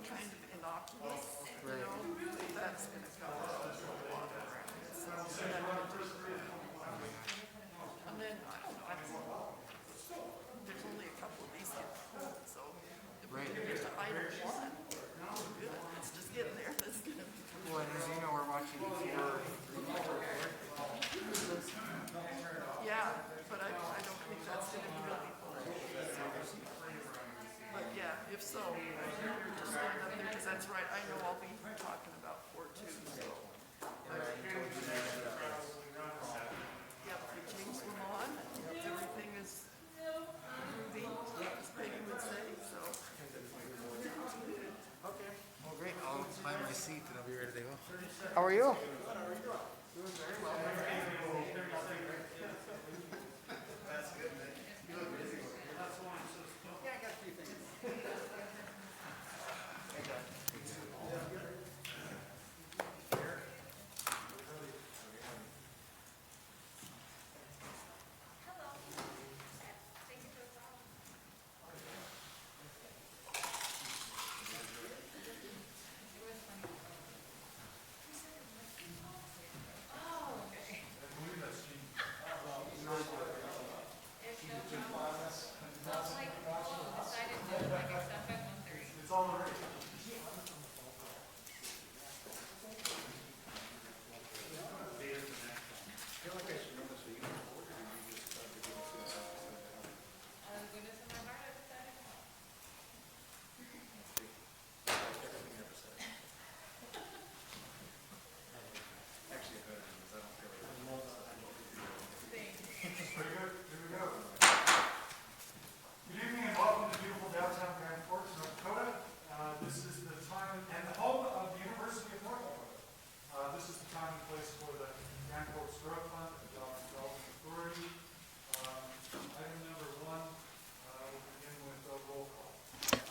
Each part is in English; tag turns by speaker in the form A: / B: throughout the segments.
A: kind of innocuous, you know, that's going to come out a lot of so and then, I don't know, there's only a couple of these here, so if we're going to get to item 1, good, it's just getting there, that's going to be
B: well, and as you know, we're watching for
A: yeah, but I don't think that's going to be really but yeah, if so, just stand up there, because that's right, I know I'll be talking about 4 too, so. Yep, we changed them on, everything is groovy, as Peggy would say, so.
B: Okay. Well, great. I'll find my seat and I'll be ready to go. How are you? Doing very well. That's good, man. You look busy. Yeah, I got a few things.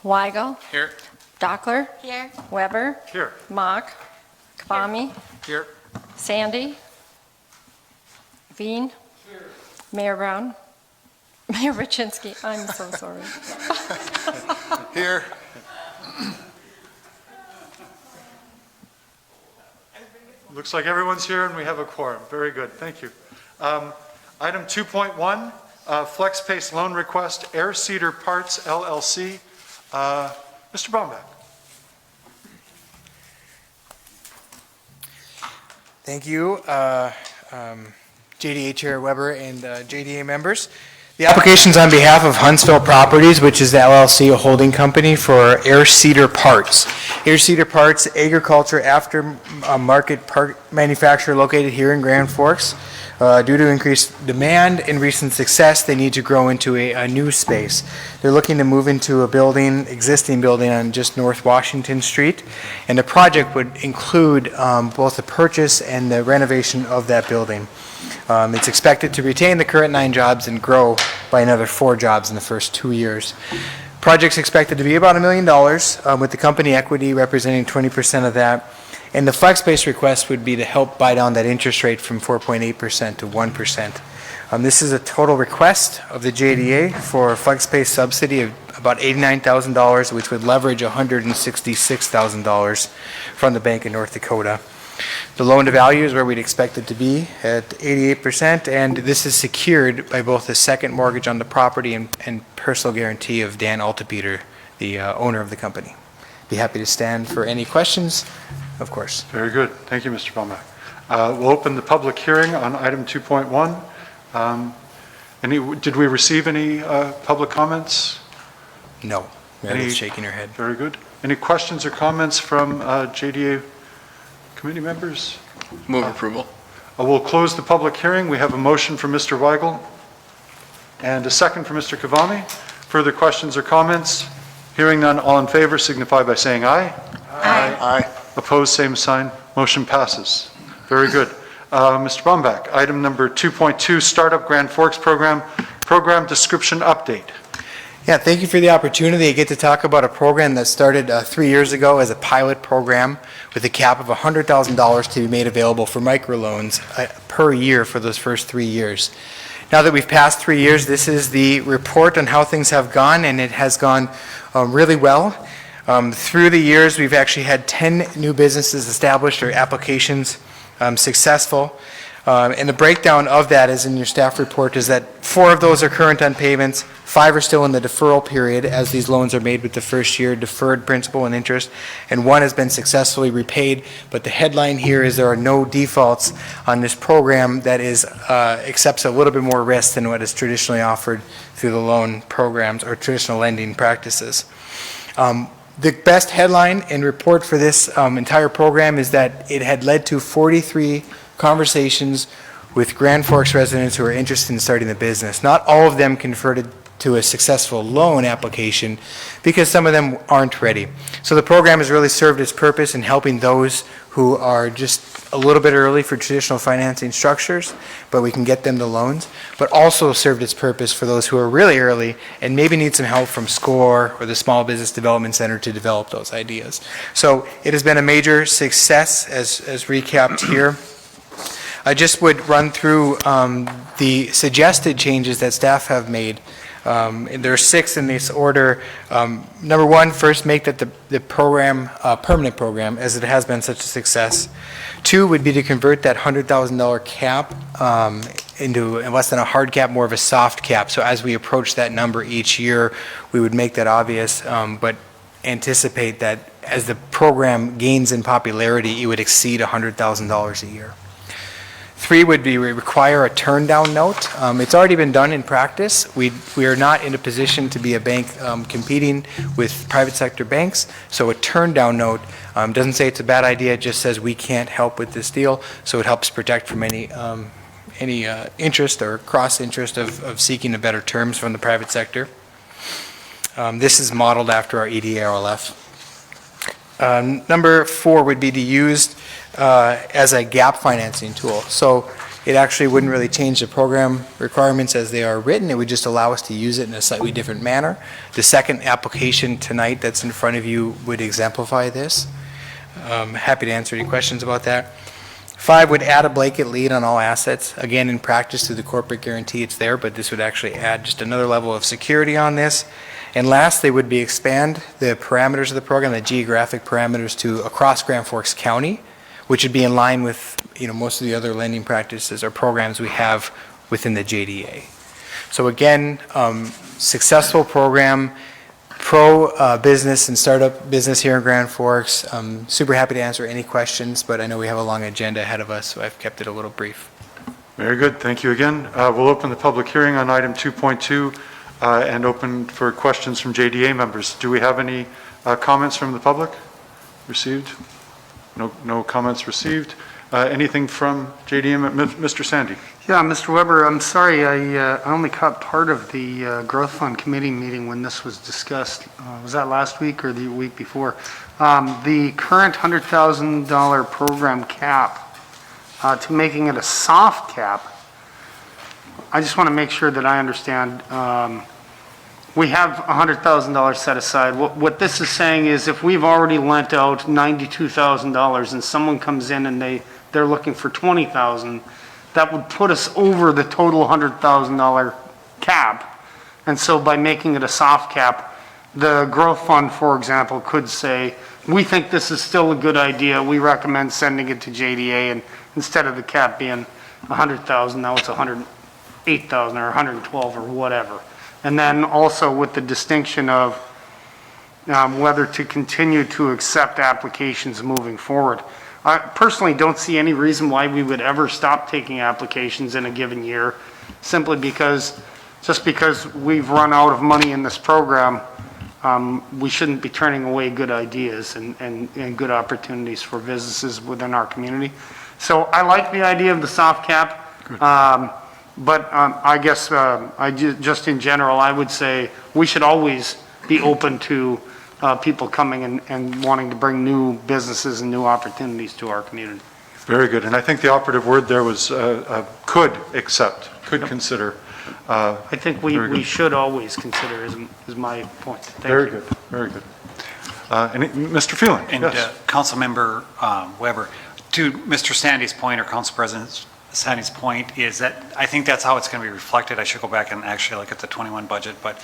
C: Weigel.
B: Here.
C: Dockler.
D: Here.
C: Weber.
B: Here.
C: Mock. Kvamme.
B: Here.
C: Sandy. Veen. Mayor Brown. Mayor Rachinski. I'm so sorry.
B: Here.
E: Looks like everyone's here and we have a quorum. Very good, thank you. Item 2.1, Flex Pace Loan Request, Air Cedar Parts LLC. Mr. Baumbeck.
B: Thank you, JDA Chair Weber and JDA members. The application's on behalf of Huntsville Properties, which is the LLC, a holding company for Air Cedar Parts. Air Cedar Parts, agriculture aftermarket part manufacturer located here in Grand Forks. Due to increased demand and recent success, they need to grow into a new space. They're looking to move into a building, existing building on just North Washington Street, and the project would include both the purchase and the renovation of that building. It's expected to retain the current 9 jobs and grow by another 4 jobs in the first 2 years. Project's expected to be about $1 million, with the company equity representing 20% of that. And the FlexBase request would be to help buy down that interest rate from 4.8% to 1%. This is a total request of the JDA for a FlexBase subsidy of about $89,000, which would leverage $166,000 from the Bank of North Dakota. The loan to value is where we'd expect it to be at 88%, and this is secured by both the second mortgage on the property and personal guarantee of Dan Altepeter, the owner of the company. Be happy to stand for any questions, of course.
E: Very good, thank you, Mr. Baumbeck. We'll open the public hearing on item 2.1. Did we receive any public comments?
B: No. Mary's shaking her head.
E: Very good. Any questions or comments from JDA committee members?
F: Move approval.
E: We'll close the public hearing. We have a motion from Mr. Weigel and a second from Mr. Kvamme. Further questions or comments? Hearing none, all in favor signify by saying aye.
D: Aye.
F: Aye.
E: Opposed, same sign. Motion passes. Very good. Mr. Baumbeck, item number 2.2, Startup Grand Forks Program Description Update.
B: Yeah, thank you for the opportunity. I get to talk about a program that started 3 years ago as a pilot program with a cap of $100,000 to be made available for microloans per year for those first 3 years. Now that we've passed 3 years, this is the report on how things have gone, and it has gone really well. Through the years, we've actually had 10 new businesses established or applications successful. And the breakdown of that is in your staff report is that 4 of those are current on payments, 5 are still in the deferral period as these loans are made with the first year deferred principal and interest, and 1 has been successfully repaid. But the headline here is there are no defaults on this program that is accepts a little bit more risk than what is traditionally offered through the loan programs or traditional lending practices. The best headline and report for this entire program is that it had led to 43 conversations with Grand Forks residents who are interested in starting the business. Not all of them converted to a successful loan application because some of them aren't ready. So the program has really served its purpose in helping those who are just a little bit early for traditional financing structures, but we can get them the loans, but also served its purpose for those who are really early and maybe need some help from SCORE or the Small Business Development Center to develop those ideas. So it has been a major success as recapped here. I just would run through the suggested changes that staff have made. And there are 6 in this order. Number 1, first make that the program a permanent program as it has been such a success. 2 would be to convert that $100,000 cap into less than a hard cap, more of a soft cap. So as we approach that number each year, we would make that obvious, but anticipate that as the program gains in popularity, it would exceed $100,000 a year. 3 would be require a turn-down note. It's already been done in practice. We are not in a position to be a bank competing with private sector banks, so a turn-down note doesn't say it's a bad idea, it just says we can't help with this deal, so it helps protect from any interest or cross-interest of seeking a better terms from the private sector. This is modeled after our EDRLF. Number 4 would be to use as a gap financing tool. So it actually wouldn't really change the program requirements as they are written. It would just allow us to use it in a slightly different manner. The second application tonight that's in front of you would exemplify this. Happy to answer any questions about that. 5 would add a blanket lien on all assets. Again, in practice through the corporate guarantee it's there, but this would actually add just another level of security on this. And last, they would be expand the parameters of the program, the geographic parameters to across Grand Forks County, which would be in line with most of the other lending practices or programs we have within the JDA. So again, successful program, pro-business and startup business here in Grand Forks. Super happy to answer any questions, but I know we have a long agenda ahead of us, so I've kept it a little brief.
E: Very good. Thank you again. We'll open the public hearing on item 2.2 and open for questions from JDA members. Do we have any comments from the public received? No comments received. Anything from JDM? Mr. Sandy?
D: Yeah, Mr. Weber, I'm sorry, I only caught part of the Growth Fund Committee meeting when this was discussed. Was that last week or the week before? The current $100,000 program cap to making it a soft cap, I just want to make sure that I understand. We have $100,000 set aside. What this is saying is if we've already lent out $92,000 and someone comes in and they're looking for $20,000, that would put us over the total $100,000 cap. And so by making it a soft cap, the growth fund, for example, could say, we think this is still a good idea. We recommend sending it to JDA, and instead of the cap being $100,000, now it's $108,000 or $112,000 or whatever. And then also with the distinction of whether to continue to accept applications moving forward. I personally don't see any reason why we would ever stop taking applications in a given year, simply because, just because we've run out of money in this program, we shouldn't be turning away good ideas and good opportunities for businesses within our community. So I like the idea of the soft cap. But I guess just in general, I would say we should always be open to people coming and wanting to bring new businesses and new opportunities to our community.
E: Very good. And I think the operative word there was could accept, could consider.
D: I think we should always consider is my point.
E: Very good. Very good. Mr. Phelan.
F: And
E: yes.
F: Councilmember Weber, to Mr. Sandy's point, or Council President Sandy's point, is that I think that's how it's going to be reflected. I should go back and actually look at the 21 budget, but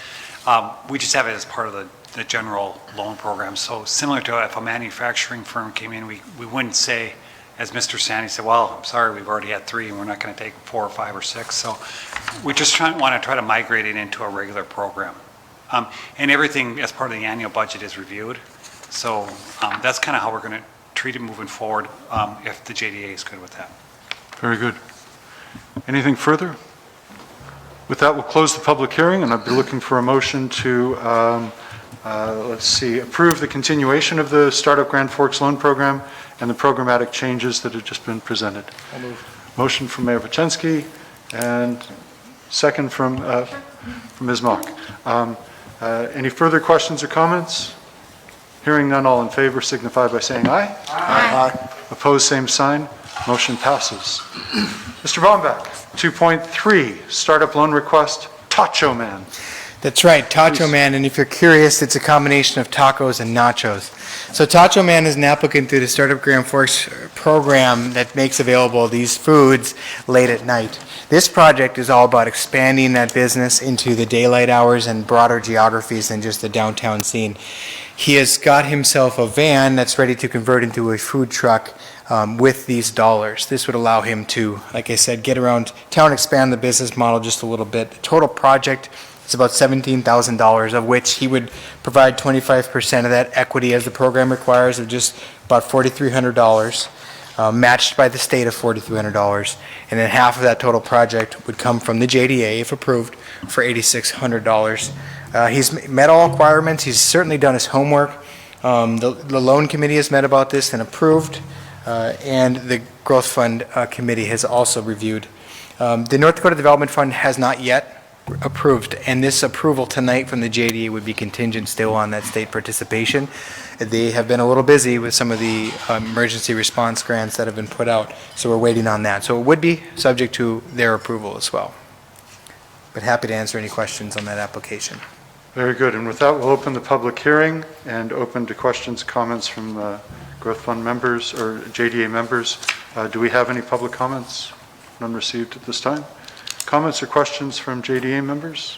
F: we just have it as part of the the general loan program. So similar to if a manufacturing firm came in, we wouldn't say, as Mr. Sandy said, well, I'm sorry, we've already had 3 and we're not going to take 4 or 5 or 6. So we just want to try to migrate it into a regular program. And everything as part of the annual budget is reviewed. So that's kind of how we're going to treat it moving forward, if the JDA is good with that.
E: Very good. Anything further? With that, we'll close the public hearing, and I'd be looking for a motion to, approve the continuation of the Startup Grand Forks Loan Program and the programmatic changes that have just been presented. Motion from Mayor Paczynski and second from Ms. Mock. Any further questions or comments? Hearing none, all in favor signify by saying aye. Aye. Opposed, same sign. Motion passes. Mr. Bomback, 2.3, startup loan request, Tacho Man.
B: That's right, Tacho Man, and if you're curious, it's a combination of tacos and nachos. So Tacho Man is an applicant through the Startup Grand Forks program that makes available these foods late at night. This project is all about expanding that business into the daylight hours and broader geographies than just the downtown scene. He has got himself a van that's ready to convert into a food truck with these dollars. This would allow him to, like I said, get around town, expand the business model just a little bit. The total project is about $17,000, of which he would provide 25% of that equity as the program requires, of just about $4,300, matched by the state of $4,300. And then half of that total project would come from the JDA, if approved, for $8,600. He's met all requirements. He's certainly done his homework. The loan committee has met about this and approved. And the Growth Fund Committee has also reviewed. The North Dakota Development Fund has not yet approved, and this approval tonight from the JDA would be contingent still on that state participation. They have been a little busy with some of the emergency response grants that have been put out, so we're waiting on that. So it would be subject to their approval as well. But happy to answer any questions on that application.
E: Very good. And with that, we'll open the public hearing and open to questions, comments from Growth Fund members or JDA members. Do we have any public comments? None received at this time. Comments or questions from JDA members?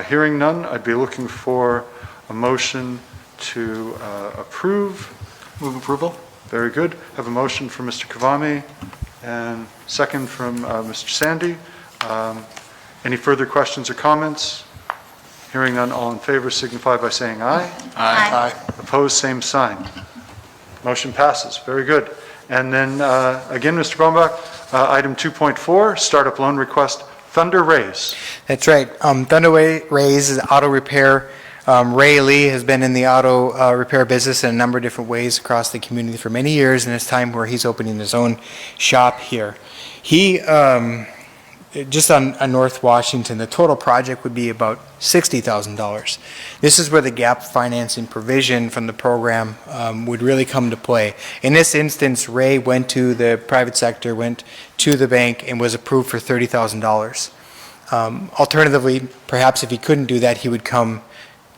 E: Hearing none, I'd be looking for a motion to approve.
G: Move approval.
E: Very good. Have a motion from Mr. Kavami and second from Mr. Sandy. Any further questions or comments? Hearing none, all in favor signify by saying aye.
G: Aye.
E: Opposed, same sign. Motion passes. Very good. And then again, Mr. Bombach, item 2.4, startup loan request, Thunder Rays.
B: That's right. Thunder Rays is auto repair. Ray Lee has been in the auto repair business in a number of different ways across the community for many years, and it's time where he's opening his own shop here. He, just on North Washington, the total project would be about $60,000. This is where the gap financing provision from the program would really come to play. In this instance, Ray went to the private sector, went to the bank, and was approved for $30,000. Alternatively, perhaps if he couldn't do that, he would come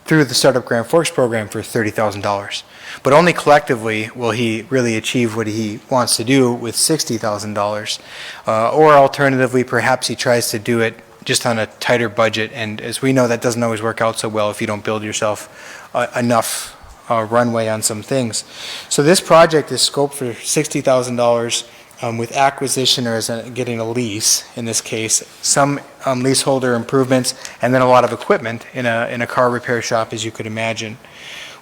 B: through the Startup Grand Forks program for $30,000. But only collectively will he really achieve what he wants to do with $60,000. Or alternatively, perhaps he tries to do it just on a tighter budget. And as we know, that doesn't always work out so well if you don't build yourself enough runway on some things. So this project is scoped for $60,000 with acquisition, or as getting a lease in this case, some leaseholder improvements, and then a lot of equipment in a car repair shop, as you could imagine.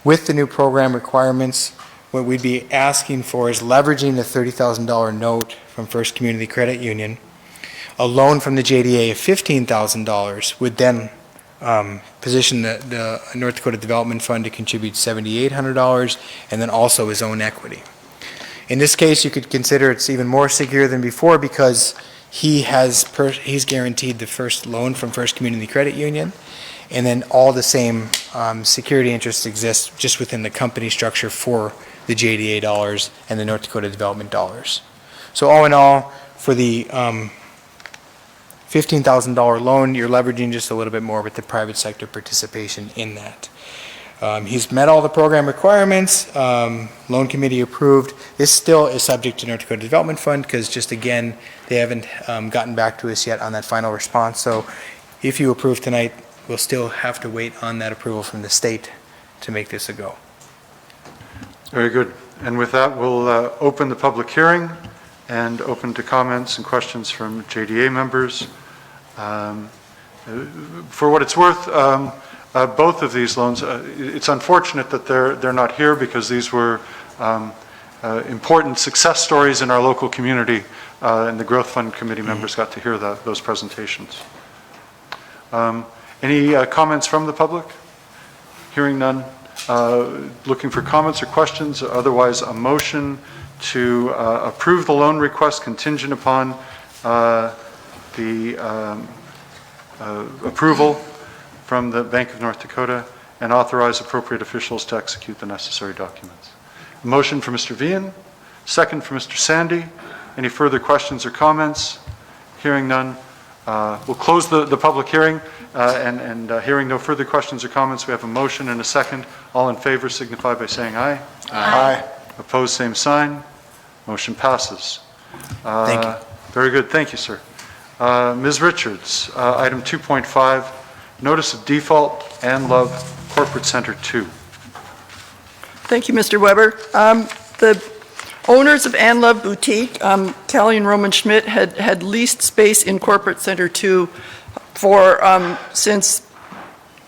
B: With the new program requirements, what we'd be asking for is leveraging the $30,000 note from First Community Credit Union. A loan from the JDA of $15,000 would then position the North Dakota Development Fund to contribute $7,800, and then also his own equity. In this case, you could consider it's even more secure than before because he's guaranteed the first loan from First Community Credit Union, and then all the same security interests exist just within the company structure for the JDA dollars and the North Dakota Development dollars. So all in all, for the $15,000 loan, you're leveraging just a little bit more with the private sector participation in that. He's met all the program requirements, loan committee approved. This still is subject to North Dakota Development Fund because just again, they haven't gotten back to us yet on that final response. So If you approve tonight, we'll still have to wait on that approval from the state to make this a go.
E: Very good. And with that, we'll open the public hearing and open to comments and questions from JDA members. For what it's worth, both of these loans, it's unfortunate that they're not here because these were important success stories in our local community, and the Growth Fund Committee members got to hear those presentations. Any comments from the public? Hearing none. Looking for comments or questions, otherwise a motion to approve the loan request contingent upon the approval from the Bank of North Dakota and authorize appropriate officials to execute the necessary documents. A motion for Mr. Vian, second for Mr. Sandy. Any further questions or comments? Hearing none. We'll close the public hearing, and hearing no further questions or comments, we have a motion and a second. All in favor signify by saying aye.
B: Aye.
E: Opposed, same sign. Motion passes.
B: Thank you.
E: Very good. Thank you, sir. Ms. Richards, item 2.5, notice of default, Ann Love, Corporate Center 2.
A: Thank you, Mr. Weber. The owners of Ann Love Boutique, Callie and Roman Schmidt, had leased space in Corporate Center 2 for, since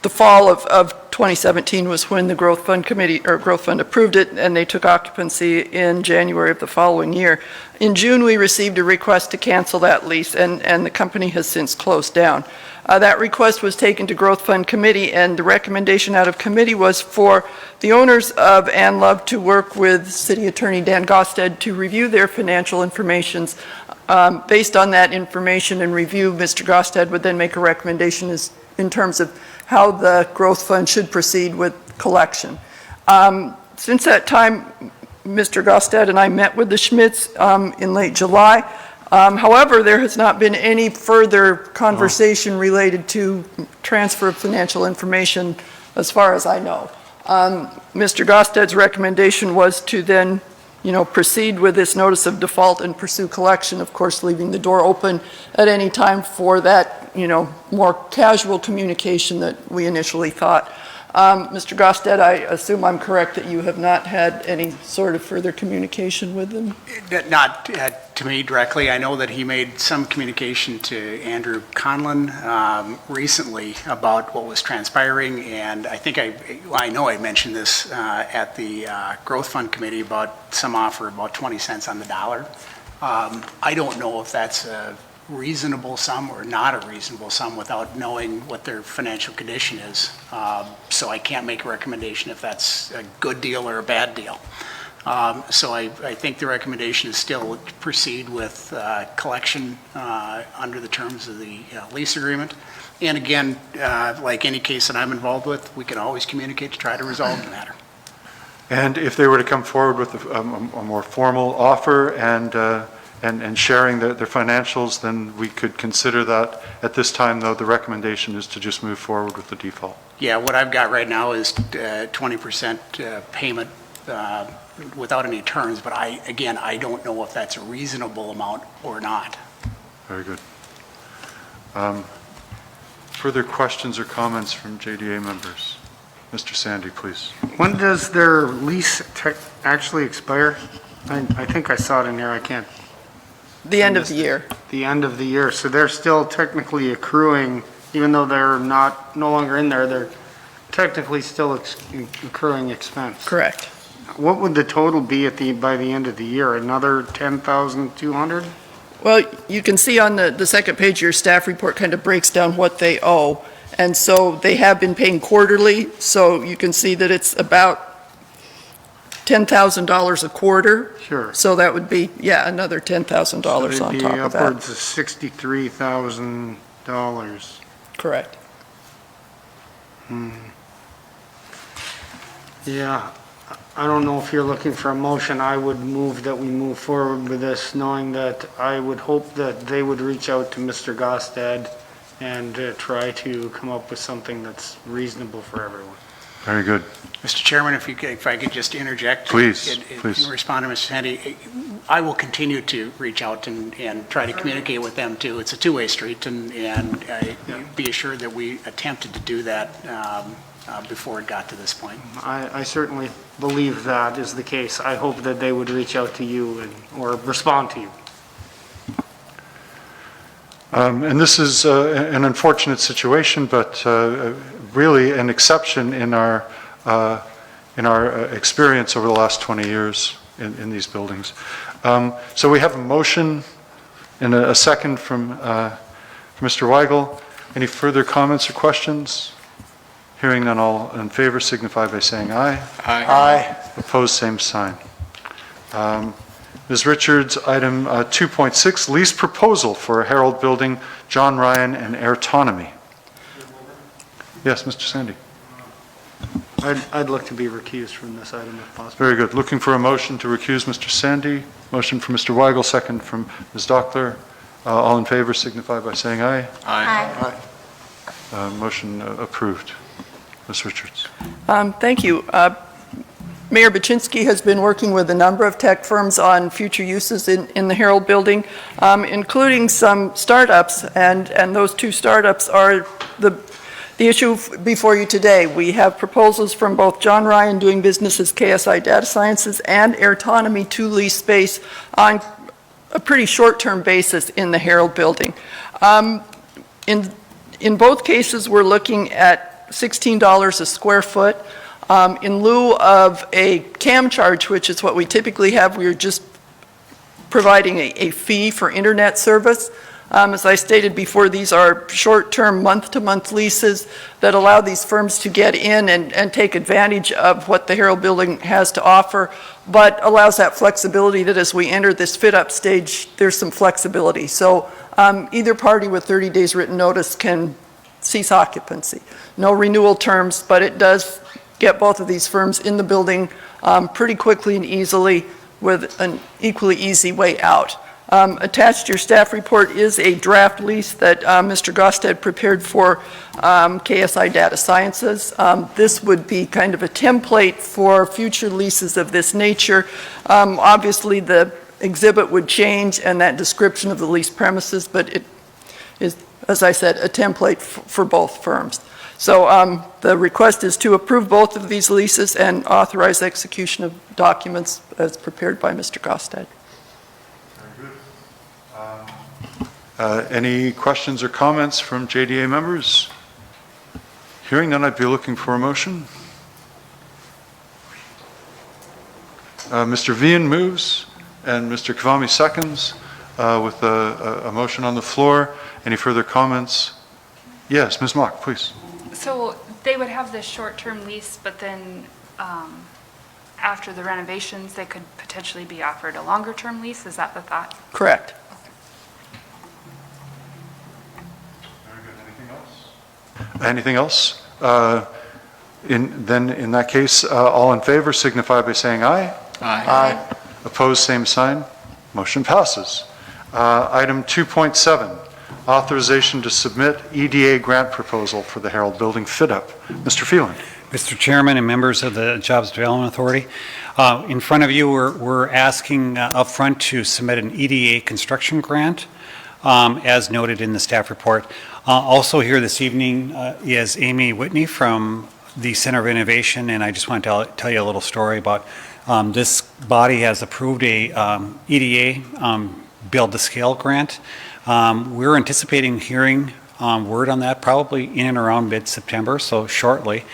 A: the fall of 2017 was when the Growth Fund Committee, or Growth Fund approved it, and they took occupancy in January of the following year. In June, we received a request to cancel that lease, and the company has since closed down. That request was taken to Growth Fund Committee, and the recommendation out of committee was for the owners of Ann Love to work with City Attorney Dan Gosted to review their financial information. Based on that information and review, Mr. Gosted would then make a recommendation in terms of how the Growth Fund should proceed with collection. Since that time, Mr. Gosted and I met with the Schmidts in late July. However, there has not been any further conversation related to transfer of financial information as far as I know. Mr. Gosted's recommendation was to then, proceed with this notice of default and pursue collection, of course, leaving the door open at any time for that, more casual communication that we initially thought. Mr. Gosted, I assume I'm correct that you have not had any sort of further communication with them?
G: Not to me directly. I know that he made some communication to Andrew Conlon recently about what was transpiring, and I think I know I mentioned this at the Growth Fund Committee about some offer about 20 cents on the dollar. I don't know if that's a reasonable sum or not a reasonable sum without knowing what their financial condition is. So I can't make a recommendation if that's a good deal or a bad deal. So I think the recommendation is still to proceed with collection under the terms of the lease agreement. And again, like any case that I'm involved with, we can always communicate to try to resolve the matter.
E: And if they were to come forward with a more formal offer and sharing their financials, then we could consider that. At this time, though, the recommendation is to just move forward with the default.
G: Yeah, what I've got right now is 20% payment without any terms, but I don't know if that's a reasonable amount or not.
E: Very good. Further questions or comments from JDA members? Mr. Sandy, please.
D: When does their lease actually expire? I think I saw it in here, I can't.
A: The end of the year.
D: The end of the year, so they're still technically accruing, even though they're no longer in there, they're technically still accruing expense.
A: Correct.
D: What would the total be by the end of the year? Another 10,200?
A: Well, you can see on the second page, your staff report kind of breaks down what they owe. And so they have been paying quarterly, so you can see that it's about $10,000 a quarter.
D: Sure.
A: So that would be, another $10,000 on top of
D: So they'd be
A: that.
D: upwards of $63,000.
A: Correct.
D: Yeah, I don't know if you're looking for a motion. I would move that we move forward with this, knowing that I would hope that they would reach out to Mr. Gosted and try to come up with something that's reasonable for everyone.
E: Very good.
G: Mr. Chairman, if I could just interject.
E: Please,
G: in
E: please.
G: response to Mr. Sandy, I will continue to reach out and try to communicate with them too. It's a two-way street, and be assured that we attempted to do that before it got to this point.
D: I certainly believe that is the case. I hope that they would reach out to you or respond to you.
E: And this is an unfortunate situation, but really an exception in our experience over the last 20 years in these buildings. So we have a motion and a second from Mr. Weigel. Any further comments or questions? Hearing none, all in favor signify by saying aye.
B: Aye.
E: Opposed, same sign. Ms. Richards, item 2.6, lease proposal for Herald Building, John Ryan and Airtonomy. Yes, Mr. Sandy.
D: I'd look to be recused from this item if possible.
E: Very good. Looking for a motion to recuse Mr. Sandy. Motion from Mr. Weigel, second from Ms. Dockler. All in favor signify by saying aye.
C: Aye.
E: Motion approved. Ms. Richards.
A: Thank you. Mayor Baczynski has been working with a number of tech firms on future uses in the Herald Building, including some startups, and those two startups are the issue before you today. We have proposals from both John Ryan doing business as KSI Data Sciences and Airtonomy to lease space on a pretty short-term basis in the Herald Building. In both cases, we're looking at $16 a square foot. In lieu of a CAM charge, which is what we typically have, we are just providing a fee for internet service. As I stated before, these are short-term, month-to-month leases that allow these firms to get in and take advantage of what the Herald Building has to offer, but allows that flexibility that as we enter this fit-up stage, there's some flexibility. So either party with 30 days written notice can cease occupancy. No renewal terms, but it does get both of these firms in the building pretty quickly and easily with an equally easy way out. Attached to your staff report is a draft lease that Mr. Gosted prepared for KSI Data Sciences. This would be kind of a template for future leases of this nature. Obviously, the exhibit would change and that description of the lease premises, but it is, as I said, a template for both firms. So the request is to approve both of these leases and authorize execution of documents as prepared by Mr. Gosted.
E: Very good. Any questions or comments from JDA members? Hearing none, I'd be looking for a motion. Mr. Vian moves and Mr. Kavami seconds with a motion on the floor. Any further comments? Yes, Ms. Mock, please.
H: So they would have this short-term lease, but then after the renovations, they could potentially be offered a longer-term lease? Is that the thought?
A: Correct.
E: Very good. Anything else? Then in that case, all in favor signify by saying aye.
B: Aye.
E: Opposed, same sign. Motion passes. Item 2.7. Authorization to submit EDA grant proposal for the Herald Building fit-up. Mr. Phelan.
F: Mr. Chairman and members of the Jobs Development Authority, in front of you, we're asking upfront to submit an EDA construction grant, as noted in the staff report. Also here this evening is Amy Whitney from the Center of Innovation, and I just want to tell you a little story about this body has approved a EDA build-to-scale grant. We're anticipating hearing word on that probably in and around mid-September, so shortly.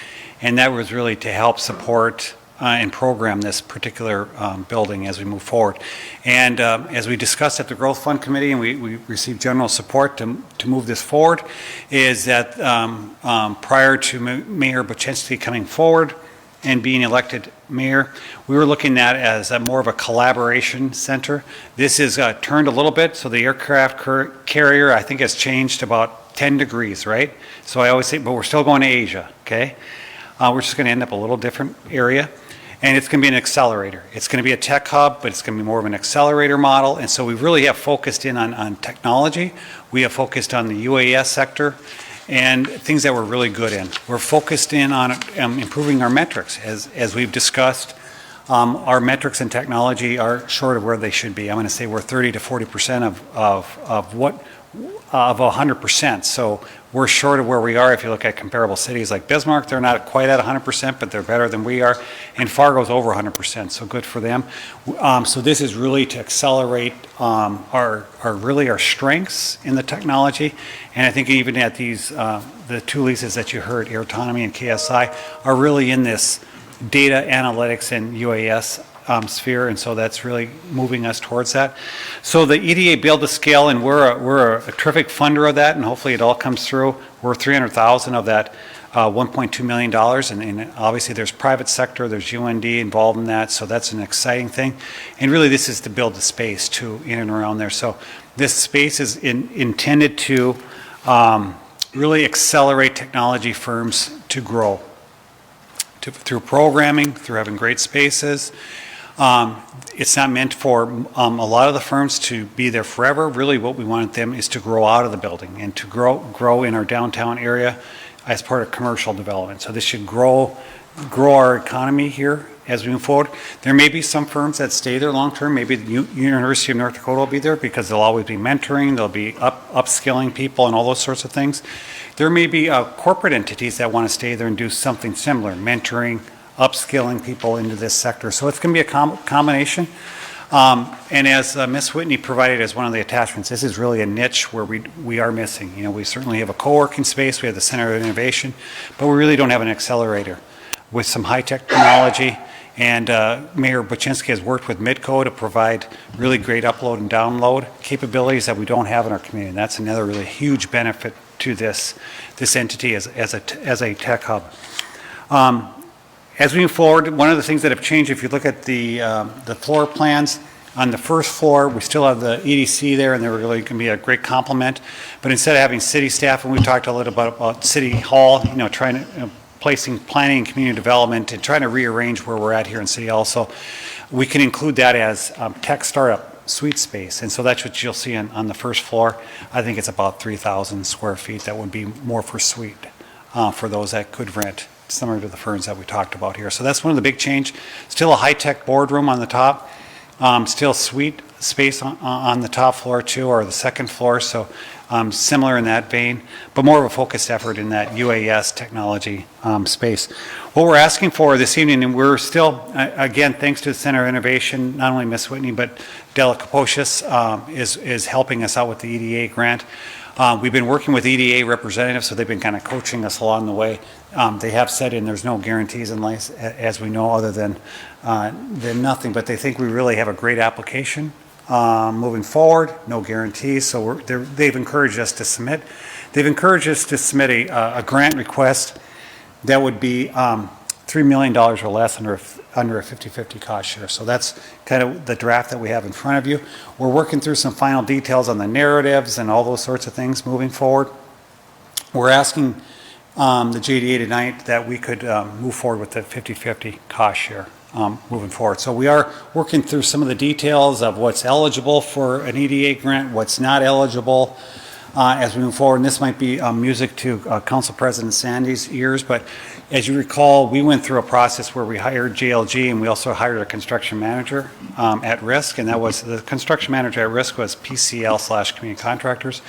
F: And that was really to help support and program this particular building as we move forward. And as we discussed at the Growth Fund Committee, and we received general support to move this forward, is that prior to Mayor Baczynski coming forward and being elected mayor, we were looking at as more of a collaboration center. This is turned a little bit, so the aircraft carrier, I think, has changed about 10 degrees, right? So I always say, but we're still going to Asia, okay? We're just going to end up a little different area, and it's going to be an accelerator. It's going to be a tech hub, but it's going to be more of an accelerator model, and so we really have focused in on technology. We have focused on the UAS sector, and things that we're really good in. We're focused in on improving our metrics, as we've discussed. our metrics and technology are short of where they should be. I'm going to say we're 30 to 40% of 100%. So we're short of where we are. If you look at comparable cities like Bismarck, they're not quite at 100%, but they're better than we are. And Fargo's over 100%, so good for them. So this is really to accelerate our strengths in the technology. And I think even at these, the two leases that you heard, Air Autonomy and KSI, are really in this data analytics and UAS sphere, and so that's really moving us towards that. So the EDA Build to Scale, and we're a terrific funder of that, and hopefully it all comes through. We're 300,000 of that $1.2 million, and obviously there's private sector, there's UND involved in that, so that's an exciting thing. And really this is to build the space too in and around there. So this space is intended to really accelerate technology firms to grow. Through programming, through having great spaces. It's not meant for a lot of the firms to be there forever. Really what we want them is to grow out of the building and to grow in our downtown area as part of commercial development. So this should grow our economy here as we move forward. There may be some firms that stay there long term. Maybe the University of North Dakota will be there because they'll always be mentoring, they'll be upskilling people and all those sorts of things. There may be corporate entities that want to stay there and do something similar, mentoring, upskilling people into this sector. So it's going to be a combination. And as Ms. Whitney provided as one of the attachments, this is really a niche where we are missing. You know, we certainly have a co-working space, we have the Center of Innovation, but we really don't have an accelerator with some high-tech technology. And Mayor Buczynski has worked with Midco to provide really great upload and download capabilities that we don't have in our community. And that's another really huge benefit to this entity as a tech hub. As we move forward, one of the things that have changed, if you look at the floor plans, on the first floor, we still have the EDC there, and they're really going to be a great complement. But instead of having city staff, and we talked a little bit about City Hall, you know, trying to placing planning and community development and trying to rearrange where we're at here in City Hall. So we can include that as tech startup suite space. And so that's what you'll see on the first floor. I think it's about 3,000 square feet. That would be more for suite for those that could rent, similar to the firms that we talked about here. So that's one of the big change. Still a high-tech boardroom on the top. Still suite space on the top floor too, or the second floor. So similar in that vein, but more of a focused effort in that UAS technology space. What we're asking for this evening, and we're still, again, thanks to the Center of Innovation, not only Ms. Whitney, but Della Kaposius is helping us out with the EDA grant. We've been working with EDA representatives, so they've been kind of coaching us along the way. They have said, and there's no guarantees in life, as we know, other than nothing, but they think we really have a great application moving forward, no guarantees, so they've encouraged us to submit. They've encouraged us to submit a grant request that would be $3 million or less under a 50-50 cost share. So that's kind of the draft that we have in front of you. We're working through some final details on the narratives and all those sorts of things moving forward. We're asking the JDA tonight that we could move forward with the 50-50 cost share moving forward. So we are working through some of the details of what's eligible for an EDA grant, what's not eligible as we move forward. And this might be music to Council President Sandy's ears, but as you recall, we went through a process where we hired JLG and we also hired a construction manager at risk, and that was the construction manager at risk was PCL/Community Contractors.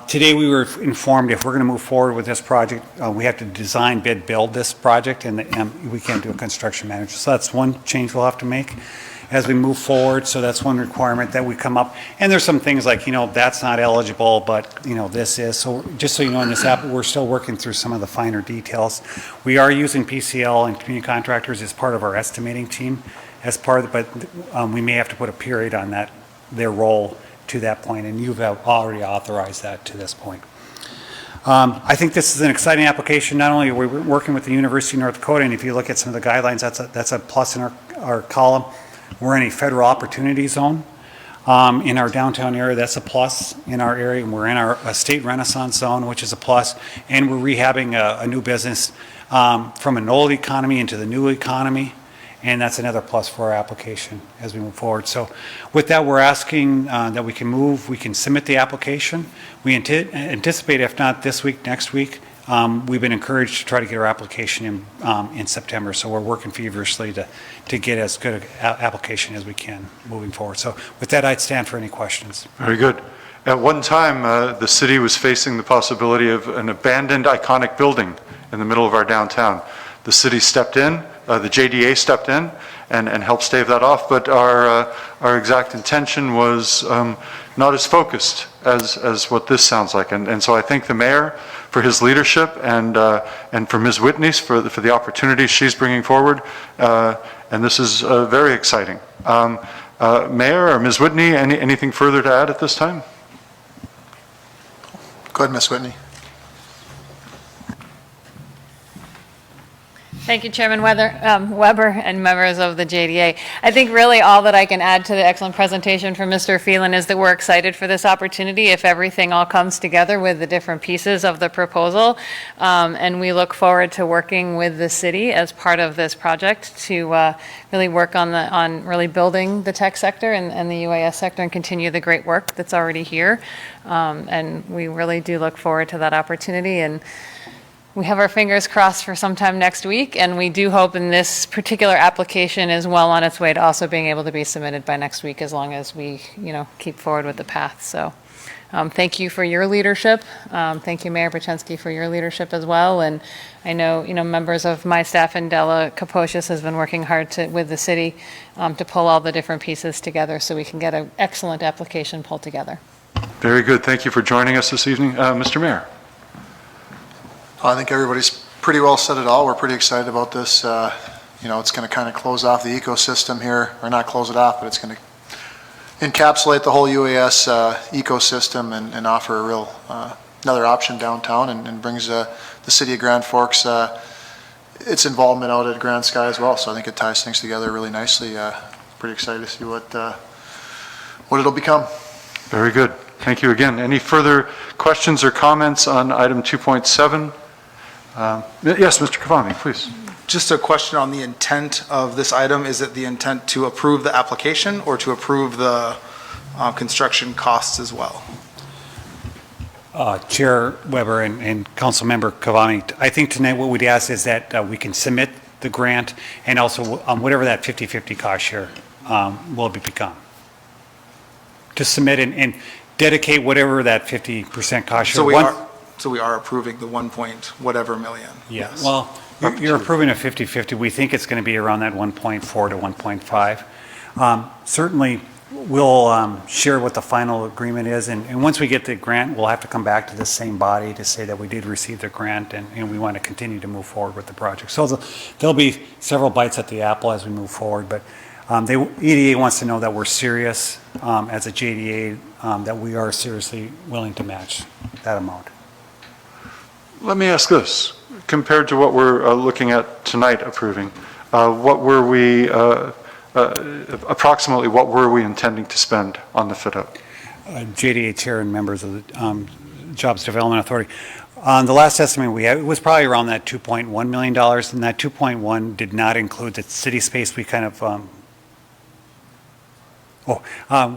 F: Today we were informed if we're going to move forward with this project, we have to design, bid, build this project, and we can't do a construction manager. So that's one change we'll have to make as we move forward. So that's one requirement that we come up. And there's some things like, you know, that's not eligible, but, you know, this is. So just so you know, in this app, we're still working through some of the finer details. We are using PCL and Community Contractors as part of our estimating team, as part of but we may have to put a period on that, their role to that point, and you've already authorized that to this point. I think this is an exciting application. Not only are we working with the University of North Dakota, and if you look at some of the guidelines, that's a plus in our column. We're in a federal opportunity zone in our downtown area. That's a plus in our area. And we're in a state renaissance zone, which is a plus. And we're rehabbing a new business from an old economy into the new economy. And that's another plus for our application as we move forward. So with that, we're asking that we can submit the application. We anticipate, if not this week, next week, we've been encouraged to try to get our application in September, so we're working feverishly to get as good an application as we can moving forward. So with that, I'd stand for any questions.
E: Very good. At one time, the city was facing the possibility of an abandoned iconic building in the middle of our downtown. The city stepped in, the JDA stepped in and helped stave that off, but our exact intention was not as focused as what this sounds like. And so I thank the mayor for his leadership and for Ms. Whitney's for the opportunities she's bringing forward. And this is very exciting. Mayor or Ms. Whitney, anything further to add at this time?
I: Go ahead, Ms. Whitney.
J: Thank you, Chairman Weber and members of the JDA. I think really all that I can add to the excellent presentation from Mr. Phelan is that we're excited for this opportunity if everything all comes together with the different pieces of the proposal. And we look forward to working with the city as part of this project to really work on really building the tech sector and the UAS sector and continue the great work that's already here. And we really do look forward to that opportunity. And we have our fingers crossed for sometime next week, and we do hope in this particular application is well on its way to also being able to be submitted by next week as long as we, keep forward with the path. So thank you for your leadership. Thank you, Mayor Brzezinski, for your leadership as well. And I know, members of my staff and Della Kaposius has been working hard with the city to pull all the different pieces together so we can get an excellent application pulled together.
E: Very good. Thank you for joining us this evening. Mr. Mayor.
I: I think everybody's pretty well said it all. We're pretty excited about this. It's going to kind of close off the ecosystem here, or not close it off, but it's going to encapsulate the whole UAS ecosystem and offer a real another option downtown and brings the city of Grand Forks its involvement out at Grand Sky as well. So I think it ties things together really nicely. Pretty excited to see what it'll become.
E: Very good. Thank you again. Any further questions or comments on item 2.7? Yes, Mr. Kavami, please.
K: Just a question on the intent of this item. Is it the intent to approve the application or to approve the construction costs as well?
F: Chair Weber and Council Member Kavami, I think tonight what we'd ask is that we can submit the grant and also whatever that 50-50 cost share will become. To submit and dedicate whatever that 50% cost share.
K: So we are approving the 1 point whatever million.
F: Yes. Well, you're approving a 50-50. We think it's going to be around that 1.4 to 1.5. Certainly, we'll share what the final agreement is, and once we get the grant, we'll have to come back to the same body to say that we did receive the grant and we want to continue to move forward with the project. So there'll be several bites at the apple as we move forward, but EDA wants to know that we're serious as a JDA, that we are seriously willing to match that amount.
E: Let me ask this. Compared to what we're looking at tonight approving, what were we, approximately what were we intending to spend on the fit-out?
F: JDA Chair and members of the Jobs Development Authority. On the last estimate we had, it was probably around that $2.1 million, and that 2.1 did not include the city space. We kind of,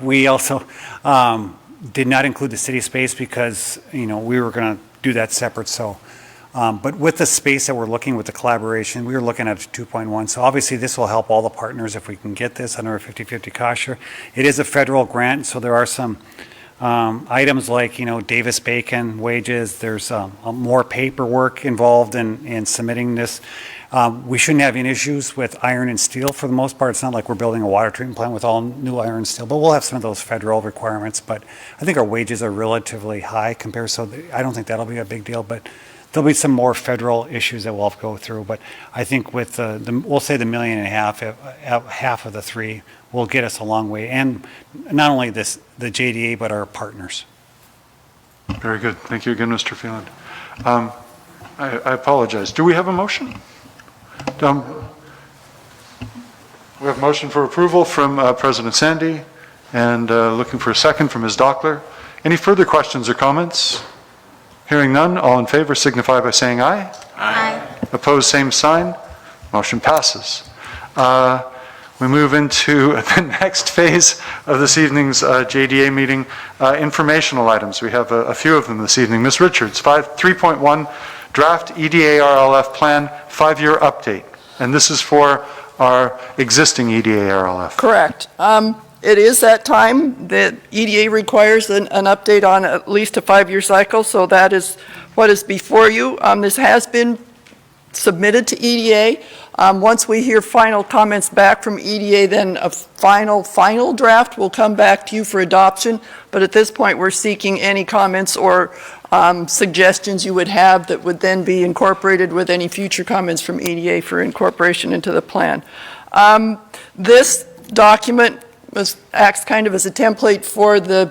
F: we also did not include the city space because, we were going to do that separate. So, but with the space that we're looking with the collaboration, we were looking at 2.1. So obviously this will help all the partners if we can get this under a 50-50 cost share. It is a federal grant, so there are some items like, Davis-Bacon wages. There's more paperwork involved in submitting this. We shouldn't have any issues with iron and steel for the most part. It's not like we're building a water treatment plant with all new iron and steel, but we'll have some of those federal requirements. But I think our wages are relatively high compared, so I don't think that'll be a big deal. But there'll be some more federal issues that we'll have to go through. But I think with we'll say the $1.5 million, half of the three will get us a long way. And not only the JDA, but our partners.
E: Very good. Thank you again, Mr. Phelan. I apologize. Do we have a motion? We have a motion for approval from President Sandy and looking for a second from Ms. Dockler. Any further questions or comments? Hearing none, all in favor signify by saying aye. Aye. Opposed, same sign. Motion passes. We move into the next phase of this evening's JDA meeting, informational items. We have a few of them this evening. Ms. Richards, 3.1, Draft EDA RLF Plan 5-year update. And this is for our existing EDA RLF.
A: Correct. It is that time that EDA requires an update on at least a 5-year cycle, so that is what is before you. This has been submitted to EDA. Once we hear final comments back from EDA, then a final draft will come back to you for adoption. But at this point, we're seeking any comments or suggestions you would have that would then be incorporated with any future comments from EDA for incorporation into the plan. This document acts kind of as a template for the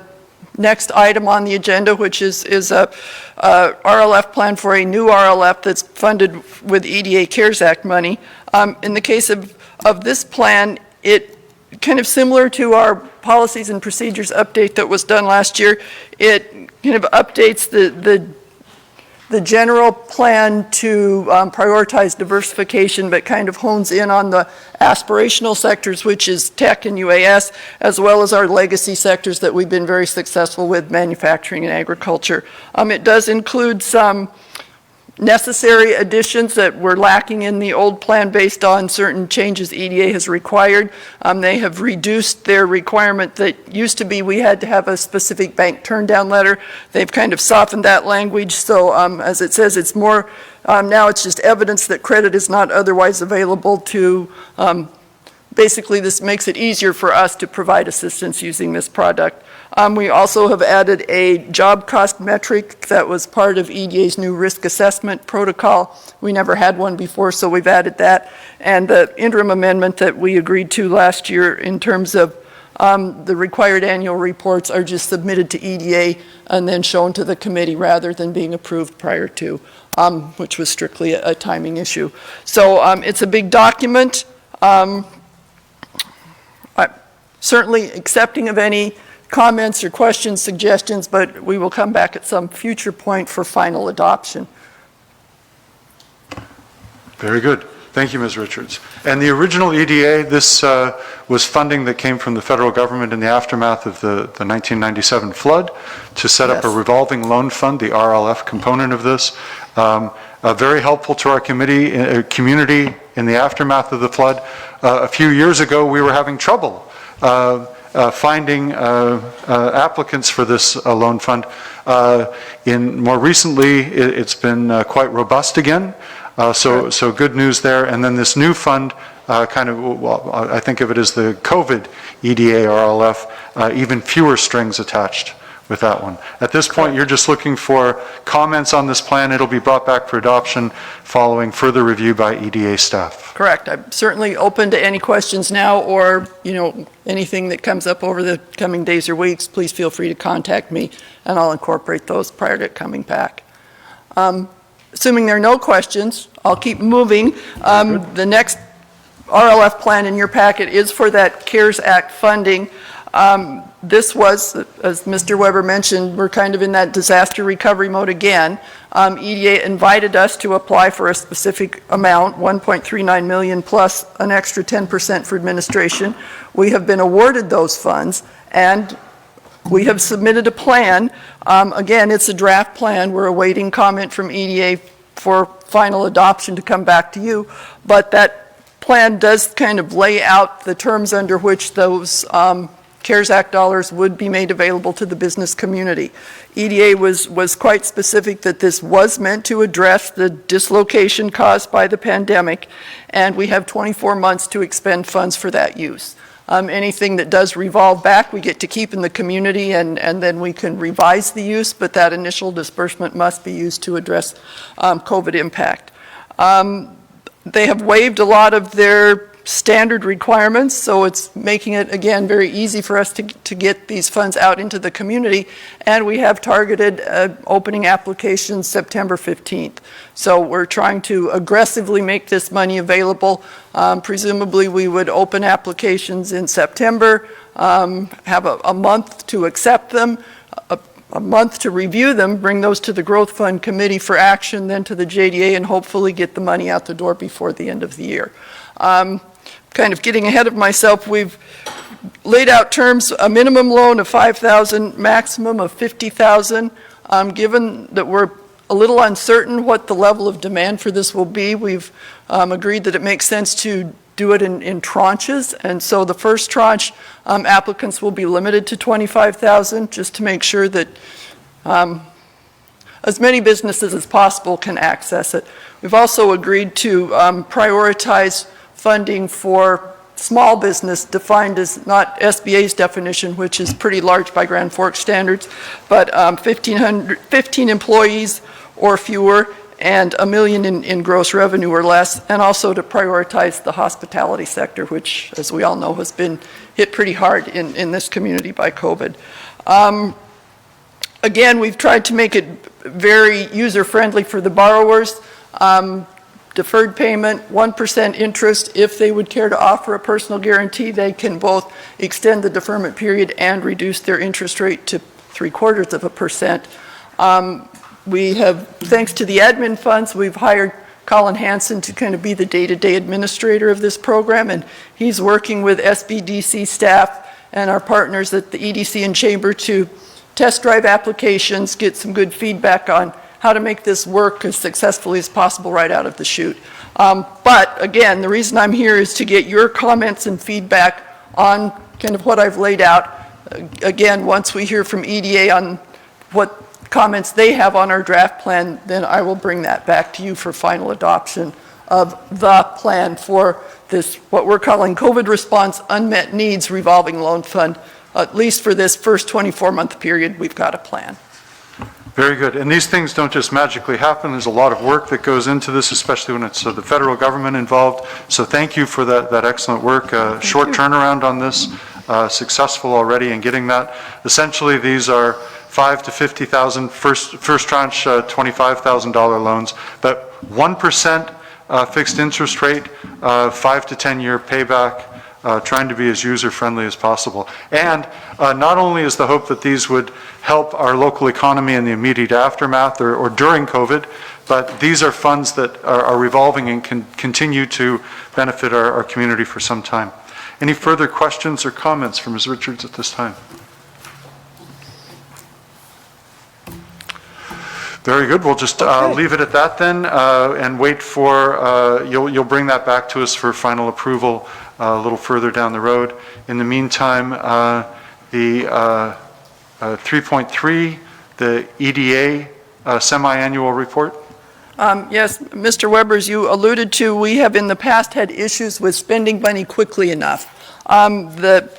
A: next item on the agenda, which is a RLF plan for a new RLF that's funded with EDA CARES Act money. In the case of this plan, it kind of similar to our policies and procedures update that was done last year. It kind of updates the general plan to prioritize diversification, but kind of hones in on the aspirational sectors, which is tech and UAS, as well as our legacy sectors that we've been very successful with, manufacturing and agriculture. It does include some necessary additions that were lacking in the old plan based on certain changes EDA has required. They have reduced their requirement that used to be we had to have a specific bank turn-down letter. They've kind of softened that language, so as it says, it's more, now it's just evidence that credit is not otherwise available to, basically this makes it easier for us to provide assistance using this product. We also have added a job cost metric that was part of EDA's new risk assessment protocol. We never had one before, so we've added that. And the interim amendment that we agreed to last year in terms of the required annual reports are just submitted to EDA and then shown to the committee rather than being approved prior to, which was strictly a timing issue. So it's a big document. I'm certainly accepting of any comments or questions, suggestions, but we will come back at some future point for final adoption.
E: Very good. Thank you, Ms. Richards. And the original EDA, this was funding that came from the federal government in the aftermath of the 1997 flood to set up a revolving loan fund, the RLF component of this. Very helpful to our community in the aftermath of the flood. A few years ago, we were having trouble finding applicants for this loan fund. More recently, it's been quite robust again. So good news there. And then this new fund, I think of it as the COVID EDA RLF, even fewer strings attached with that one. At this point, you're just looking for comments on this plan. It'll be brought back for adoption following further review by EDA staff.
A: Correct. I'm certainly open to any questions now or, anything that comes up over the coming days or weeks. Please feel free to contact me and I'll incorporate those prior to coming back. Assuming there are no questions, I'll keep moving. The next RLF plan in your packet is for that CARES Act funding. This was, as Mr. Weber mentioned, we're kind of in that disaster recovery mode again. EDA invited us to apply for a specific amount, $1.39 million plus an extra 10% for administration. We have been awarded those funds and we have submitted a plan. Again, it's a draft plan. We're awaiting comment from EDA for final adoption to come back to you. But that plan does kind of lay out the terms under which those CARES Act dollars would be made available to the business community. EDA was quite specific that this was meant to address the dislocation caused by the pandemic, and we have 24 months to expend funds for that use. Anything that does revolve back, we get to keep in the community, and then we can revise the use, but that initial disbursement must be used to address COVID impact. They have waived a lot of their standard requirements, so it's making it, again, very easy for us to get these funds out into the community, and we have targeted opening applications September 15th. So we're trying to aggressively make this money available. Presumably we would open applications in September, have a month to accept them, a month to review them, bring those to the Growth Fund Committee for action, then to the JDA, and hopefully get the money out the door before the end of the year. Kind of getting ahead of myself, we've laid out terms, a minimum loan of $5,000, maximum of $50,000. Given that we're a little uncertain what the level of demand for this will be. We've agreed that it makes sense to do it in tranches, and so the first tranche, applicants will be limited to 25,000, just to make sure that as many businesses as possible can access it. We've also agreed to prioritize funding for small business, defined as not SBA's definition, which is pretty large by Grand Forks standards, but 15 employees or fewer, and $1 million in gross revenue or less, and also to prioritize the hospitality sector, which, as we all know, has been hit pretty hard in this community by COVID. Again, we've tried to make it very user-friendly for the borrowers. Deferred payment, 1% interest. If they would care to offer a personal guarantee, they can both extend the deferment period and reduce their interest rate to 0.75%. We have, thanks to the admin funds, we've hired Colin Hansen to kind of be the day-to-day administrator of this program, and he's working with SBDC staff and our partners at the EDC and Chamber to test drive applications, get some good feedback on how to make this work as successfully as possible right out of the chute. But again, the reason I'm here is to get your comments and feedback on kind of what I've laid out. Again, once we hear from EDA on what comments they have on our draft plan, then I will bring that back to you for final adoption of the plan for this, what we're calling COVID Response Unmet Needs Revolving Loan Fund. At least for this first 24-month period, we've got a plan.
E: Very good. And these things don't just magically happen. There's a lot of work that goes into this, especially when it's the federal government involved. So thank you for that excellent work. Short turnaround on this, successful already in getting that. Essentially, these are $5,000 to $50,000, first tranche $25,000 loans, but 1% fixed interest rate, 5 to 10 year payback. Trying to be as user-friendly as possible. And not only is the hope that these would help our local economy in the immediate aftermath or during COVID, but these are funds that are revolving and can continue to benefit our community for some time. Any further questions or comments from Ms. Richards at this time? Very good. We'll just leave it at that then and wait for, you'll bring that back to us for final approval a little further down the road. In the meantime, the 3.3, the Eda Semi-Annual Report.
A: Yes, Mr. Weber, as you alluded to, we have in the past had issues with spending money quickly enough. The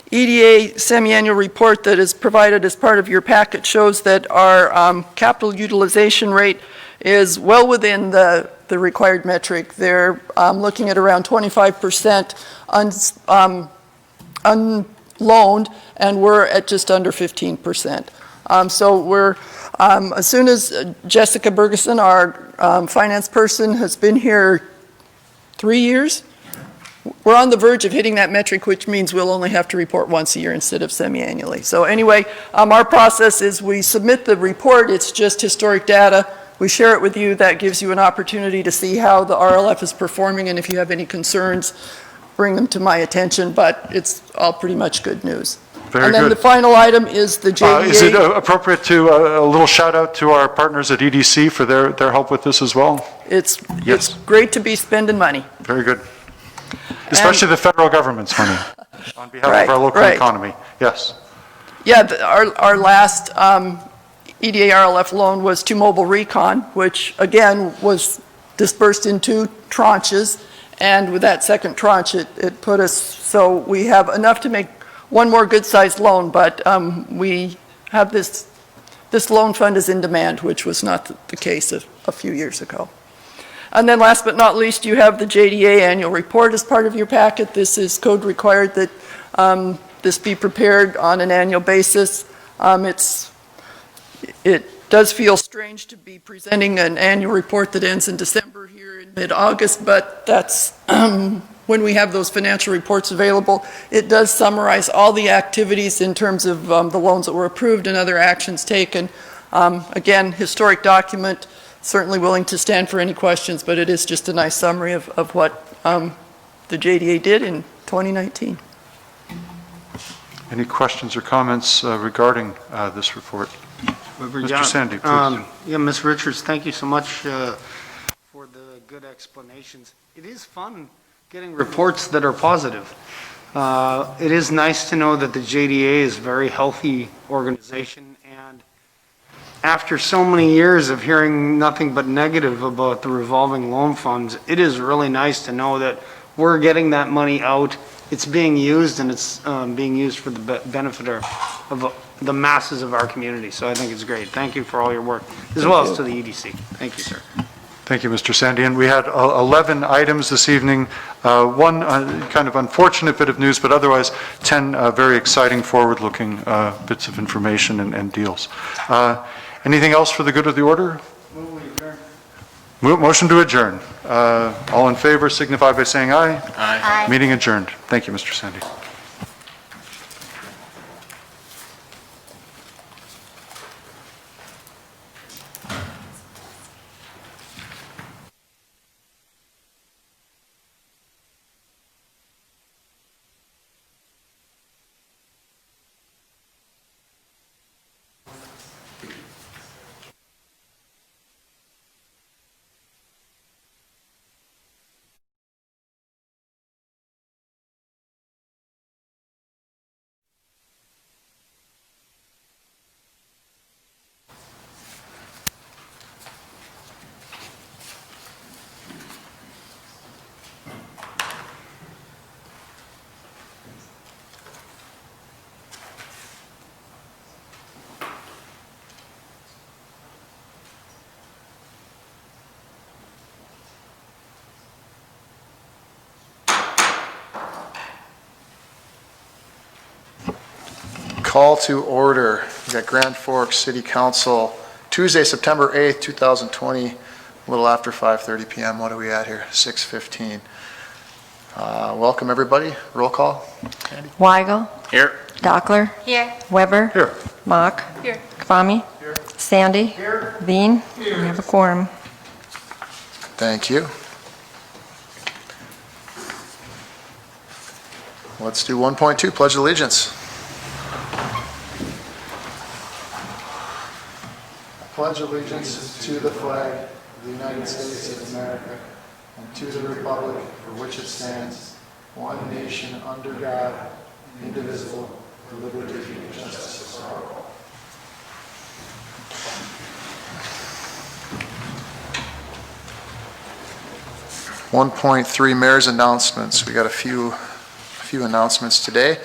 A: Eda Semi-Annual Report that is provided as part of your packet shows that our capital utilization rate is well within the required metric. They're looking at around 25% unloaned, and we're at just under 15%. So we're, as soon as Jessica Bergeson, our finance person, has been here 3 years, we're on the verge of hitting that metric, which means we'll only have to report once a year instead of semi-annually. So anyway, our process is we submit the report. It's just historic data. We share it with you. That gives you an opportunity to see how the RLF is performing, and if you have any concerns, bring them to my attention, but it's all pretty much good news.
E: Very
A: and then
E: good.
A: the final item is the JDA.
E: Is it appropriate to a little shout out to our partners at EDC for their help with this as well?
A: It's great to be spending money.
E: Very good. Especially the federal government's money on behalf of our local economy. Yes.
A: Yeah, our last EDA RLF loan was to Mobile Recon, which again was dispersed in 2 tranches, and with that second tranche it put us, so we have enough to make one more good-sized loan, but we have this loan fund is in demand, which was not the case a few years ago. And then last but not least, you have the Jda Annual Report as part of your packet. This is code required that this be prepared on an annual basis. It does feel strange to be presenting an annual report that ends in December here in mid-August, but that's when we have those financial reports available. It does summarize all the activities in terms of the loans that were approved and other actions taken. Again, historic document, certainly willing to stand for any questions, but it is just a nice summary of what the JDA did in 2019.
E: Any questions or comments regarding this report? Mr. Sandy, please.
D: Yeah, Ms. Richards, thank you so much for the good explanations. It is fun getting reports that are positive. It is nice to know that the JDA is a very healthy organization, and after so many years of hearing nothing but negative about the revolving loan funds, it is really nice to know that we're getting that money out, it's being used, and it's being used for the benefit of the masses of our community. So I think it's great. Thank you for all your work, as well as to the EDC. Thank you, sir.
E: Thank you, Mr. Sandy. And we had 11 items this evening. One kind of unfortunate bit of news, but otherwise 10 very exciting, forward-looking bits of information and deals. Anything else for the good of the order? Motion to adjourn. All in favor signify by saying aye. Aye. Meeting adjourned. Thank you, Mr. Sandy.
I: Call to order. We got Grand Forks City Council, Tuesday, September 8th, 2020, a little after 5:30 p.m. What are we at here? 6:15. Welcome, everybody. Roll call. Andy?
C: Weigel.
K: Here.
C: Dockler.
H: Here.
C: Weber.
E: Here.
C: Mock.
H: Here.
C: Kvamme. Sandy. Veen. We have a quorum.
I: Thank you. Let's do 1.2, Pledge of Allegiance. Pledge allegiance to the flag of the United States of America and to the republic for which it stands, one nation under God, indivisible, with liberty and justice for all. .3 Mayor's announcements. We got a few announcements today.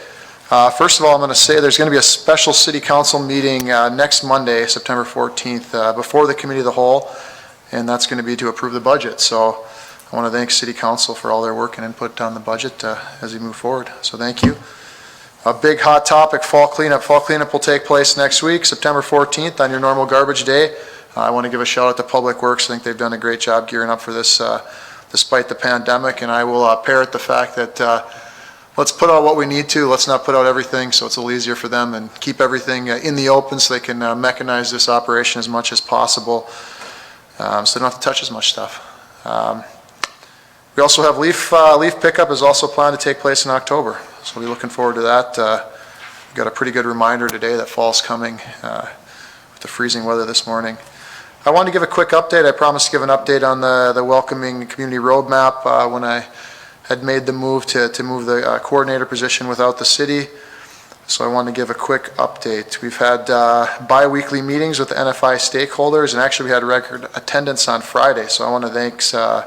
I: First of all, I'm going to say there's going to be a special city council meeting next Monday, September 14th, before the committee of the whole, and that's going to be to approve the budget. So I want to thank city council for all their work and input on the budget as we move forward. So thank you. A big hot topic, fall cleanup. Fall cleanup will take place next week, September 14th, on your normal garbage day. I want to give a shout out to Public Works. I think they've done a great job gearing up for this despite the pandemic, and I will parrot the fact that let's put out what we need to. Let's not put out everything, so it's a little easier for them, and keep everything in the open so they can mechanize this operation as much as possible, so they don't have to touch as much stuff. We also have leaf pickup is also planned to take place in October, so we'll be looking forward to that. We got a pretty good reminder today that fall's coming with the freezing weather this morning. I wanted to give a quick update. I promised to give an update on the welcoming community roadmap when I had made the move to move the coordinator position without the city. So I want to give a quick update. We've had bi-weekly meetings with the NFI stakeholders, and actually we had record attendance on Friday. So I want to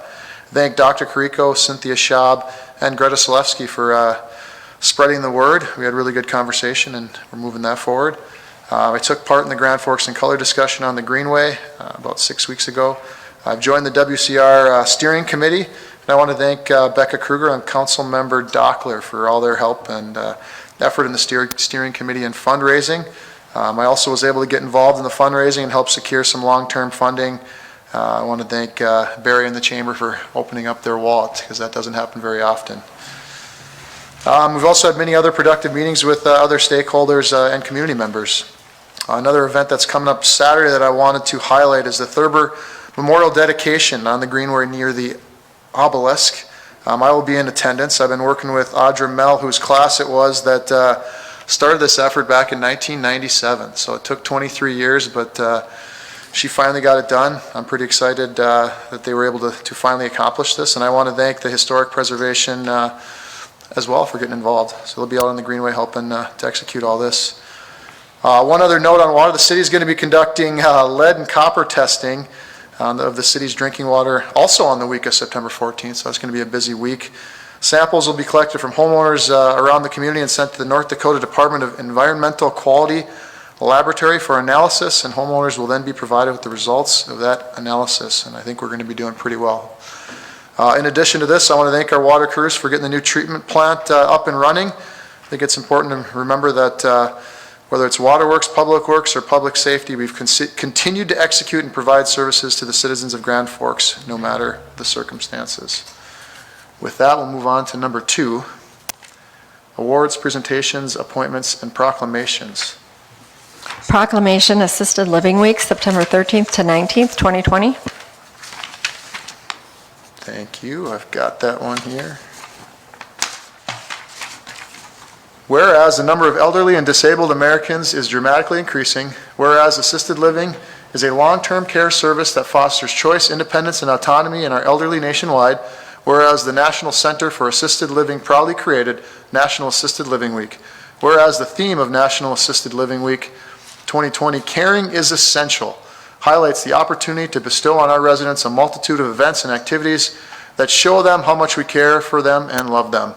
I: thank Dr. Carrico, Cynthia Schaub, and Greta Selewski for spreading the word. We had a really good conversation, and we're moving that forward. I took part in the Grand Forks and Color discussion on the Greenway about 6 weeks ago. I've joined the WCR steering committee. And I want to thank Becca Kruger and Council Member Dockler for all their help and effort in the steering committee and fundraising. I also was able to get involved in the fundraising and help secure some long-term funding. I want to thank Barry and the Chamber for opening up their wallet, because that doesn't happen very often. We've also had many other productive meetings with other stakeholders and community members. Another event that's coming up Saturday that I wanted to highlight is the Thurber Memorial Dedication on the Greenway near the Obelisk. I will be in attendance. I've been working with Audra Mell, whose class it was that started this effort back in 1997. So it took 23 years, but she finally got it done. I'm pretty excited that they were able to finally accomplish this, and I want to thank the Historic Preservation as well for getting involved. So they'll be out on the Greenway helping to execute all this. One other note on water, the city is going to be conducting lead and copper testing of the city's drinking water also on the week of September 14th, so it's going to be a busy week. Samples will be collected from homeowners around the community and sent to the North Dakota Department of Environmental Quality Laboratory for analysis, and homeowners will then be provided with the results of that analysis, and I think we're going to be doing pretty well. In addition to this, I want to thank our water crews for getting the new treatment plant up and running. I think it's important to remember that whether it's waterworks, public works, or public safety, we've continued to execute and provide services to the citizens of Grand Forks, no matter the circumstances. With that, we'll move on to number 2, awards, presentations, appointments, and proclamations.
C: Proclamation Assisted Living Week, September 13th to 19th, 2020.
I: Thank you. I've got that one here. Whereas the number of elderly and disabled Americans is dramatically increasing, whereas assisted living is a long-term care service that fosters choice, independence, and autonomy in our elderly nationwide, whereas the National Center for Assisted Living proudly created National Assisted Living Week, whereas the theme of National Assisted Living Week 2020, Caring is Essential, highlights the opportunity to bestow on our residents a multitude of events and activities that show them how much we care for them and love them.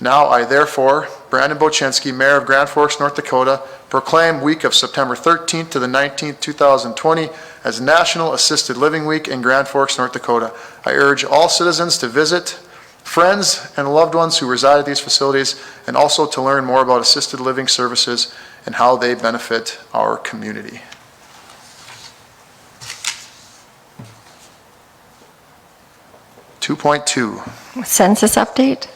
I: Now I therefore, Brandon Boczynski, Mayor of Grand Forks, North Dakota, proclaim week of September 13th to the 19th, 2020 as National Assisted Living Week in Grand Forks, North Dakota. I urge all citizens to visit friends and loved ones who reside at these facilities, and also to learn more about assisted living services and how they benefit our community. .2
C: Census update.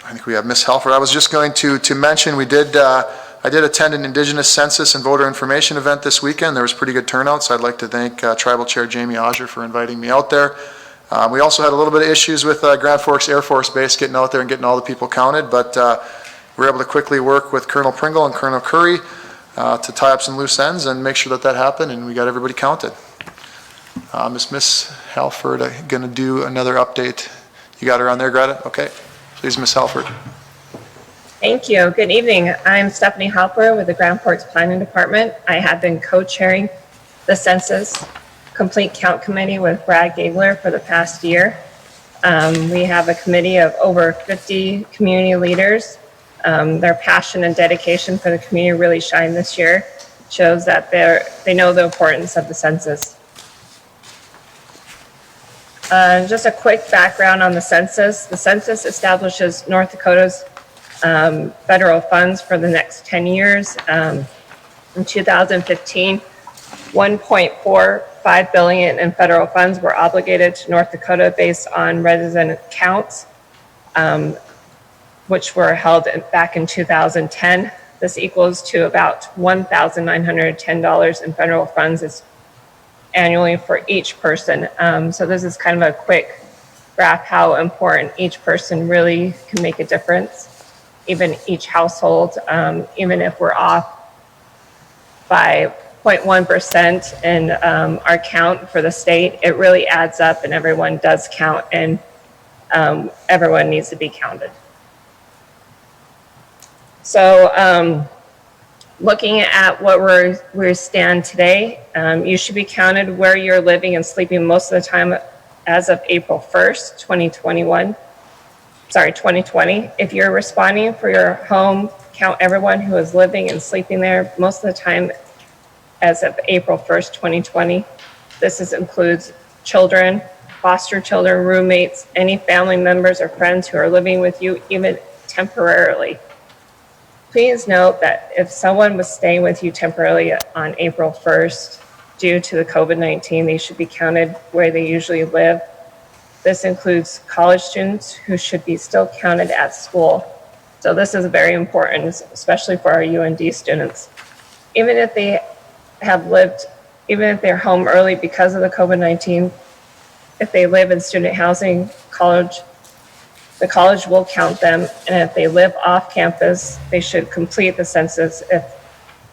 I: I think we have Ms. Halford. I was just going to mention, I did attend an Indigenous census and voter information event this weekend. There was pretty good turnout, so I'd like to thank Tribal Chair Jamie Osher for inviting me out there. We also had a little bit of issues with Grand Forks Air Force Base getting out there and getting all the people counted, but we were able to quickly work with Colonel Pringle and Colonel Curry to tie up some loose ends and make sure that happened, and we got everybody counted. Ms. Halford, I'm going to do another update. You got her on there, Greta? Okay. Please, Ms. Halford.
L: Thank you. Good evening. I'm Stephanie Halper with the Grand Forks Planning Department. I have been co-chairing the Census Complete Count Committee with Brad Gabler for the past year. We have a committee of over 50 community leaders. Their passion and dedication for the community really shined this year. Shows that they know the importance of the census. Just a quick background on the census. The census establishes North Dakota's federal funds for the next 10 years. In 2015, $1.45 billion in federal funds were obligated to North Dakota based on resident counts, which were held back in 2010. This equals to about $1,910 in federal funds annually for each person. So this is kind of a quick graph how important each person really can make a difference, even each household, even if we're off by 0.1% in our count for the state, it really adds up and everyone does count, and everyone needs to be counted. So looking at what we stand today, you should be counted where you're living and sleeping most of the time as of April 1st, 2020. If you're responding for your home, count everyone who is living and sleeping there most of the time as of April 1st, 2020. This includes children, foster children, roommates, any family members or friends who are living with you, even temporarily. Please note that if someone was staying with you temporarily on April 1st due to the COVID-19, they should be counted where they usually live. This includes college students who should be still counted at school. So this is very important, especially for our UND students. Even if they're home early because of the COVID-19, if they live in student housing, college The college will count them, and if they live off campus, they should complete the census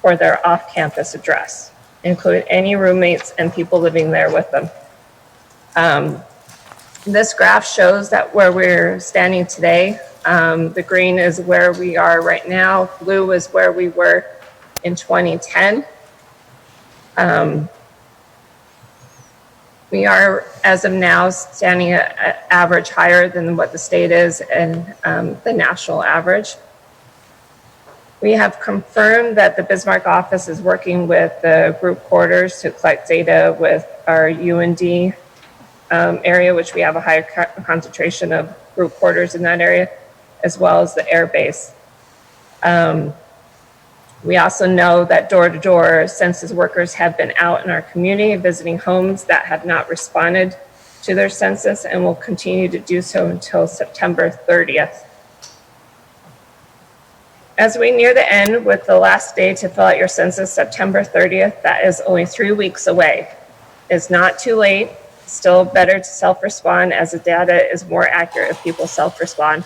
L: for their off-campus address, include any roommates and people living there with them. This graph shows that where we're standing today, the green is where we are right now, blue is where we were in 2010. We are, as of now, standing at average higher than what the state is and the national average. We have confirmed that the Bismarck office is working with the group quarters to collect data with our UND area, which we have a higher concentration of group quarters in that area, as well as the air base. We also know that door-to-door census workers have been out in our community visiting homes that have not responded to their census and will continue to do so until September 30th. As we near the end with the last day to fill out your census, September 30th, that is only 3 weeks away. It's not too late, still better to self-respond as the data is more accurate if people self-respond.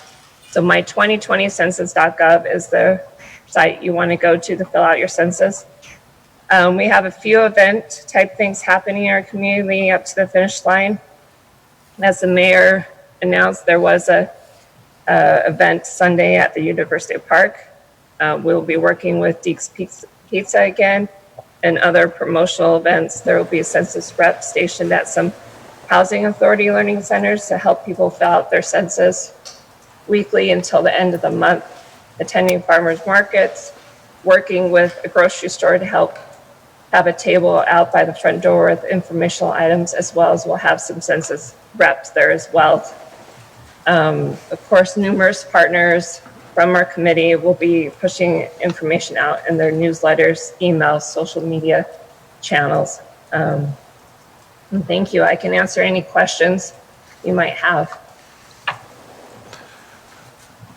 L: So my2020census.gov is the site you want to go to fill out your census. We have a few event type things happening in our community leading up to the finish line. As the mayor announced, there was a event Sunday at the University Park. We'll be working with Deke's Pizza again and other promotional events. There will be a census rep stationed at some housing authority learning centers to help people fill out their census weekly until the end of the month, attending farmers markets, working with a grocery store to help have a table out by the front door with informational items, as well as we'll have some census reps there as well. Of course, numerous partners from our committee will be pushing information out in their newsletters, emails, social media channels. And thank you. I can answer any questions you might have.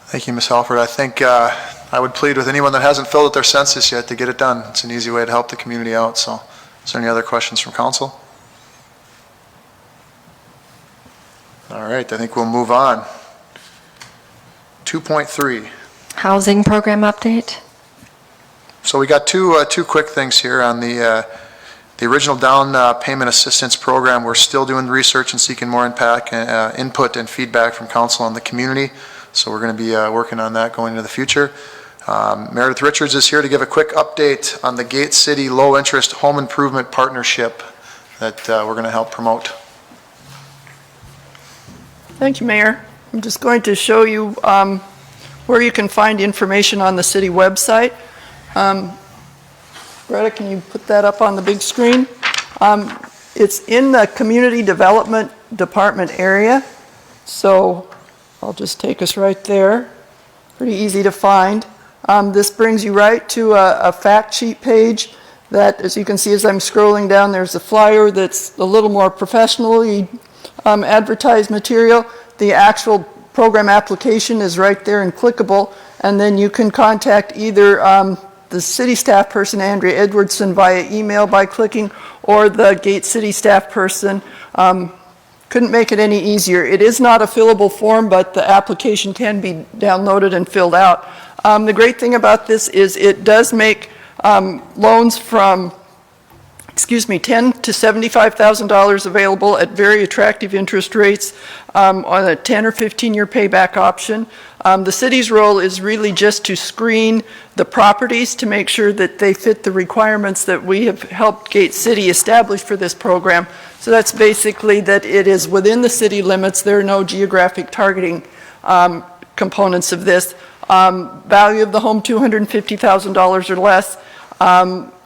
I: Thank you, Ms. Halford. I think I would plead with anyone that hasn't filled out their census yet to get it done. It's an easy way to help the community out. So is there any other questions from council? All right, I think we'll move on. 2.3.
C: Housing program update.
I: So we got two quick things here on the original down payment assistance program. We're still doing research and seeking more input and feedback from council on the community. So we're going to be working on that going into the future. Meredith Richards is here to give a quick update on the Gate City Low Interest Home Improvement Partnership that we're going to help promote.
A: Thank you, Mayor. I'm just going to show you where you can find information on the city website. Greta, can you put that up on the big screen? It's in the Community Development Department area. So I'll just take us right there. Pretty easy to find. This brings you right to a fact sheet page that, as you can see as I'm scrolling down, there's a flyer that's a little more professionally advertised material. The actual program application is right there and clickable, and then you can contact either the city staff person, Andrea Edwardson, via email by clicking, or the Gate City staff person. Couldn't make it any easier. It is not a fillable form, but the application can be downloaded and filled out. The great thing about this is it does make loans from $10,000 to $75,000 available at very attractive interest rates on a 10 or 15-year payback option. The city's role is really just to screen the properties to make sure that they fit the requirements that we have helped Gate City establish for this program. So that's basically that it is within the city limits. There are no geographic targeting components of this. Value of the home, $250,000 or less.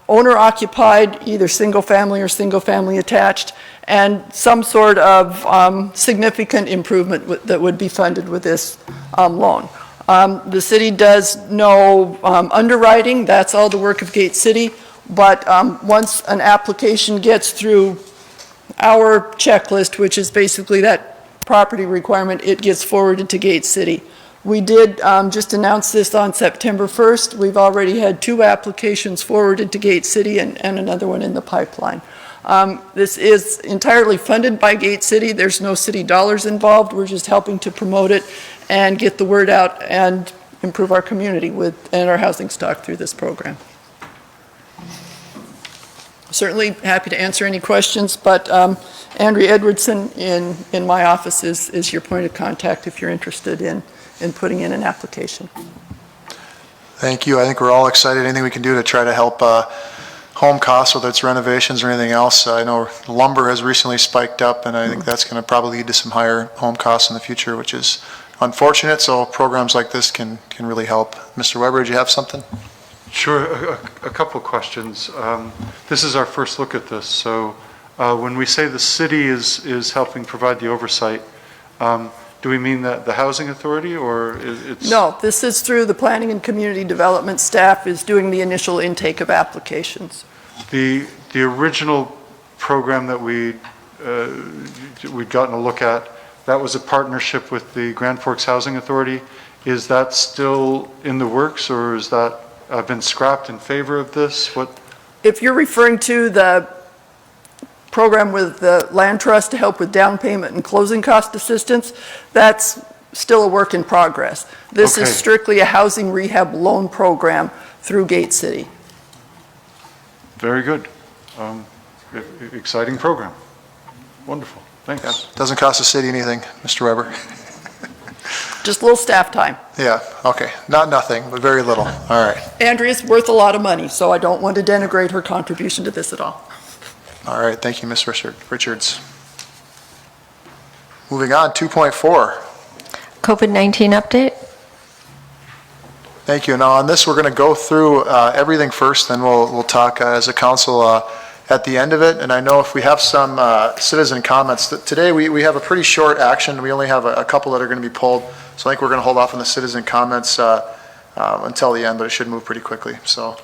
A: Owner occupied, either single family or single family attached, and some sort of significant improvement that would be funded with this loan. The city does no underwriting. That's all the work of Gate City. But once an application gets through our checklist, which is basically that property requirement, it gets forwarded to Gate City. We did just announce this on September 1st. We've already had 2 applications forwarded to Gate City and another one in the pipeline. This is entirely funded by Gate City. There's no city dollars involved. We're just helping to promote it and get the word out and improve our community and our housing stock through this program. Certainly happy to answer any questions, but Andrea Edwardson in my office is your point of contact if you're interested in putting in an application.
I: Thank you. I think we're all excited. Anything we can do to try to help home costs, whether it's renovations or anything else. I know lumber has recently spiked up, and I think that's going to probably lead to some higher home costs in the future, which is unfortunate. So programs like this can really help. Mr. Weber, did you have something?
E: Sure, a couple of questions. This is our first look at this, so when we say the city is helping provide the oversight, do we mean that the housing authority, or it's?
A: No, this is through the planning and community development staff is doing the initial intake of applications.
E: The original program that we'd gotten a look at, that was a partnership with the Grand Forks Housing Authority. Is that still in the works, or is that been scrapped in favor of this? What?
A: If you're referring to the program with the land trust to help with down payment and closing cost assistance, that's still a work in progress. This is strictly a housing rehab loan program through Gate City.
E: Very good. Exciting program. Wonderful. Thanks.
I: Yeah. Doesn't cost the city anything, Mr. Weber.
A: Just a little staff time.
I: Yeah, okay. Not nothing, but very little. All right.
A: Andrea's worth a lot of money, so I don't want to denigrate her contribution to this at all.
I: All right, thank you, Ms. Richards. Moving on, 2.4.
C: COVID-19 update.
I: Thank you. Now on this, we're going to go through everything first, then we'll talk as a council at the end of it. And I know if we have some citizen comments, today we have a pretty short action. We only have a couple that are going to be pulled. So I think we're going to hold off on the citizen comments until the end, but it should move pretty quickly. So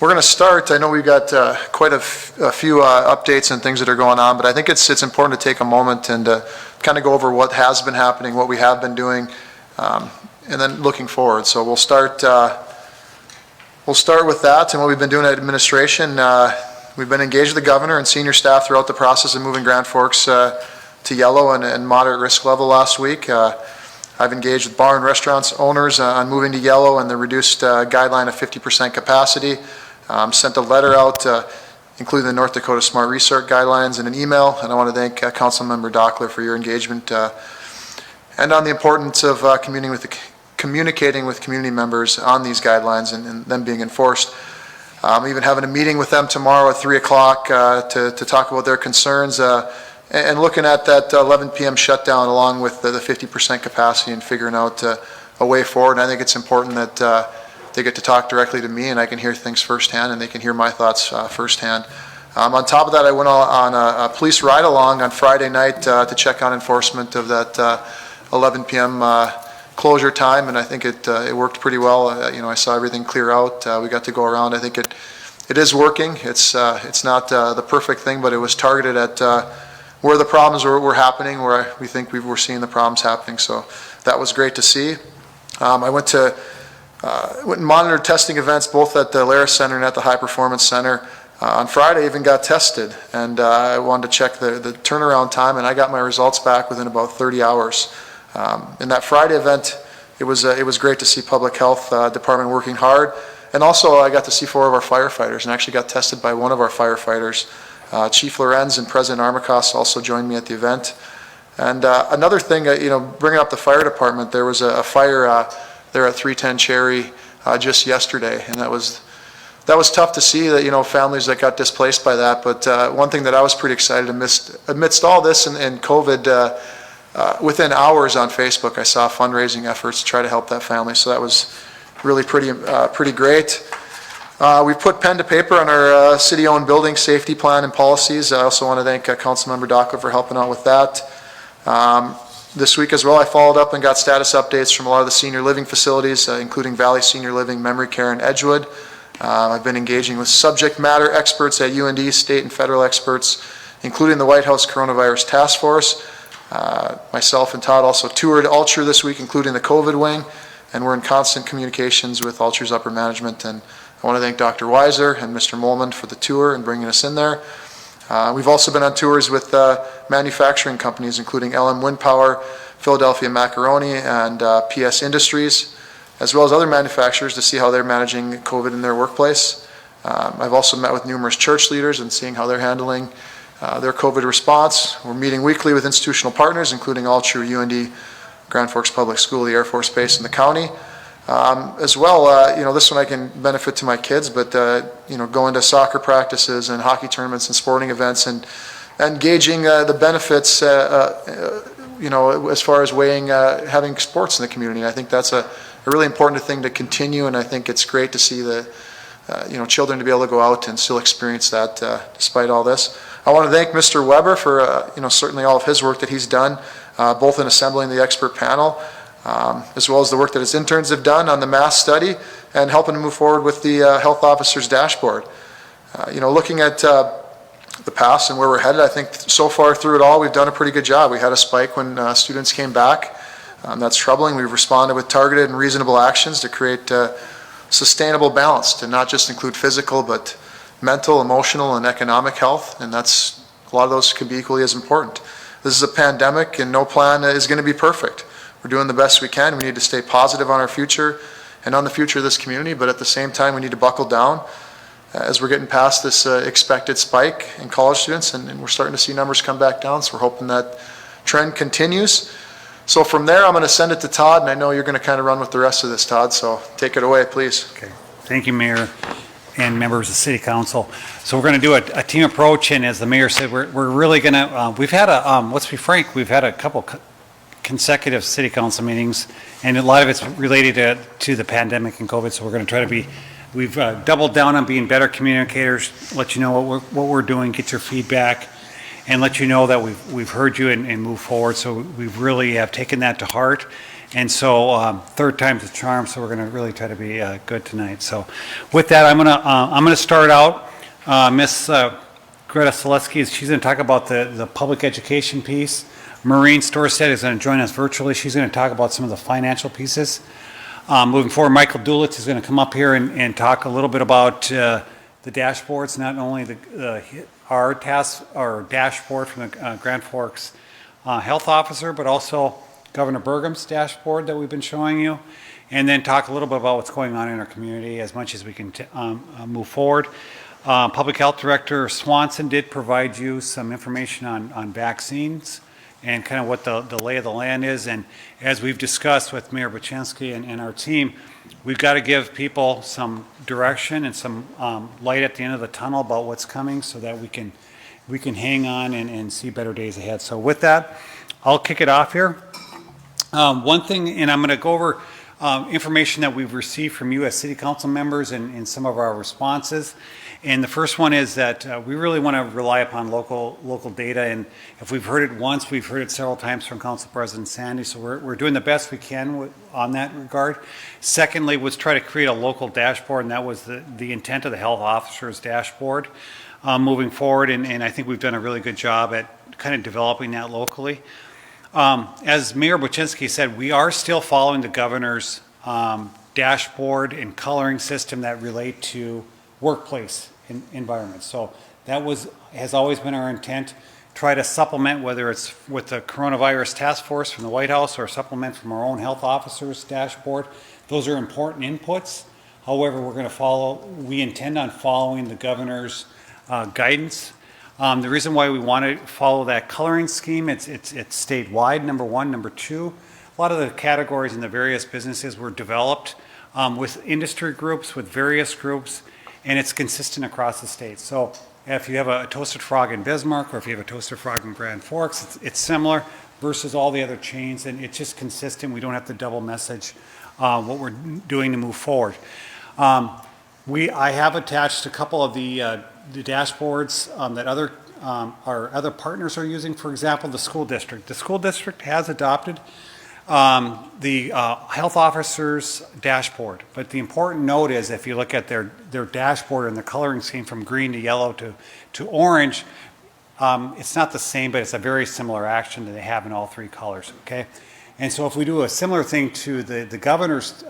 I: we're going to start. I know we've got quite a few updates and things that are going on, but I think it's important to take a moment and kind of go over what has been happening, what we have been doing, and then looking forward. So we'll start with that and what we've been doing at administration. We've been engaged with the governor and senior staff throughout the process of moving Grand Forks to yellow and moderate risk level last week. I've engaged with bar and restaurants owners on moving to yellow and the reduced guideline of 50% capacity. Sent a letter out including the North Dakota Smart Restart guidelines in an email, and I want to thank Councilmember Dockler for your engagement and on the importance of communicating with community members on these guidelines and them being enforced. I'm even having a meeting with them tomorrow at 3 o'clock to talk about their concerns and looking at that 11 p.m. shutdown along with the 50% capacity and figuring out a way forward. And I think it's important that they get to talk directly to me and I can hear things firsthand and they can hear my thoughts firsthand. On top of that, I went on a police ride-along on Friday night to check on enforcement of that 11 p.m. Closure time, and I think it worked pretty well. I saw everything clear out. We got to go around. I think it is working. It's not the perfect thing, but it was targeted at where the problems were happening, where we think we're seeing the problems happening. So that was great to see. I went and monitored testing events both at the Lara Center and at the High Performance Center. On Friday, I even got tested, and I wanted to check the turnaround time, and I got my results back within about 30 hours. In that Friday event, it was great to see Public Health Department working hard, and also I got to see 4 of our firefighters, and actually got tested by one of our firefighters. Chief Lorenz and President Armacost also joined me at the event. And another thing, bringing up the fire department, there was a fire there at 310 Cherry just yesterday, and that was tough to see that families that got displaced by that. But one thing that I was pretty excited amidst all this and COVID. Within hours on Facebook, I saw fundraising efforts to try to help that family, so that was really pretty great. We put pen to paper on our city-owned building safety plan and policies. I also want to thank Councilmember Dockler for helping out with that. This week as well, I followed up and got status updates from a lot of the senior living facilities, including Valley Senior Living, Memory Care, and Edgewood. I've been engaging with subject matter experts at UND, state and federal experts, including the White House Coronavirus Task Force. Myself and Todd also toured Ultra this week, including the COVID wing, and we're in constant communications with Ultra's upper management. And I want to thank Dr. Weiser and Mr. Molman for the tour and bringing us in there. We've also been on tours with manufacturing companies, including LM Wind Power, Philadelphia Macaroni and PS Industries, as well as other manufacturers to see how they're managing COVID in their workplace. I've also met with numerous church leaders and seeing how they're handling their COVID response. We're meeting weekly with institutional partners, including All True UND, Grand Forks Public School, the Air Force Base, and the county. As well, this one I can benefit to my kids, but, going to soccer practices and hockey tournaments and sporting events and gauging the benefits, as far as weighing having sports in the community. I think that's a really important thing to continue, and I think it's great to see the children to be able to go out and still experience that despite all this. I want to thank Mr. Weber for certainly all of his work that he's done, both in assembling the expert panel, as well as the work that his interns have done on the mass study and helping to move forward with the health officer's dashboard. Looking at the past and where we're headed, I think so far through it all, we've done a pretty good job. We had a spike when students came back. That's troubling. We've responded with targeted and reasonable actions to create sustainable balance, to not just include physical, but mental, emotional, and economic health. And that's, a lot of those can be equally as important. This is a pandemic and no plan is going to be perfect. We're doing the best we can. We need to stay positive on our future and on the future of this community, but at the same time, we need to buckle down as we're getting past this expected spike in college students, and we're starting to see numbers come back down, so we're hoping that trend continues. So from there, I'm going to send it to Todd, and I know you're going to kind of run with the rest of this, Todd, so take it away, please.
F: Okay. Thank you, Mayor and members of City Council. So we're going to do a team approach, and as the Mayor said, we're really going to, we've had let's be frank, we've had a couple consecutive City Council meetings, and a lot of it's related to the pandemic and COVID, so we're going to try to be, we've doubled down on being better communicators, let you know what we're doing, get your feedback, and let you know that we've heard you and move forward. So we really have taken that to heart. And so third time's a charm, so we're going to really try to be good tonight. So with that, I'm going to start out. Miss Greta Selesky, she's going to talk about the public education piece. Maureen Storstead is going to join us virtually. She's going to talk about some of the financial pieces. Moving forward, Michael Dulitz is going to come up here and talk a little bit about the dashboards, not only our dashboard from the Grand Forks Health Officer, but also Governor Burgum's dashboard that we've been showing you, and then talk a little bit about what's going on in our community as much as we can move forward. Public Health Director Swanson did provide you some information on vaccines and kind of what the lay of the land is. And as we've discussed with Mayor Buczynski and our team, we've got to give people some direction and some light at the end of the tunnel about what's coming so that we can hang on and see better days ahead. So with that, I'll kick it off here. One thing, and I'm going to go over information that we've received from you as City Council members and some of our responses. And the first one is that we really want to rely upon local data. And if we've heard it once, we've heard it several times from Council President Sandy. So we're doing the best we can on that regard. Secondly, was try to create a local dashboard, and that was the intent of the health officer's dashboard moving forward. And I think we've done a really good job at kind of developing that locally. As Mayor Buczynski said, we are still following the governor's dashboard and coloring system that relate to workplace environments. So that has always been our intent. Try to supplement, whether it's with the coronavirus task force from the White House or supplement from our own health officer's dashboard. Those are important inputs. However, we intend on following the governor's guidance. The reason why we want to follow that coloring scheme, it's statewide, number one. Number two, a lot of the categories in the various businesses were developed with industry groups, with various groups, and it's consistent across the state. So if you have a Toasted Frog in Bismarck, or if you have a Toasted Frog in Grand Forks, it's similar versus all the other chains, and it's just consistent. We don't have to double message what we're doing to move forward. I have attached a couple of the dashboards that our other partners are using. For example, the school district. The school district has adopted the health officer's dashboard. But the important note is, if you look at their dashboard and the coloring scheme from green to yellow to orange, it's not the same, but it's a very similar action that they have in all three colors. Okay, and so if we do a similar thing to the governor's,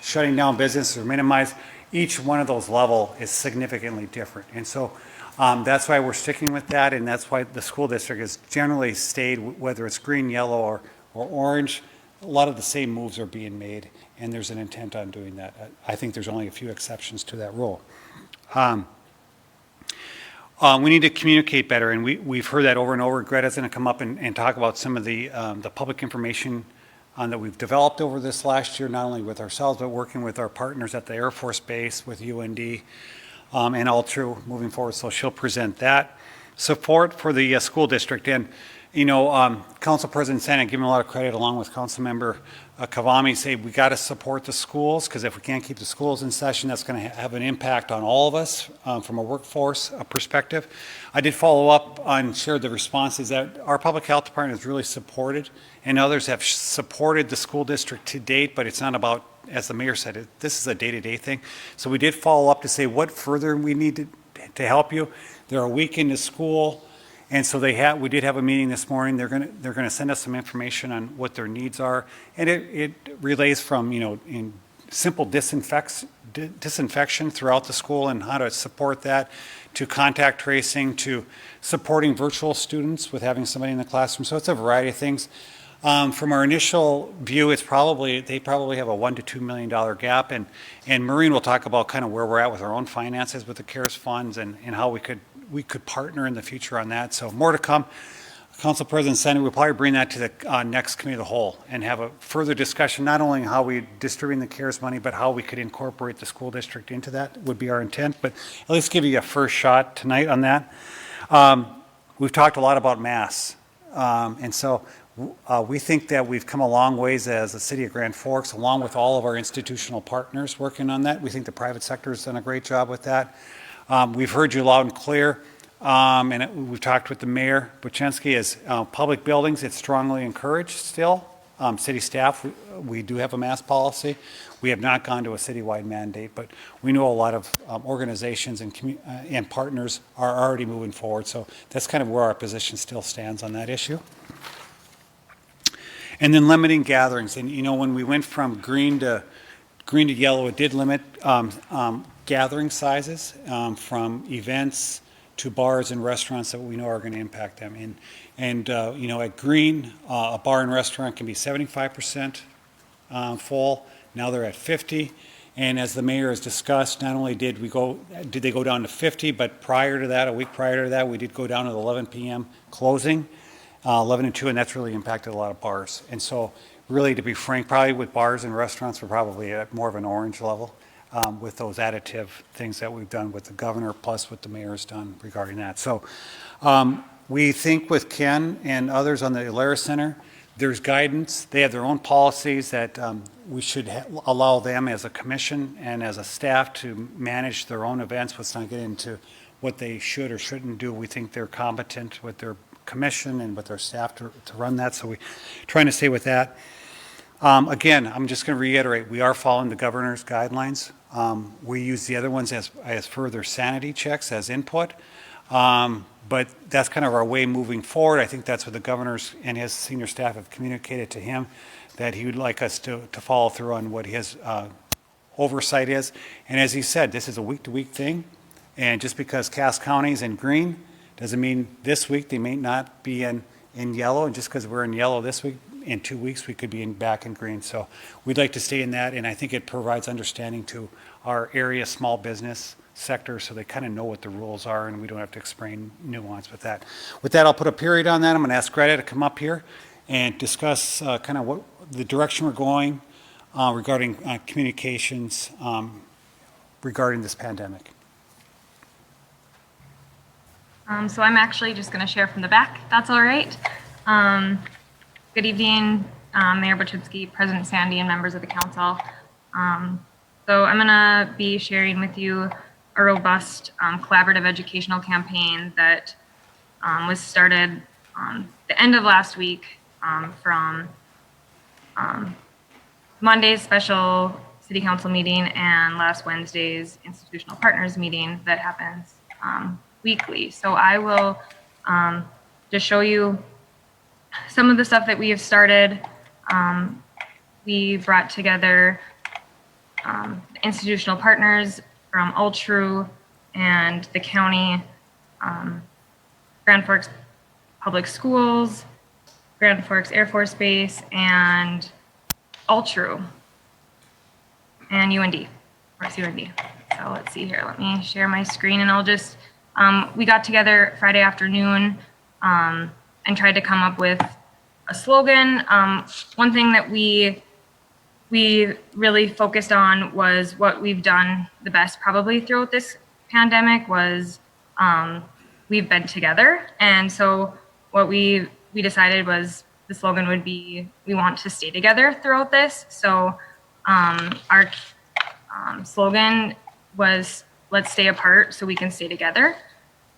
F: shutting down business or minimize, each one of those level is significantly different. And so that's why we're sticking with that, and that's why the school district has generally stayed, whether it's green, yellow, or orange, a lot of the same moves are being made, and there's an intent on doing that. I think there's only a few exceptions to that rule. We need to communicate better, and we've heard that over and over. Greta's going to come up and talk about some of the public information that we've developed over this last year, not only with ourselves, but working with our partners at the Air Force Base, with UND, and Ultra moving forward. So she'll present that. Support for the school district. And, you know, Council President Sani, give him a lot of credit, along with Council Member Kavami, say we got to support the schools, because if we can't keep the schools in session, that's going to have an impact on all of us from a workforce perspective. I did follow up on, shared the responses that our public health department has really supported, and others have supported the school district to date, but it's not about, as the mayor said, this is a day-to-day thing. So we did follow up to say what further we need to help you. They're a week into school. And so we did have a meeting this morning. They're going to send us some information on what their needs are, and it relays from, you know, in simple disinfection throughout the school and how to support that, to contact tracing, to supporting virtual students with having somebody in the classroom. So it's a variety of things. From our initial view, they probably have a $1 to $2 million gap, and Maureen will talk about kind of where we're at with our own finances with the CARES funds and how we could partner in the future on that. So more to come. Council President Sani will probably bring that to the next committee of the whole and have a further discussion, not only how we distribute the CARES money, but how we could incorporate the school district into that would be our intent. But at least give you a first shot tonight on that. We've talked a lot about masks. And so we think that we've come a long ways as the city of Grand Forks, along with all of our institutional partners working on that. We think the private sector has done a great job with that. We've heard you loud and clear, and we've talked with the mayor. Buczynski is public buildings, it's strongly encouraged still. City staff, we do have a mask policy. We have not gone to a citywide mandate, but we know a lot of organizations and partners are already moving forward. So that's kind of where our position still stands on that issue. And then limiting gatherings. And, you know, when we went from green to yellow, it did limit gathering sizes from events to bars and restaurants that we know are going to impact them. And you know, at green, a bar and restaurant can be 75% full. Now they're at 50. And as the mayor has discussed, not only did they go down to 50, but prior to that, a week prior to that, we did go down to the 11 p.m. closing, 11 and 2, and that's really impacted a lot of bars. And so really, to be frank, probably with bars and restaurants, we're probably at more of an orange level with those additive things that we've done with the governor, plus what the mayor's done regarding that. So we think with Ken and others on the Alara Center, there's guidance. They have their own policies that we should allow them as a commission and as a staff to manage their own events. Let's not get into what they should or shouldn't do. We think they're competent with their commission and with their staff to run that. So we're trying to stay with that. Again, I'm just going to reiterate, we are following the governor's guidelines. We use the other ones as further sanity checks as input. But that's kind of our way moving forward. I think that's what the governors and his senior staff have communicated to him, that he would like us to follow through on what his oversight is. And as he said, this is a week-to-week thing. And just because Cass County's in green doesn't mean this week they may not be in yellow. And just because we're in yellow this week, in 2 weeks, we could be back in green. So we'd like to stay in that, and I think it provides understanding to our area small business sector, so they kind of know what the rules are, and we don't have to explain nuance with that. With that, I'll put a period on that. I'm going to ask Greta to come up here and discuss kind of what the direction we're going regarding communications regarding this pandemic.
M: So I'm actually just going to share from the back, if that's all right. Good evening, Mayor Buczynski, President Sandy, and members of the council. So I'm going to be sharing with you a robust collaborative educational campaign that was started the end of last week from Monday's special city council meeting and last Wednesday's institutional partners meeting that happens weekly. So I will just show you some of the stuff that we have started. We brought together institutional partners from Ultru and the county, Grand Forks Public Schools, Grand Forks Air Force Base, and Altru, and UND, of course UND. So let's see here, let me share my screen, and I'll just, we got together Friday afternoon and tried to come up with a slogan. One thing that we really focused on was what we've done the best probably throughout this pandemic was we've been together. And so what we decided was the slogan would be, we want to stay together throughout this. So our slogan was, let's stay apart so we can stay together.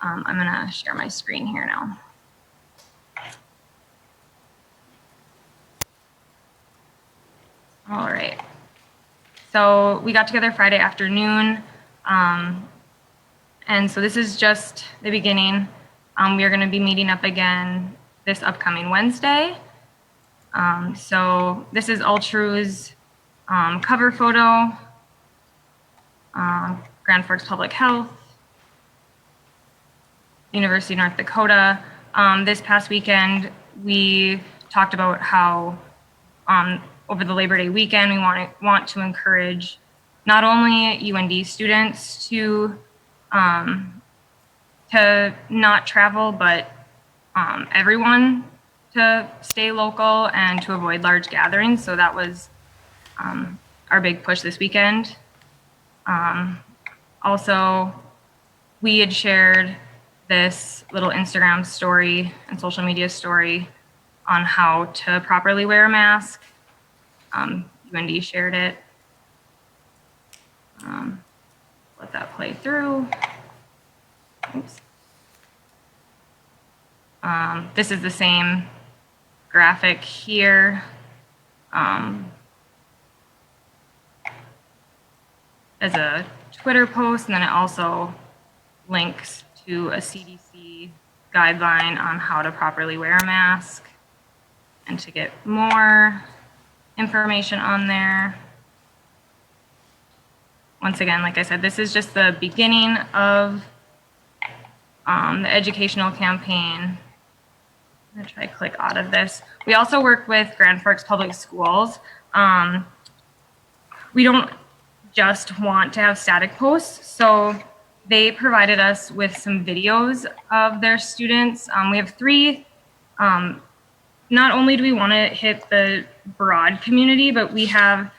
M: I'm gonna share my screen here now. All right. So we got together Friday afternoon. And so this is just the beginning. We are going to be meeting up again this upcoming Wednesday. So this is Altru's cover photo, Grand Forks Public Health, University of North Dakota. This past weekend, we talked about how over the Labor Day weekend, we want to encourage not only UND students to not travel, but everyone to stay local and to avoid large gatherings. So that was our big push this weekend. Also, we had shared this little Instagram story and social media story on how to properly wear a mask. UND shared it. Let that play through. Oops. This is the same graphic here. As a Twitter post, and then it also links to a CDC guideline on how to properly wear a mask. And to get more information on there. Once again, like I said, this is just the beginning of the educational campaign. I'm gonna try to click out of this. We also work with Grand Forks Public Schools. We don't just want to have static posts, so they provided us with some videos of their students. We have three. Not only do we want to hit the broad community, but we have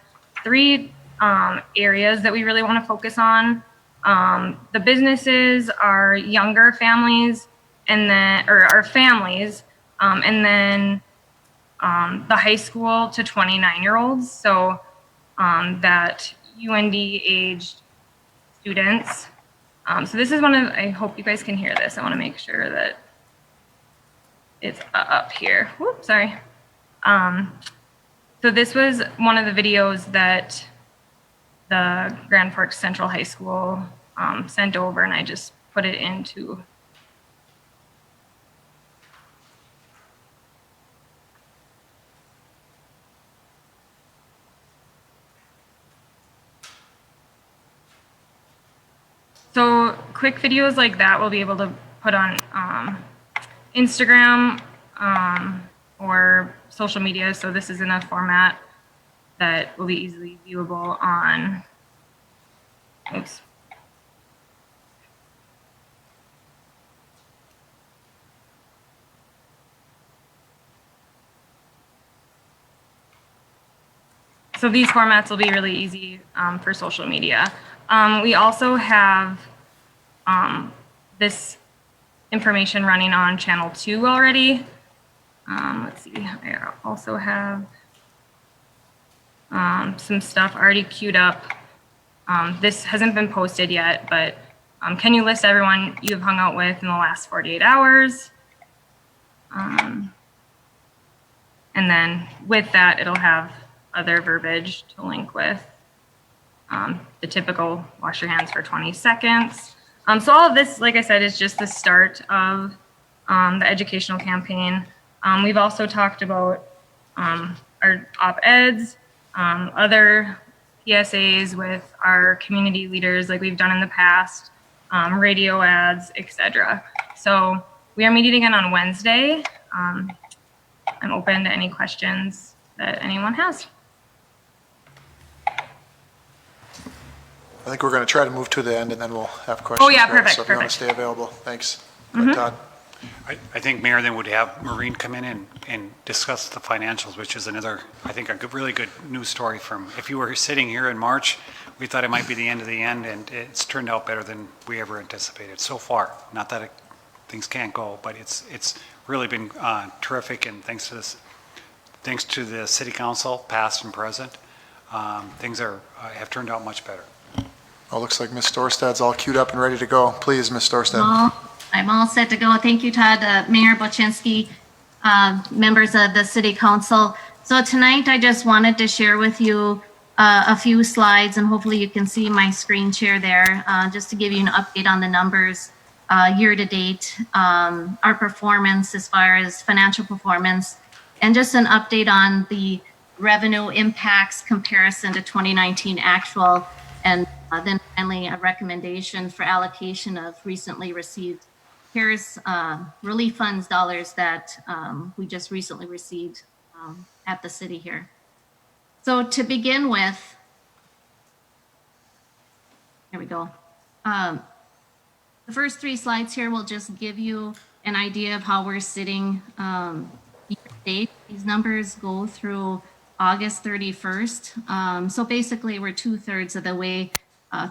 M: three areas that we really want to focus on. The businesses, our younger families, and then, or our families, and then the high school to 29-year-olds. So that UND aged students. So this is one of, I hope you guys can hear this. I want to make sure that it's up here. Whoops, sorry. So this was one of the videos that the Grand Forks Central High School sent over, and I just put it into so quick videos like that we'll be able to put on Instagram or social media. So this is in a format that will be easily viewable on, oops. So these formats will be really easy for social media. We also have this information running on channel 2 already. Let's see, I also have some stuff already queued up. This hasn't been posted yet, but can you list everyone you've hung out with in the last 48 hours? And then with that, it'll have other verbiage to link with. The typical wash your hands for 20 seconds. So all of this, like I said, is just the start of the educational campaign. We've also talked about our op-eds, other PSAs with our community leaders like we've done in the past, radio ads, etc. So we are meeting again on Wednesday. I'm I'm open to any questions that anyone has.
I: I think we're going to try to move to the end, and then we'll have questions.
M: Oh, yeah,
I: for us.
M: perfect,
I: So if you want to
M: perfect.
I: stay available, thanks. Go ahead, Todd.
F: I think Mayor then would have Maureen come in and discuss the financials, which is another, I think, a really good news story from, if you were sitting here in March, we thought it might be the end of the end, and it's turned out better than we ever anticipated so far. Not that things can't go, but it's really been terrific, and thanks to the city council, past and present, things have turned out much better.
I: Well, looks like Ms. Storstad's all queued up and ready to go. Please, Ms. Storstad.
N: I'm all set to go. Thank you, Todd, Mayor Boczynski, members of the City Council. So tonight, I just wanted to share with you a few slides, and hopefully you can see my screen share there, just to give you an update on the numbers year to date, our performance as far as financial performance, and just an update on the revenue impacts comparison to 2019 actual, and then finally a recommendation for allocation of recently received CARES relief funds dollars that we just recently received at the city here. So to begin with, here we go. The first three slides here will just give you an idea of how we're sitting year to date. These numbers go through August 31st. So basically we're 2/3 of the way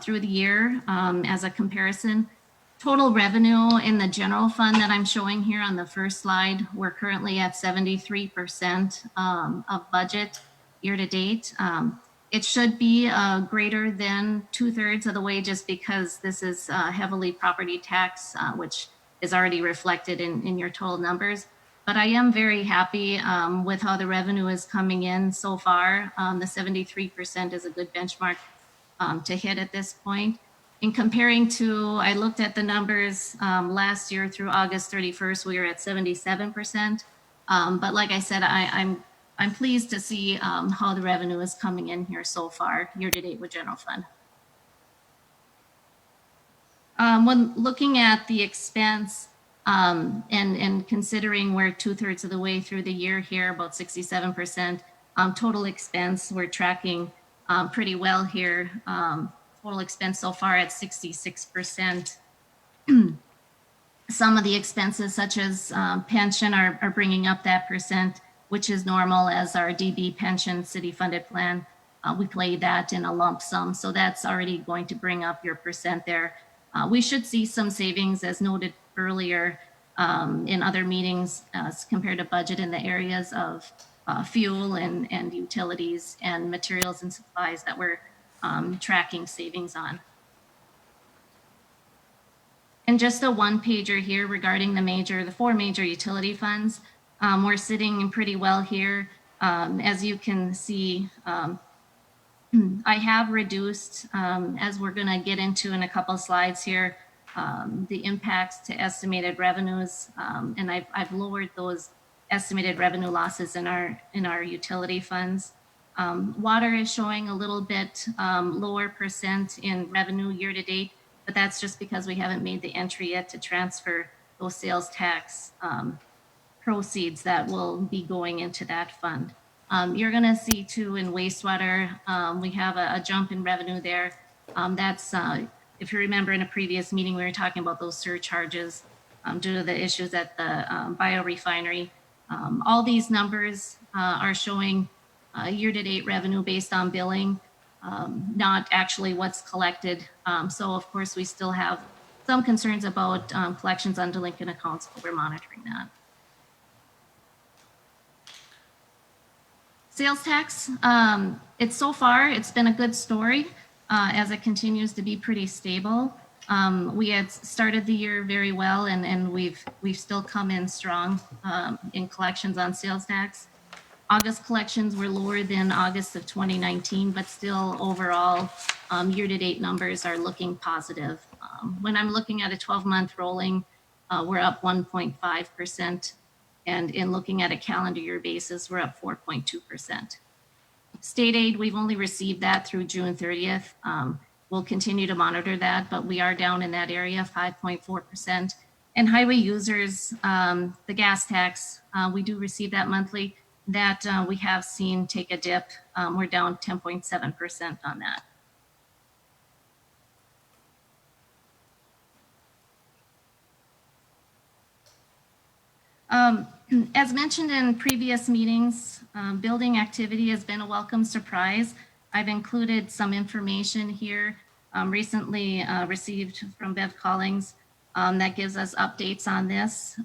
N: through the year as a comparison. Total revenue in the general fund that I'm showing here on the first slide, we're currently at 73% of budget year to date. It should be greater than 2/3 of the way, just because this is heavily property tax, which is already reflected in your total numbers. But I am very happy with how the revenue is coming in so far. The 73% is a good benchmark to hit at this point. In comparing to, I looked at the numbers last year through August 31st, we were at 77%. But like I said, I'm pleased to see how the revenue is coming in here so far, year to date with general fund. When looking at the expense and considering we're 2/3 of the way through the year here, about 67%, total expense, we're tracking pretty well here. Total expense so far at 66%. Some of the expenses such as pension are bringing up that percent, which is normal as our DB pension city funded plan. We play that in a lump sum. So that's already going to bring up your percent there. We should see some savings as noted earlier in other meetings as compared to budget in the areas of fuel and utilities and materials and supplies that we're tracking savings on. And just a one pager here regarding the 4 major utility funds. We're sitting pretty well here. As you can see, I have reduced, as we're going to get into in a couple slides here, the impacts to estimated revenues, and I've lowered those estimated revenue losses in our utility funds. Water is showing a little bit lower percent in revenue year to date, but that's just because we haven't made the entry yet to transfer those sales tax proceeds that will be going into that fund. You're going to see too in wastewater, we have a jump in revenue there. That's, if you remember in a previous meeting, we were talking about those surcharges due to the issues at the biorefinery. All these numbers are showing year-to-date revenue based on billing, not actually what's collected. So of course, we still have some concerns about collections on delinquent accounts, but we're monitoring that. Sales tax, it's been a good story as it continues to be pretty stable. We had started the year very well, and we've still come in strong in collections on sales tax. August collections were lower than August of 2019, but still overall year-to-date numbers are looking positive. When I'm looking at a 12-month rolling, we're up 1.5%. And in looking at a calendar year basis, we're up 4.2%. State aid, we've only received that through June 30th. We'll continue to monitor that, but we are down in that area, 5.4%. And highway users, the gas tax, we do receive that monthly. That we have seen take a dip. We're down 10.7% on that. As mentioned in previous meetings, building activity has been a welcome surprise. I've included some information here recently received from Bev Collings that gives us updates on this.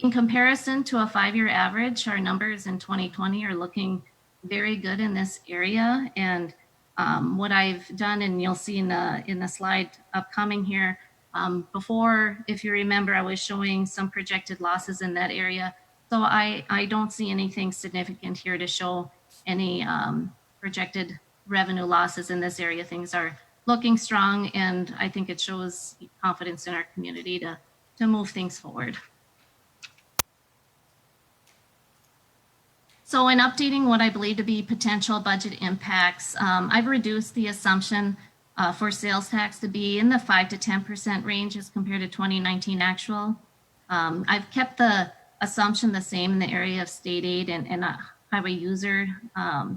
N: In comparison to a 5-year average, our numbers in 2020 are looking very good in this area. And what I've done, and you'll see in the slide upcoming here, before, if you remember, I was showing some projected losses in that area. So I don't see anything significant here to show any projected revenue losses in this area. Things are looking strong, and I think it shows confidence in our community to move things forward. So in updating what I believe to be potential budget impacts, I've reduced the assumption for sales tax to be in the 5 to 10% range as compared to 2019 actual. I've kept the assumption the same in the area of state aid and highway user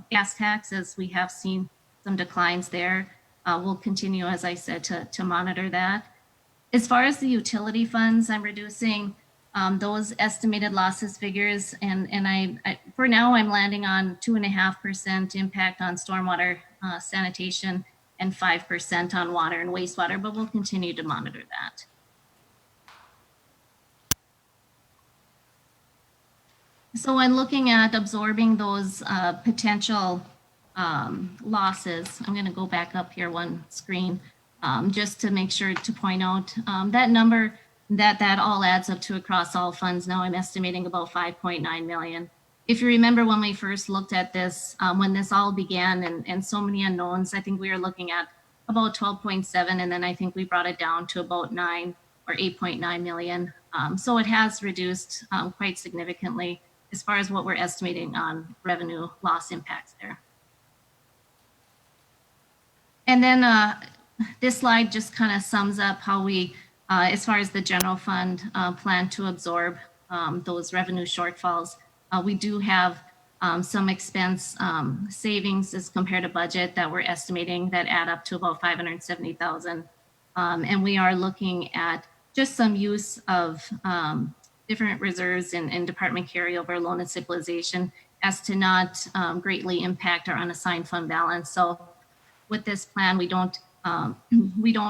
N: gas tax, as we have seen some declines there. We'll continue, as I said, to monitor that. As far as the utility funds, I'm reducing those estimated losses figures, and I for now I'm landing on 2.5% impact on stormwater sanitation and 5% on water and wastewater, but we'll continue to monitor that. So when looking at absorbing those potential losses, I'm going to go back up here one screen just to make sure to point out that number that all adds up to across all funds. Now I'm estimating about 5.9 million. If you remember when we first looked at this, when this all began and so many unknowns, I think we were looking at about 12.7, and then I think we brought it down to about 9 or 8.9 million. So it has reduced quite significantly as far as what we're estimating on revenue loss impacts there. And then this slide just kind of sums up how we, as far as the general fund, plan to absorb those revenue shortfalls. We do have some expense savings as compared to budget that we're estimating that add up to about 570,000. And we are looking at just some use of different reserves and department carryover, loan and stabilization, as to not greatly impact our unassigned fund balance. So with this plan, we don't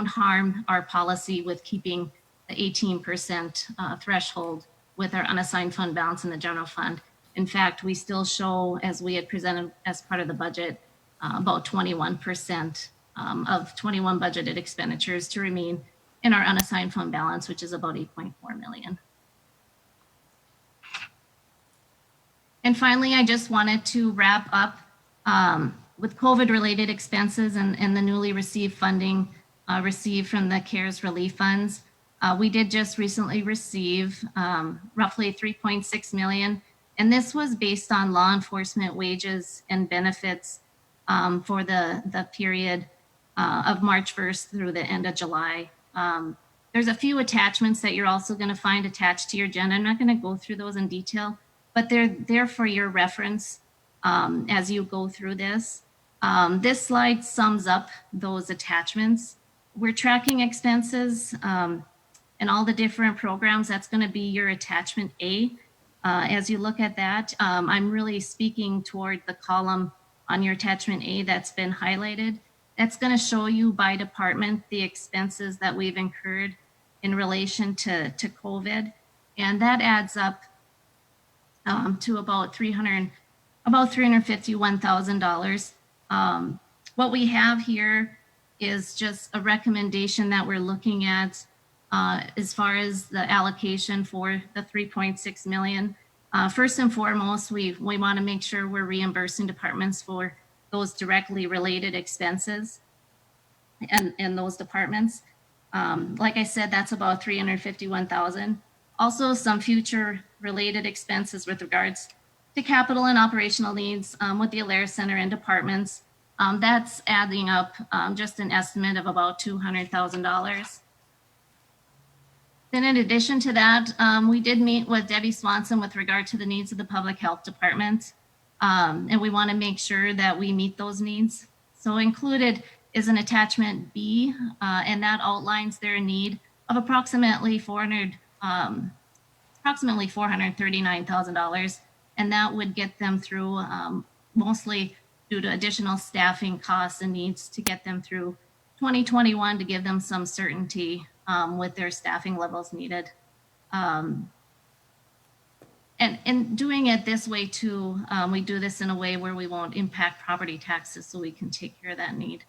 N: harm our policy with keeping the 18% threshold with our unassigned fund balance in the general fund. In fact, we still show, as we had presented as part of the budget, about 21% of 21 budgeted expenditures to remain in our unassigned fund balance, which is about 8.4 million. And finally, I just wanted to wrap up with COVID-related expenses and the newly received funding received from the CARES relief funds. We did just recently receive roughly 3.6 million, and this was based on law enforcement wages and benefits for the period of March 1st through the end of July. There's a few attachments that you're also going to find attached to your agenda. I'm not going to go through those in detail, but they're there for your reference as you go through this. This slide sums up those attachments. We're tracking expenses and all the different programs. That's going to be your attachment A. As you look at that, I'm really speaking toward the column on your attachment A that's been highlighted. That's going to show you by department the expenses that we've incurred in relation to COVID. And that adds up to about $351,000. What we have here is just a recommendation that we're looking at as far as the allocation for the 3.6 million. First and foremost, we want to make sure we're reimbursing departments for those directly related expenses and those departments. Like I said, that's about 351,000. Also, some future related expenses with regards to capital and operational needs with the Alaris Center and departments. That's adding up just an estimate of about $200,000. Then in addition to that, we did meet with Debbie Swanson with regard to the needs of the Public Health Department. And we want to make sure that we meet those needs. So included is an attachment B, and that outlines their need of approximately $439,000. And that would get them through, mostly due to additional staffing costs and needs to get them through 2021 to give them some certainty with their staffing levels needed. And doing it this way too, we do this in a way where we won't impact property taxes, so we can take care of that need.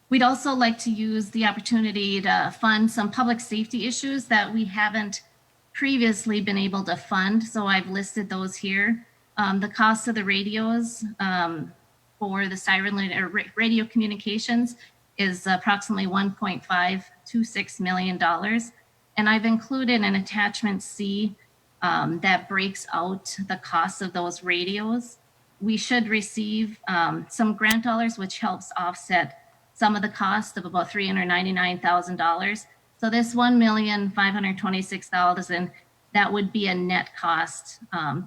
N: We'd also like to use the opportunity to fund some public safety issues that we haven't previously been able to fund. So I've listed those here. The cost of the radios for the siren radio communications is approximately $1.526 million. And I've included an attachment C that breaks out the cost of those radios. We should receive some grant dollars, which helps offset some of the cost of about $399,000. So this $1,526,000, that would be a net cost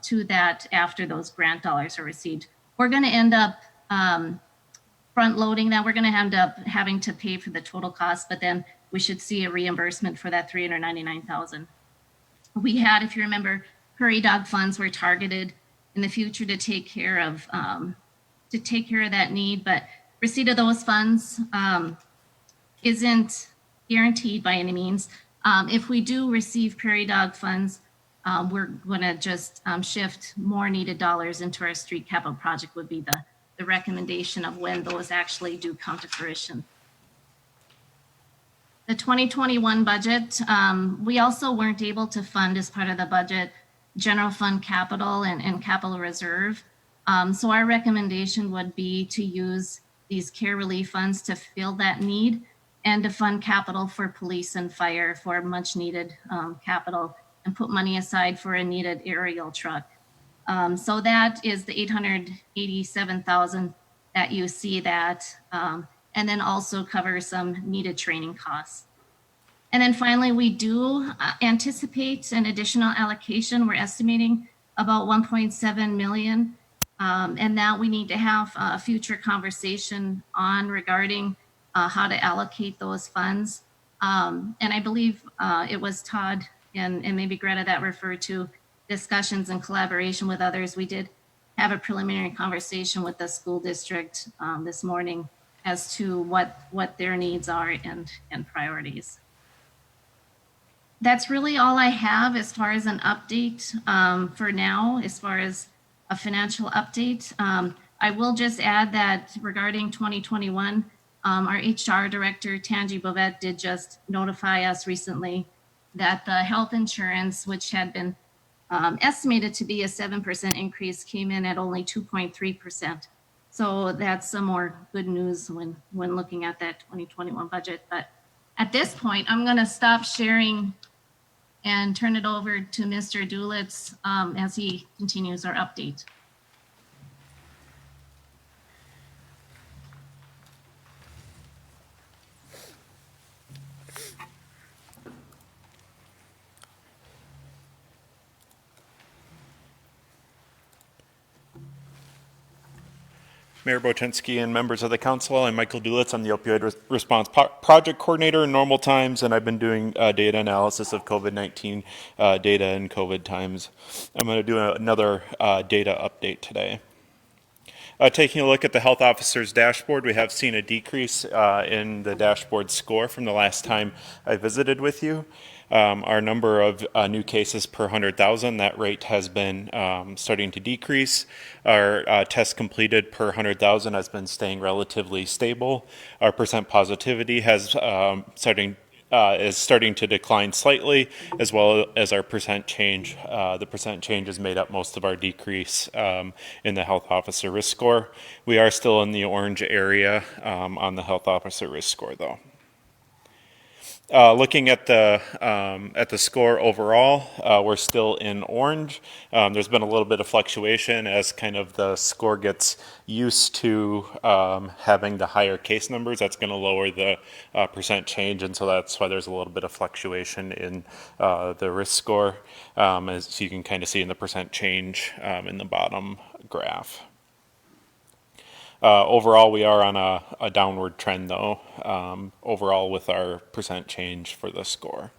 N: to that after those grant dollars are received. We're going to end up front loading that. We're going to end up having to pay for the total cost, but then we should see a reimbursement for that $399,000. We had, if you remember, prairie dog funds were targeted in the future to take care of that need, but receipt of those funds isn't guaranteed by any means. If we do receive prairie dog funds, we're going to just shift more needed dollars into our street capital project would be the recommendation of when those actually do come to fruition. The 2021 budget, we also weren't able to fund as part of the budget general fund capital and capital reserve. So our recommendation would be to use these care relief funds to fill that need and to fund capital for police and fire for much needed capital and put money aside for a needed aerial truck. So that is the $887,000 that you see that, and then also cover some needed training costs. And then finally, we do anticipate an additional allocation. We're estimating about 1.7 million. And that we need to have a future conversation on regarding how to allocate those funds. And I believe it was Todd and maybe Greta that referred to discussions and collaboration with others. We did have a preliminary conversation with the school district this morning as to what their needs are and priorities. That's really all I have as far as an update for now, as far as a financial update. I will just add that regarding 2021, our HR director, Tanji Bovet, did just notify us recently that the health insurance, which had been estimated to be a 7% increase, came in at only 2.3%. So that's some more good news when looking at that 2021 budget. But at this point, I'm going to stop sharing and turn it over to Mr. Dulitz as he continues our update.
O: Mayor Botinsky and members of the council, I'm Michael Dulitz. I'm the Opioid Response Project Coordinator in normal times, and I've been doing data analysis of COVID-19 data in COVID times. I'm going to do another data update today. Taking a look at the health officer's dashboard, we have seen a decrease in the dashboard score from the last time I visited with you. Our number of new cases per 100,000, that rate has been starting to decrease. Our tests completed per 100,000 has been staying relatively stable. Our percent positivity has is starting to decline slightly, as well as our percent change. The percent change has made up most of our decrease in the health officer risk score. We are still in the orange area on the health officer risk score, though. Looking at the score overall, we're still in orange. There's been a little bit of fluctuation as kind of the score gets used to having the higher case numbers. That's going to lower the percent change, and so that's why there's a little bit of fluctuation in the risk score, as you can kind of see in the percent change in the bottom graph. Overall, we are on a downward trend, though, overall with our percent change for the score.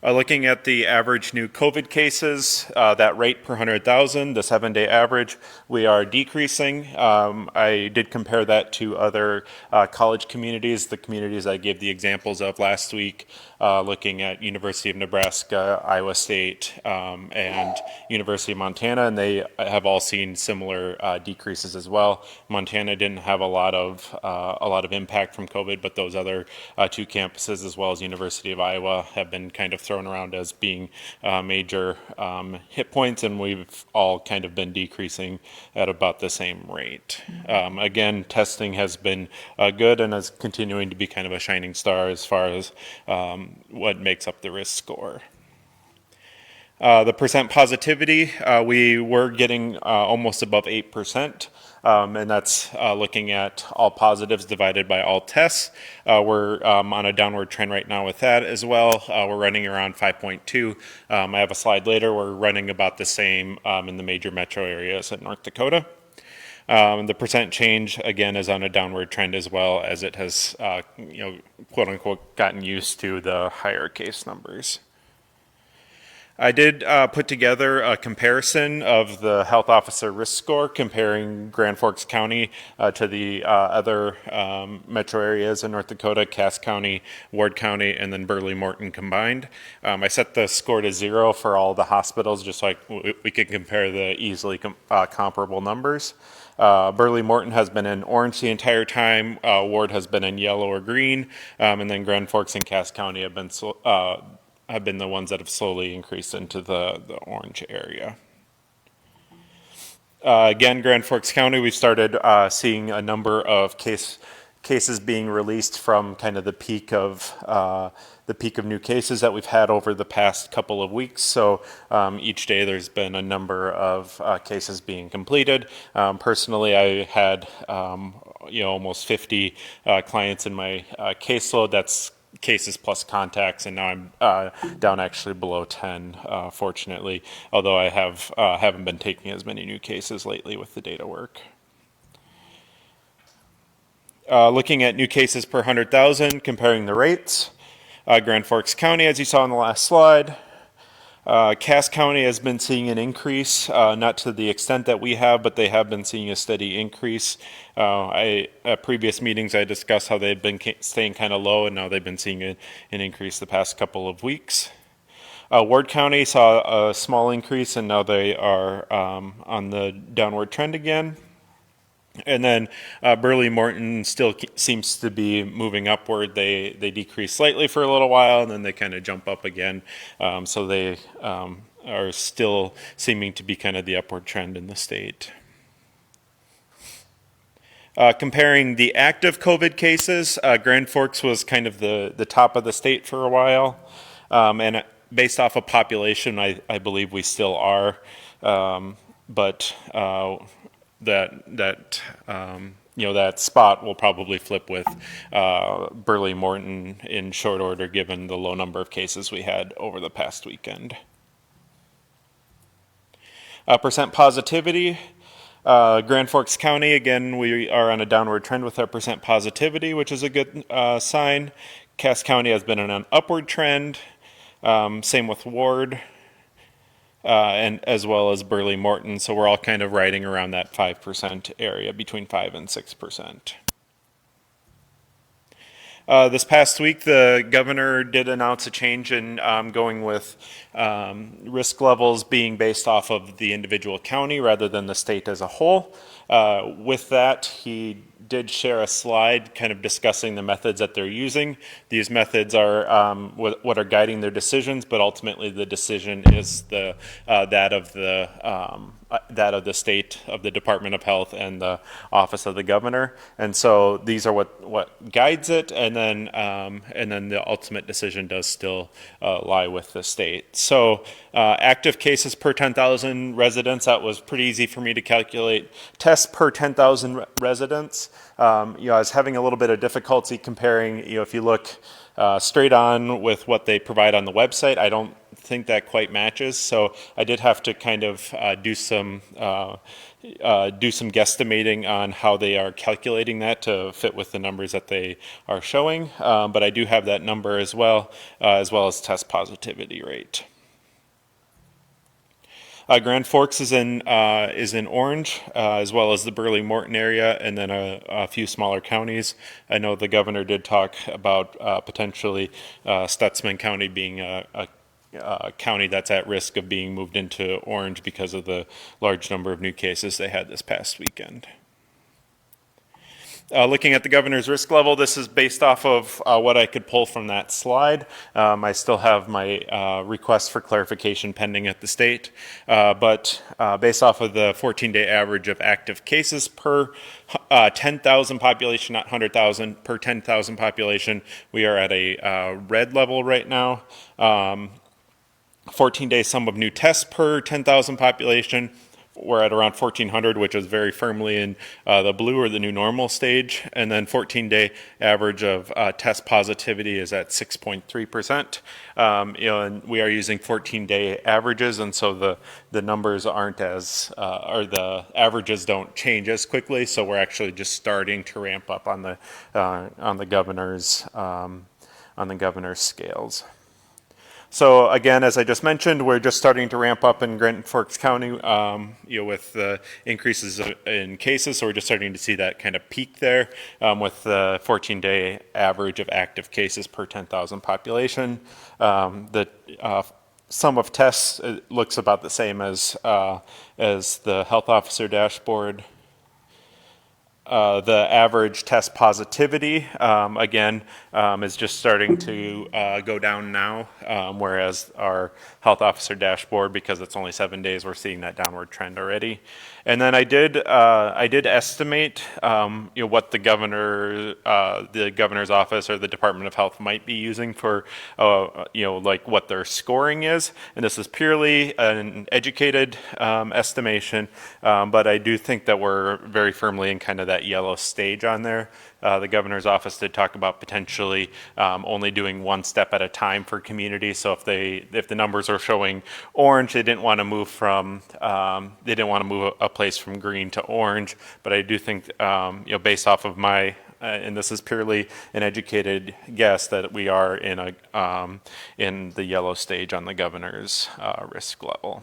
O: Looking at the average new COVID cases, that rate per 100,000, the 7-day average, we are decreasing. I did compare that to other college communities, the communities I gave the examples of last week, looking at University of Nebraska, Iowa State, and University of Montana, and they have all seen similar decreases as well. Montana didn't have a lot of impact from COVID, but those other two campuses, as well as University of Iowa, have been kind of thrown around as being major hit points, and we've all kind of been decreasing at about the same rate. Again, testing has been good and is continuing to be kind of a shining star as far as what makes up the risk score. The percent positivity, we were getting almost above 8%. And that's looking at all positives divided by all tests. We're on a downward trend right now with that as well. We're running around 5.2. I have a slide later. We're running about the same in the major metro areas in North Dakota. The percent change, again, is on a downward trend as well, as it has, quote unquote, gotten used to the higher case numbers. I did put together a comparison of the health officer risk score, comparing Grand Forks County to the other metro areas in North Dakota, Cass County, Ward County, and then Burley Morton combined. I set the score to 0 for all the hospitals, just like we could compare the easily comparable numbers. Burley Morton has been in orange the entire time, Ward has been in yellow or green, and then Grand Forks and Cass County have been the ones that have slowly increased into the orange area. Again, Grand Forks County, we started seeing a number of cases being released from kind of the peak of new cases that we've had over the past couple of weeks. So each day there's been a number of cases being completed. Personally, I had almost 50 clients in my caseload. That's cases plus contacts, and now I'm down actually below 10, fortunately, although I haven't been taking as many new cases lately with the data work. Looking at new cases per 100,000, comparing the rates, Grand Forks County, as you saw in the last slide, Cass County has been seeing an increase, not to the extent that we have, but they have been seeing a steady increase. At previous meetings, I discussed how they've been staying kind of low, and now they've been seeing an increase the past couple of weeks. Ward County saw a small increase, and now they are on the downward trend again. And then Burley Morton still seems to be moving upward. They decrease slightly for a little while, and then they kind of jump up again. So they are still seeming to be kind of the upward trend in the state. Comparing the active COVID cases, Grand Forks was kind of the top of the state for a while. And based off of population, I believe we still are. But that spot will probably flip with Burley Morton in short order, given the low number of cases we had over the past weekend. Percent positivity, Grand Forks County, again, we are on a downward trend with our percent positivity, which is a good sign. Cass County has been on an upward trend, same with Ward. And as well as Burley Morton, so we're all kind of riding around that 5% area, between 5 and 6%. This past week, the governor did announce a change in going with risk levels being based off of the individual county rather than the state as a whole. With that, he did share a slide kind of discussing the methods that they're using. These methods are what are guiding their decisions, but ultimately the decision is that of the that of the state, of the Department of Health and the Office of the Governor. And so these are what guides it, and then the ultimate decision does still lie with the state. So active cases per 10,000 residents, that was pretty easy for me to calculate. Tests per 10,000 residents, I was having a little bit of difficulty comparing, if you look straight on with what they provide on the website, I don't think that quite matches. So I did have to kind of do some guesstimating on how they are calculating that to fit with the numbers that they are showing. But I do have that number as well as test positivity rate. Grand Forks is in orange, as well as the Burley Morton area, and then a few smaller counties. I know the governor did talk about potentially Stutzman County being a county that's at risk of being moved into orange because of the large number of new cases they had this past weekend. Looking at the governor's risk level, this is based off of what I could pull from that slide. I still have my request for clarification pending at the state, but based off of the 14-day average of active cases per 10,000 population, not 100,000, per 10,000 population, we are at a red level right now. 14-day sum of new tests per 10,000 population, we're at around 1,400, which is very firmly in the blue or the new normal stage. And then 14-day average of test positivity is at 6.3%. And we are using 14-day averages, and so the numbers aren't as, or the averages don't change as quickly. So we're actually just starting to ramp up on the governor's scales. So again, as I just mentioned, we're just starting to ramp up in Grand Forks County, with the increases in cases. So we're just starting to see that kind of peak there with the 14-day average of active cases per 10,000 population. The sum of tests looks about the same as the health officer dashboard. The average test positivity, again, is just starting to go down now, whereas our health officer dashboard, because it's only 7 days, we're seeing that downward trend already. And then I did estimate, what the governor's office or the Department of Health might be using for, like what their scoring is. And this is purely an educated estimation, but I do think that we're very firmly in kind of that yellow stage on there. The governor's office did talk about potentially only doing one step at a time for community. So if the numbers are showing orange, they didn't want to move a place from green to orange. But I do think, based off of my and this is purely an educated guess, that we are in the yellow stage on the governor's risk level.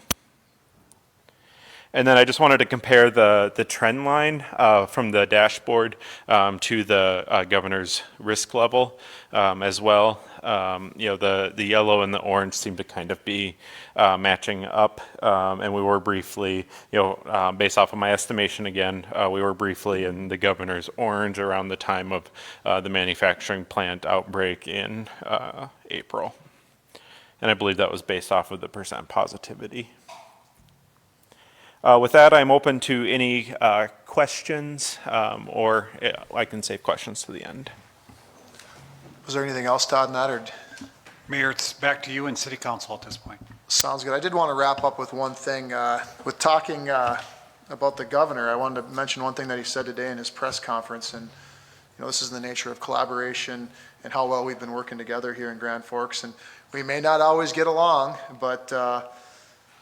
O: And then I just wanted to compare the trend line from the dashboard to the governor's risk level as well. The yellow and the orange seem to kind of be matching up, and we were briefly, based off of my estimation again, we were briefly in the governor's orange around the time of the manufacturing plant outbreak in April. And I believe that was based off of the percent positivity. With that, I'm open to any questions, or I can save questions to the end.
I: Was there anything else, Todd, in that, or?
F: Mayor, it's back to you and City Council at this point.
I: Sounds good. I did want to wrap up with one thing. With talking about the governor, I wanted to mention one thing that he said today in his press conference, and this is the nature of collaboration and how well we've been working together here in Grand Forks. And we may not always get along, but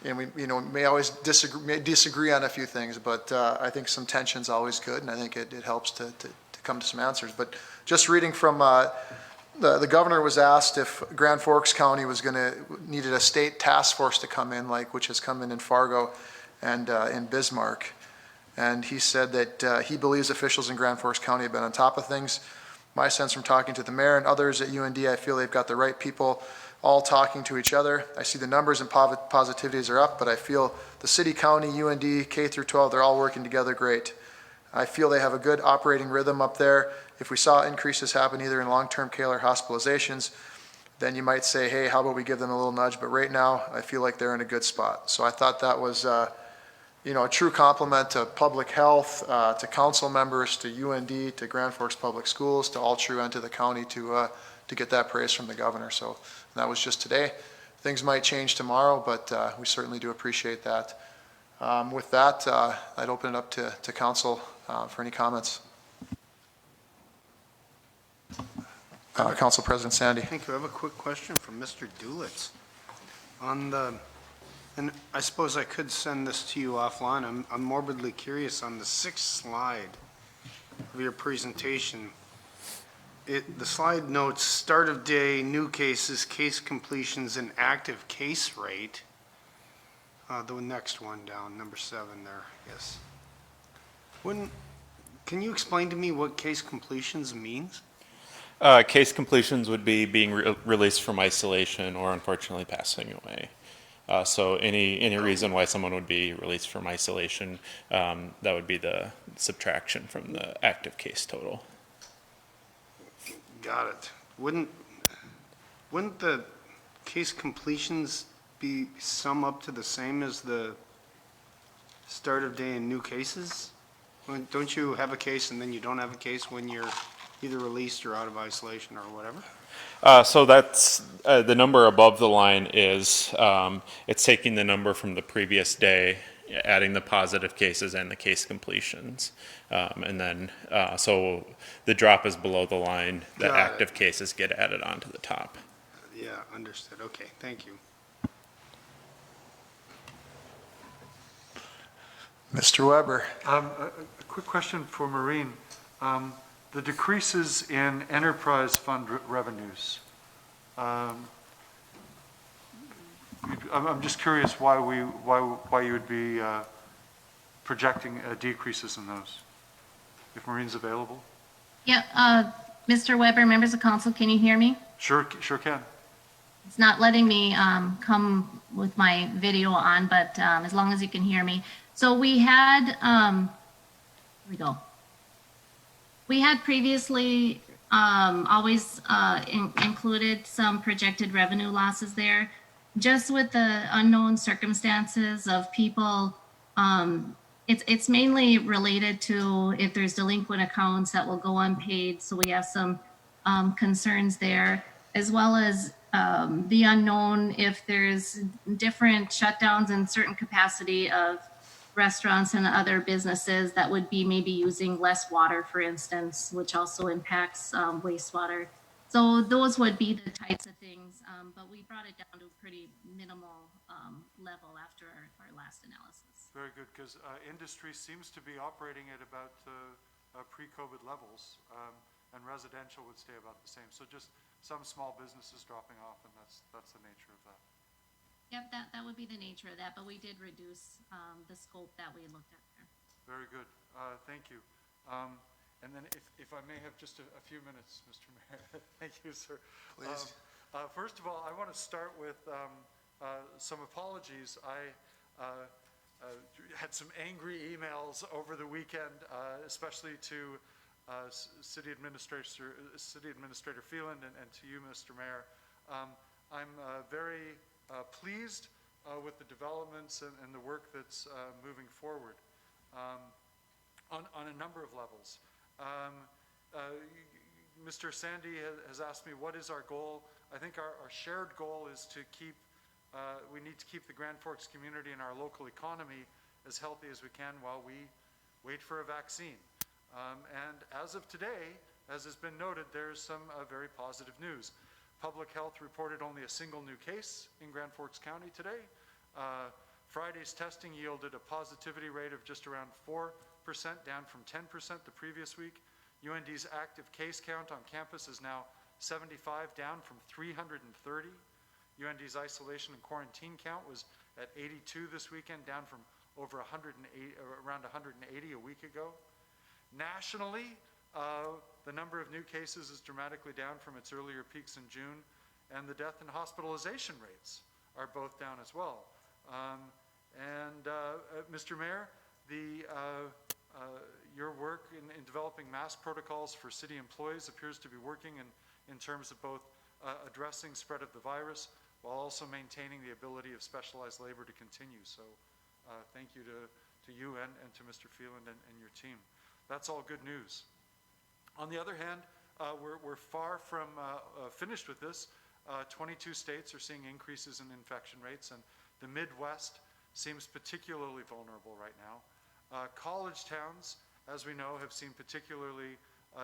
I: and we may always disagree on a few things, but I think some tension's always good, and I think it helps to come to some answers. But just reading from the governor was asked if Grand Forks County needed a state task force to come in, which has come in Fargo and in Bismarck, and he said that he believes officials in Grand Forks County have been on top of things. My sense from talking to the mayor and others at UND, I feel they've got the right people all talking to each other. I see the numbers and positivities are up, but I feel the city, county, UND, K through 12, they're all working together great. I feel they have a good operating rhythm up there. If we saw increases happen either in long-term care or hospitalizations, then you might say, hey, how about we give them a little nudge? But right now, I feel like they're in a good spot. So I thought that was a true compliment to public health, to council members, to UND, to Grand Forks Public Schools, to all true and to the county to get that praise from the governor. So that was just today. Things might change tomorrow, but we certainly do appreciate that. With that, I'd open it up to council for any comments. Council President Sandy.
D: Thank you. I have a quick question from Mr. Dulitz. And I suppose I could send this to you offline. I'm morbidly curious on the 6th slide of your presentation. The slide notes start of day, new cases, case completions, and active case rate. The next one down, number 7 there, yes. Can you explain to me what case completions means?
O: Case completions would be being released from isolation or unfortunately passing away. So any reason why someone would be released from isolation, that would be the subtraction from the active case total.
D: Got it. Wouldn't the case completions be sum up to the same as the start of day and new cases? Don't you have a case and then you don't have a case when you're either released or out of isolation or whatever?
O: So that's the number above the line is it's taking the number from the previous day, adding the positive cases and the case completions. And then so the drop is below the line, the active cases get added onto the top.
D: Yeah, understood. Okay, thank you.
I: Mr. Weber.
E: A quick question for Maureen. The decreases in enterprise fund revenues. I'm just curious why you would be projecting decreases in those. If Maureen's available.
N: Yeah, Mr. Weber, members of council, can you hear me?
E: Sure can.
N: It's not letting me come with my video on, but as long as you can hear me. So we had, here we go. We had previously always included some projected revenue losses there. Just with the unknown circumstances of people, it's mainly related to if there's delinquent accounts that will go unpaid. So we have some concerns there, as well as the unknown if there's different shutdowns in certain capacity of restaurants and other businesses that would be maybe using less water, for instance, which also impacts wastewater. So those would be the types of things, but we brought it down to a pretty minimal level after our last analysis.
E: Very good, because industry seems to be operating at about pre-COVID levels, and residential would stay about the same. So just some small businesses dropping off, and that's the nature of that.
N: Yep, that would be the nature of that, but we did reduce the scope that we looked at there.
E: Very good. Thank you. And then if I may have just a few minutes, Mr. Mayor. Thank you, sir.
I: Please.
E: First of all, I want to start with some apologies. I had some angry emails over the weekend, especially to City Administrator Phelan and to you, Mr. Mayor. I'm very pleased with the developments and the work that's moving forward on a number of levels. Mr. Sandy has asked me, what is our goal? I think our shared goal is to keep, we need to keep the Grand Forks community and our local economy as healthy as we can while we wait for a vaccine. And as of today, as has been noted, there's some very positive news. Public Health reported only a single new case in Grand Forks County today. Friday's testing yielded a positivity rate of just around 4%, down from 10% the previous week. UND's active case count on campus is now 75, down from 330. UND's isolation and quarantine count was at 82 this weekend, down from over 108, around 180 a week ago. Nationally, the number of new cases is dramatically down from its earlier peaks in June, and the death and hospitalization rates are both down as well. Mr. Mayor, your work in developing mask protocols for city employees appears to be working in terms of both addressing spread of the virus while also maintaining the ability of specialized labor to continue. So thank you to you and to Mr. Phelan and your team. That's all good news. On the other hand, we're far from finished with this. 22 states are seeing increases in infection rates, and the Midwest seems particularly vulnerable right now. College towns, as we know, have seen particularly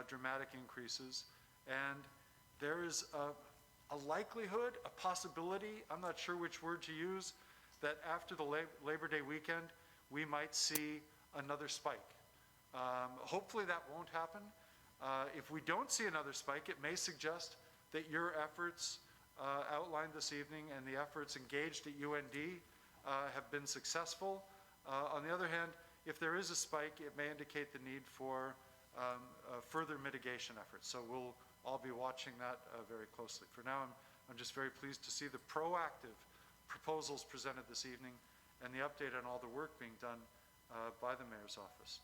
E: dramatic increases, and there is a likelihood, a possibility, I'm not sure which word to use, that after the Labor Day weekend, we might see another spike. Hopefully that won't happen. If we don't see another spike, it may suggest that your efforts outlined this evening and the efforts engaged at UND have been successful. On the other hand, if there is a spike, it may indicate the need for further mitigation efforts. So we'll all be watching that very closely. For now, I'm just very pleased to see the proactive proposals presented this evening and the update on all the work being done by the Mayor's office.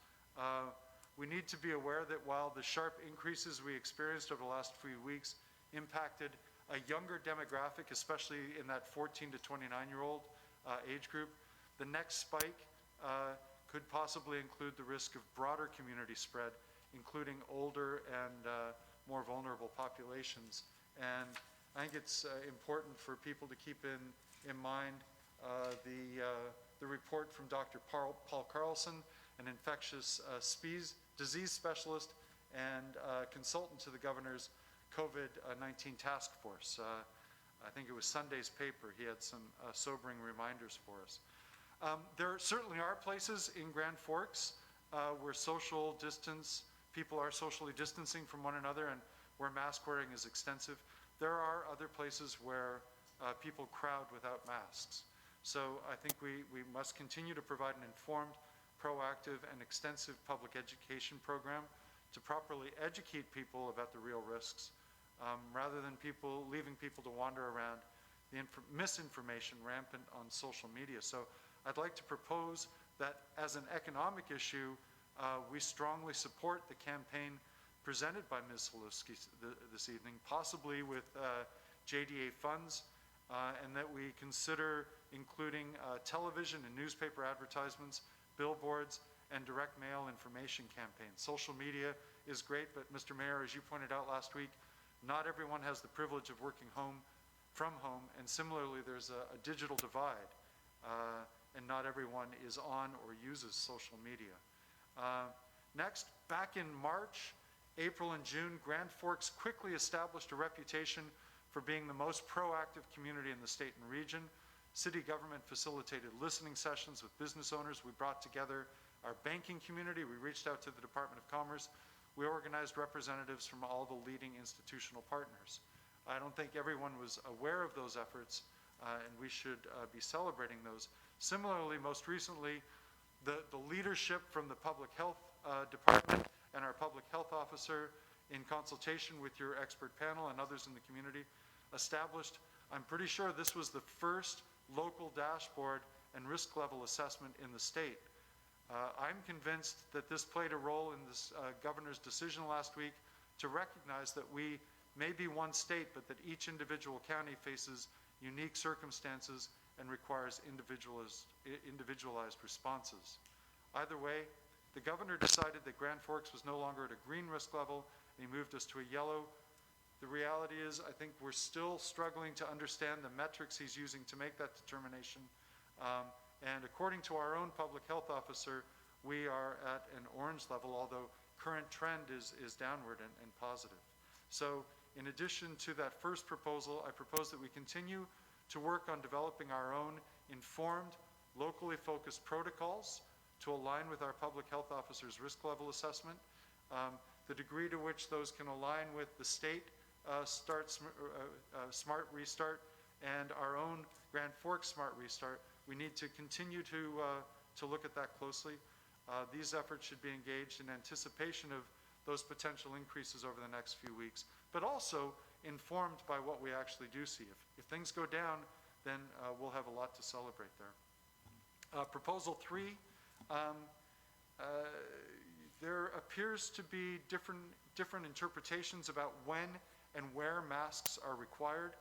E: We need to be aware that while the sharp increases we experienced over the last few weeks impacted a younger demographic, especially in that 14 to 29-year-old age group, the next spike could possibly include the risk of broader community spread, including older and more vulnerable populations. And I think it's important for people to keep in mind the report from Dr. Paul Carlson, an infectious disease specialist and consultant to the governor's COVID-19 task force. I think it was Sunday's paper. He had some sobering reminders for us. There certainly are places in Grand Forks where people are socially distancing from one another and where mask wearing is extensive. There are other places where people crowd without masks. So I think we must continue to provide an informed, proactive, and extensive public education program to properly educate people about the real risks, rather than leaving people to wander around the misinformation rampant on social media. So I'd like to propose that as an economic issue, we strongly support the campaign presented by Ms. Zaluski this evening, possibly with JDA funds, and that we consider including television and newspaper advertisements, billboards, and direct mail information campaigns. Social media is great, but Mr. Mayor, as you pointed out last week, not everyone has the privilege of working from home, and similarly there's a digital divide, and not everyone is on or uses social media. Next, back in March, April, and June, Grand Forks quickly established a reputation for being the most proactive community in the state and region. City government facilitated listening sessions with business owners. We brought together our banking community. We reached out to the Department of Commerce. We organized representatives from all the leading institutional partners. I don't think everyone was aware of those efforts, and we should be celebrating those. Similarly, most recently, the leadership from the Public Health Department and our Public Health Officer, in consultation with your expert panel and others in the community, established, I'm pretty sure this was the first local dashboard and risk level assessment in the state. I'm convinced that this played a role in this governor's decision last week to recognize that we may be one state, but that each individual county faces unique circumstances and requires individualized responses. Either way, the governor decided that Grand Forks was no longer at a green risk level, and he moved us to a yellow. The reality is, I think we're still struggling to understand the metrics he's using to make that determination. And according to our own public health officer, we are at an orange level, although current trend is downward and positive. So in addition to that first proposal, I propose that we continue to work on developing our own informed, locally focused protocols to align with our public health officer's risk level assessment. The degree to which those can align with the state Smart Restart and our own Grand Forks Smart Restart, we need to continue to look at that closely. These efforts should be engaged in anticipation of those potential increases over the next few weeks, but also informed by what we actually do see. If things go down, then we'll have a lot to celebrate there. Proposal 3, there appears to be different interpretations about when and where masks are required.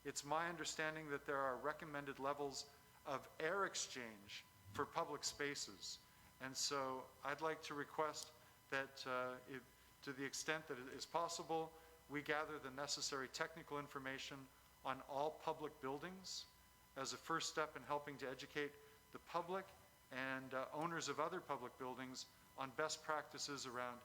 E: It's my understanding that there are recommended levels of air exchange for public spaces, And so I'd like to request that, to the extent that it is possible, we gather the necessary technical information on all public buildings as a first step in helping to educate the public and owners of other public buildings on best practices around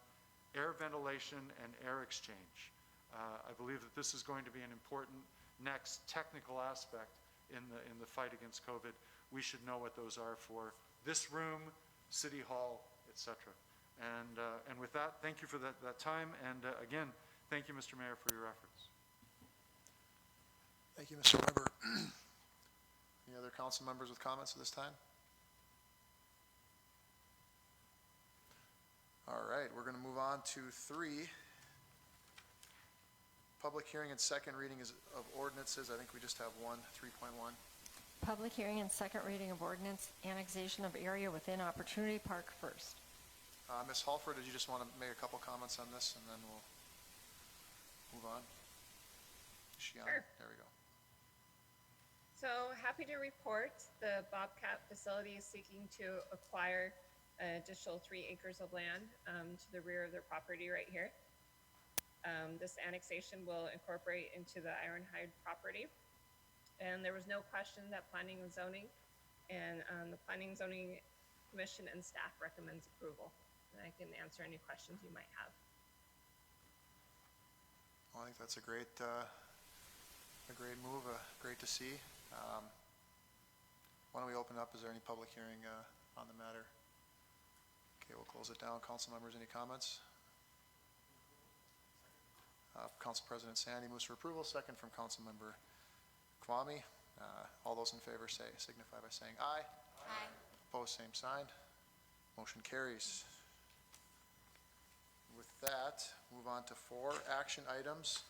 E: air ventilation and air exchange. I believe that this is going to be an important next technical aspect in the fight against COVID. We should know what those are for this room, City Hall, et cetera. And with that, thank you for that time. And again, thank you, Mr. Mayor, for your efforts.
I: Thank you, Mr. Weber. Any other council members with comments at this time? All right, we're going to move on to 3. Public hearing and second reading of ordinances. I think we just have one, 3.1.
C: Public hearing and second reading of ordinance, annexation of area within Opportunity Park first.
I: Ms. Halford, did you just want to make a couple comments on this, and then we'll move on? Is she on?
L: Sure.
I: There we go.
L: So happy to report the Bobcat facility is seeking to acquire an additional 3 acres of land to the rear of their property right here. This annexation will incorporate into the Ironhide property. And there was no question that planning and zoning and the Planning and Zoning Commission and staff recommends approval. And I can answer any questions you might have.
I: Well, I think that's a great move, great to see. Why don't we open up? Is there any public hearing on the matter? Okay, we'll close it down. Council members, any comments? Council President Sandy moves for approval. Second from Council Member Kwame. All those in favor signify by saying aye.
N: Aye.
I: Opposed, same sign. Motion carries. With that, move on to 4 action items.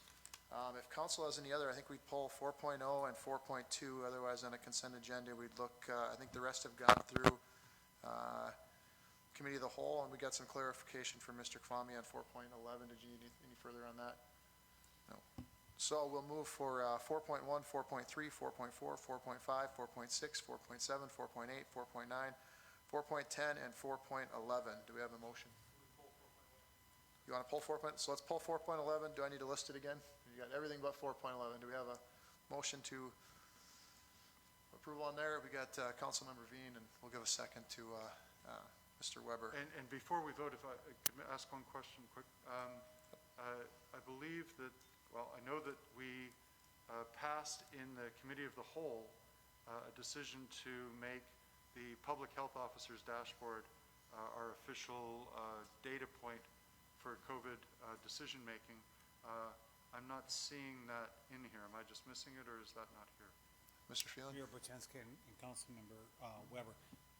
I: If council has any other, I think we'd pull 4.0 and 4.2. Otherwise, on a consent agenda, we'd look, I think the rest have gone through Committee of the Whole, and we got some clarification from Mr. Kwame on 4.11. Did you need any further on that? No. So we'll move for 4.1, 4.3, 4.4, 4.5, 4.6, 4.7, 4.8, 4.9, 4.10, and 4.11. Do we have a motion? You want to pull 4.? So let's pull 4.11. Do I need to list it again? You got everything but 4.11. Do we have a motion to approval on there? We got Councilmember Veen, and we'll give a second to Mr. Weber.
E: And before we vote, if I could ask one question quick. I believe that, well, I know that we passed in the Committee of the Whole a decision to make the Public Health Officer's dashboard our official data point for COVID decision-making. I'm not seeing that in here. Am I just missing it, or is that not here?
I: Mr. Phelan?
F: Mayor Botenski and Councilmember Weber,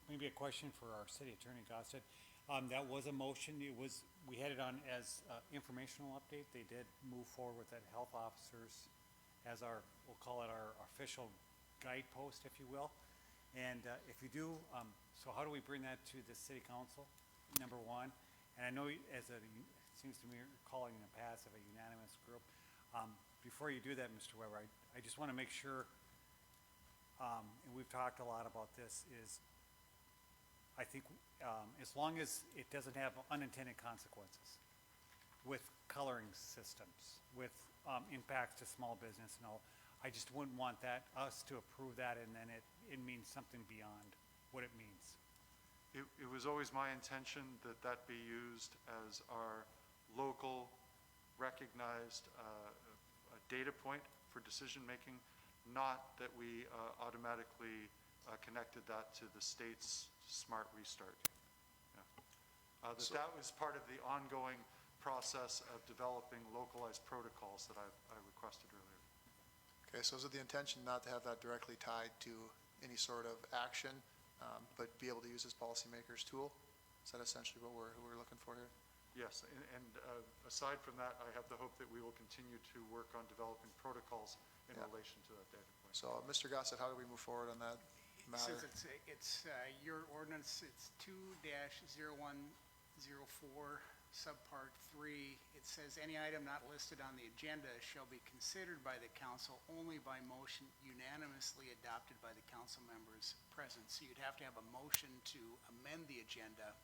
F: maybe a question for our City Attorney Gossett. That was a motion. We had it on as informational update. They did move forward with that health officers as our, we'll call it our official guidepost, if you will. And if you do, so how do we bring that to the City Council, number one? And I know as it seems to me you're calling in the past of a unanimous group. Before you do that, Mr. Weber, I just want to make sure, and we've talked a lot about this, is I think as long as it doesn't have unintended consequences with coloring systems, with impacts to small business and all, I just wouldn't want us to approve that and then it means something beyond what it means.
E: It was always my intention that that be used as our local recognized data point for decision-making, not that we automatically connected that to the state's smart restart. Yeah. That was part of the ongoing process of developing localized protocols that I requested earlier.
I: Okay, so is it the intention not to have that directly tied to any sort of action, but be able to use this policymaker's tool? Is that essentially what we're looking for here?
E: Yes, and aside from that, I have the hope that we will continue to work on developing protocols in relation to that data point.
I: So, Mr. Gossett, how do we move forward on that matter?
G: Since it's your ordinance, it's 2-0104, subpart 3, it says, "Any item not listed on the agenda shall be considered by the council only by motion unanimously adopted by the council members present." So you'd have to have a motion to amend the agenda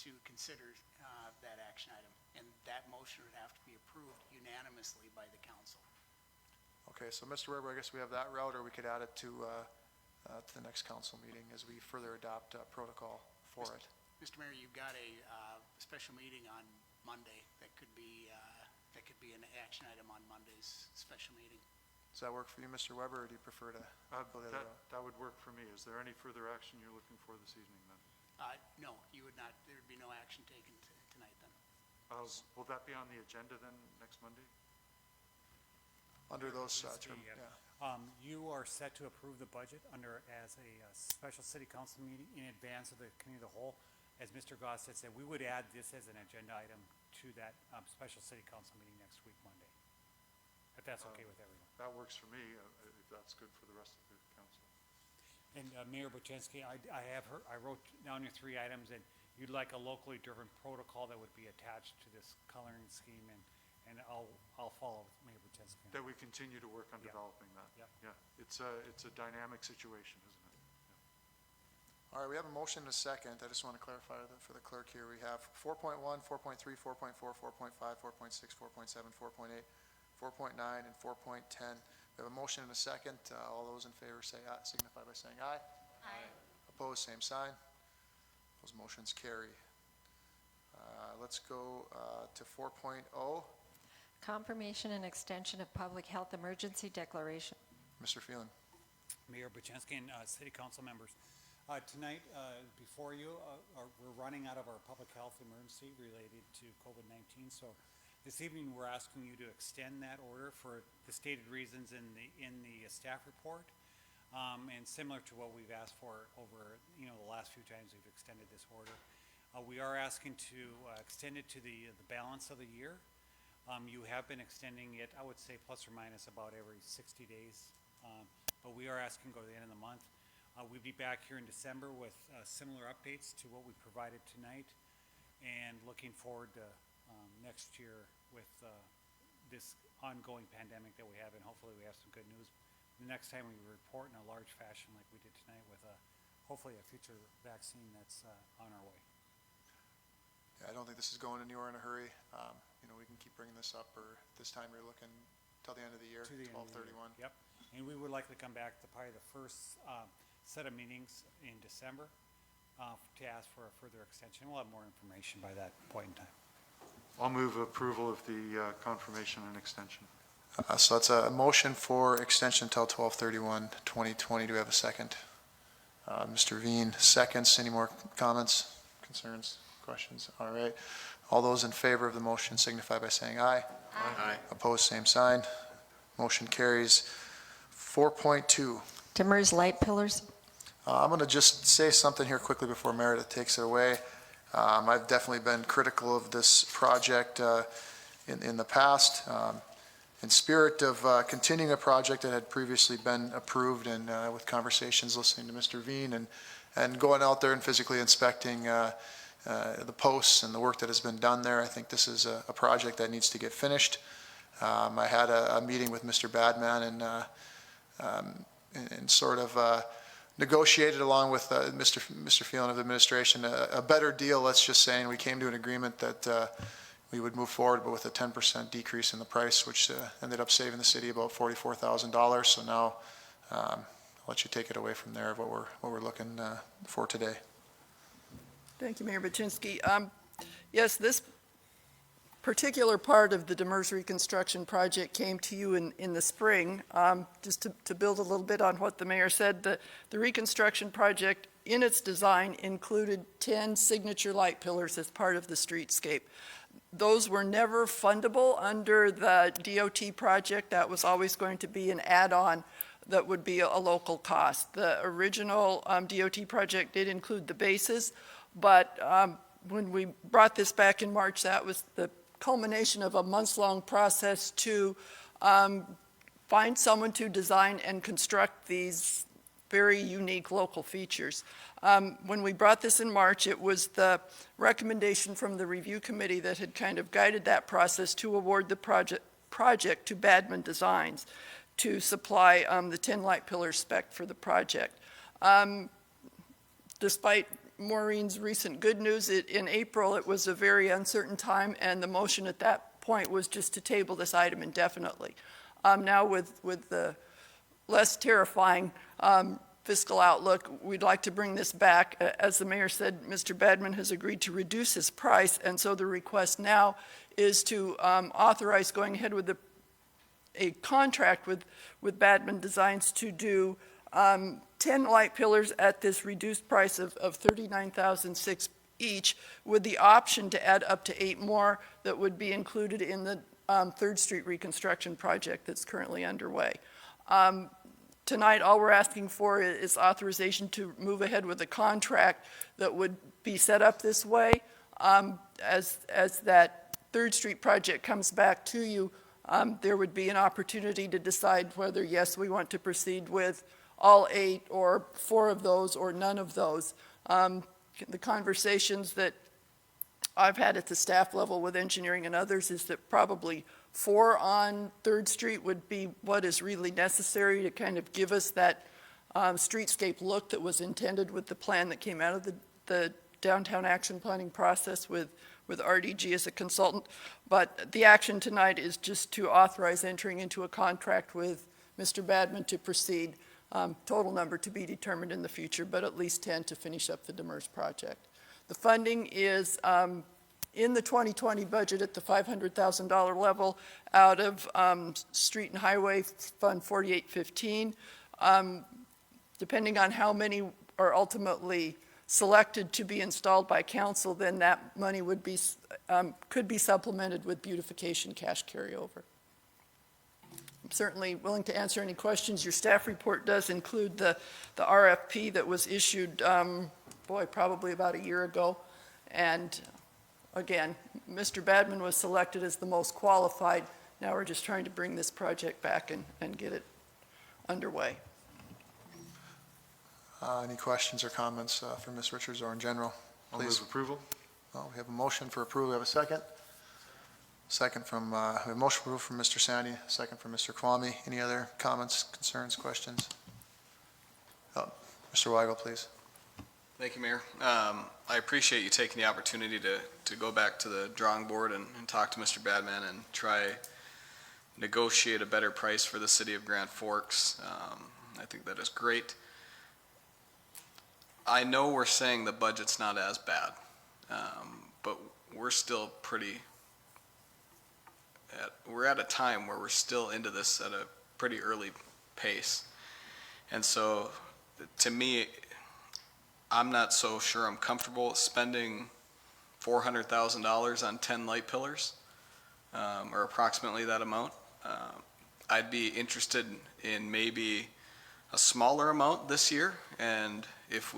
G: to consider that action item, and that motion would have to be approved unanimously by the council.
I: Okay, so Mr. Weber, I guess we have that route, or we could add it to the next council meeting as we further adopt protocol for it.
G: Mr. Mayor, you've got a special meeting on Monday that could be an action item on Monday's special meeting.
I: Does that work for you, Mr. Weber, or do you prefer to go the other route?
E: That would work for me. Is there any further action you're looking for this evening then?
G: No, you would not, there'd be no action taken tonight then.
E: Will that be on the agenda then next Monday?
I: Under those
F: Yes,
I: terms,
F: yeah.
I: yeah.
F: You are set to approve the budget as a special city council meeting in advance of the committee of the whole. As Mr. Goss had said, we would add this as an agenda item to that special city council meeting next week, Monday, if that's okay with everyone.
E: That works for me, if that's good for the rest of the council.
F: And Mayor Buczynski, I wrote down your 3 items, and you'd like a locally driven protocol that would be attached to this coloring scheme, and I'll follow with Mayor Buczynski.
E: That we continue to work on
F: Yeah.
E: developing that.
F: Yep.
E: Yeah, it's a dynamic situation, isn't it?
I: All right, we have a motion and a second. I just want to clarify for the clerk here. We have 4.1, 4.3, 4.4, 4.5, 4.6, 4.7, 4.8, 4.9, and 4.10. We have a motion and a second. All those in favor say aye, signify by saying aye.
N: Aye.
I: Opposed, same sign. Those motions carry. Let's go to 4.0.
C: Confirmation and extension of public health emergency declaration.
I: Mr. Phelan.
F: Mayor Buczynski and city council members. Tonight, before you, we're running out of our public health emergency related to COVID-19. So this evening, we're asking you to extend that order for the stated reasons in the staff report. And similar to what we've asked for over, the last few times we've extended this order. We are asking to extend it to the balance of the year. You have been extending it, I would say, plus or minus about every 60 days. But we are asking to go to the end of the month. We'll be back here in December with similar updates to what we provided tonight, and looking forward to next year with this ongoing pandemic that we have, and hopefully we have some good news the next time we report in a large fashion like we did tonight with hopefully a future vaccine that's on our way.
I: Yeah, I don't think this is going anywhere in a hurry. We can keep bringing this up, or this time you're looking till the end of the year,
F: To the end of the year.
I: 12/31.
F: Yep, and we would likely come back to probably the first set of meetings in December to ask for a further extension. We'll have more information by that point in time.
E: I'll move approval of the confirmation and extension.
I: So that's a motion for extension until 12/31/2020. Do we have a second? Mr. Veen seconds. Any more comments, concerns, questions? All right. All those in favor of the motion signify by saying aye.
N: Aye.
I: Opposed, same sign. Motion carries. 4.2.
C: Demers light pillars.
I: I'm going to just say something here quickly before Meredith takes it away. I've definitely been critical of this project in the past. In spirit of continuing a project that had previously been approved, and with conversations, listening to Mr. Veen, and going out there and physically inspecting the posts and the work that has been done there, I think this is a project that needs to get finished. I had a meeting with Mr. Badman and sort of negotiated along with Mr. Phelan of the administration a better deal, let's just say, and we came to an agreement that we would move forward, but with a 10% decrease in the price, which ended up saving the city about $44,000. So now I'll let you take it away from there of what we're looking for today.
A: Thank you, Mayor Buczynski. Yes, this particular part of the Demers reconstruction project came to you in the spring. Just to build a little bit on what the mayor said, the reconstruction project in its design included 10 signature light pillars as part of the streetscape. Those were never fundable under the DOT project. That was always going to be an add-on that would be a local cost. The original DOT project did include the bases, but when we brought this back in March, that was the culmination of a months-long process to find someone to design and construct these very unique local features. When we brought this in March, it was the recommendation from the review committee that had kind of guided that process to award the project to Badman Designs to supply the 10 light pillar spec for the project. Despite Maureen's recent good news, in April, it was a very uncertain time, and the motion at that point was just to table this item indefinitely. Now with the less terrifying fiscal outlook, we'd like to bring this back. As the mayor said, Mr. Badman has agreed to reduce his price, and so the request now is to authorize going ahead with a contract with Badman Designs to do 10 light pillars at this reduced price of $39,600 each, with the option to add up to 8 more that would be included in the 3rd Street reconstruction project that's currently underway. Tonight, all we're asking for is authorization to move ahead with a contract that would be set up this way. As that 3rd Street project comes back to you, there would be an opportunity to decide whether, yes, we want to proceed with all 8 or 4 of those or none of those. The conversations that I've had at the staff level with engineering and others is that probably 4 on 3rd Street would be what is really necessary to kind of give us that streetscape look that was intended with the plan that came out of the downtown action planning process with RDG as a consultant. But the action tonight is just to authorize entering into a contract with Mr. Badman to proceed. Total number to be determined in the future, but at least 10 to finish up the Demers project. The funding is in the 2020 budget at the $500,000 level out of Street and Highway Fund 4815. Depending on how many are ultimately selected to be installed by council, then that money would be could be supplemented with beautification cash carryover. I'm certainly willing to answer any questions. Your staff report does include the RFP that was issued, probably about a year ago. And again, Mr. Badman was selected as the most qualified. Now we're just trying to bring this project back and get it underway.
I: Any questions or comments for Ms. Richards or in general?
E: I'll
I: Please.
E: move approval.
I: We have a motion for approval. We have a second. Second from, we have a motion for approval from Mr. Sandy, second from Mr. Kwame. Any other comments, concerns, questions? Mr. Weigel, please.
P: Thank you, Mayor. I appreciate you taking the opportunity to go back to the drawing board and talk to Mr. Badman and try negotiate a better price for the city of Grand Forks. I think that is great. I know we're saying the budget's not as bad, but we're still we're at a time where we're still into this at a pretty early pace. And so, to me, I'm not so sure I'm comfortable spending $400,000 on 10 light pillars, or approximately that amount. I'd be interested in maybe a smaller amount this year, and if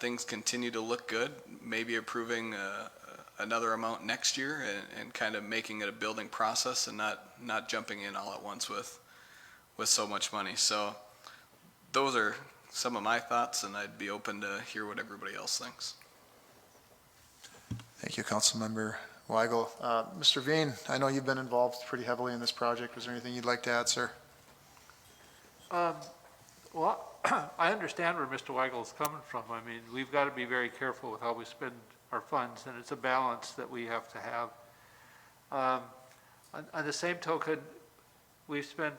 P: things continue to look good, maybe approving another amount next year and kind of making it a building process and not jumping in all at once with so much money. So those are some of my thoughts, and I'd be open to hear what everybody else thinks.
I: Thank you, Councilmember Weigel. Mr. Veen, I know you've been involved pretty heavily in this project. Was there anything you'd like to add, sir?
Q: Well, I understand where Mr. Weigel is coming from. I mean, we've got to be very careful with how we spend our funds, and it's a balance that we have to have. On the same token, we've spent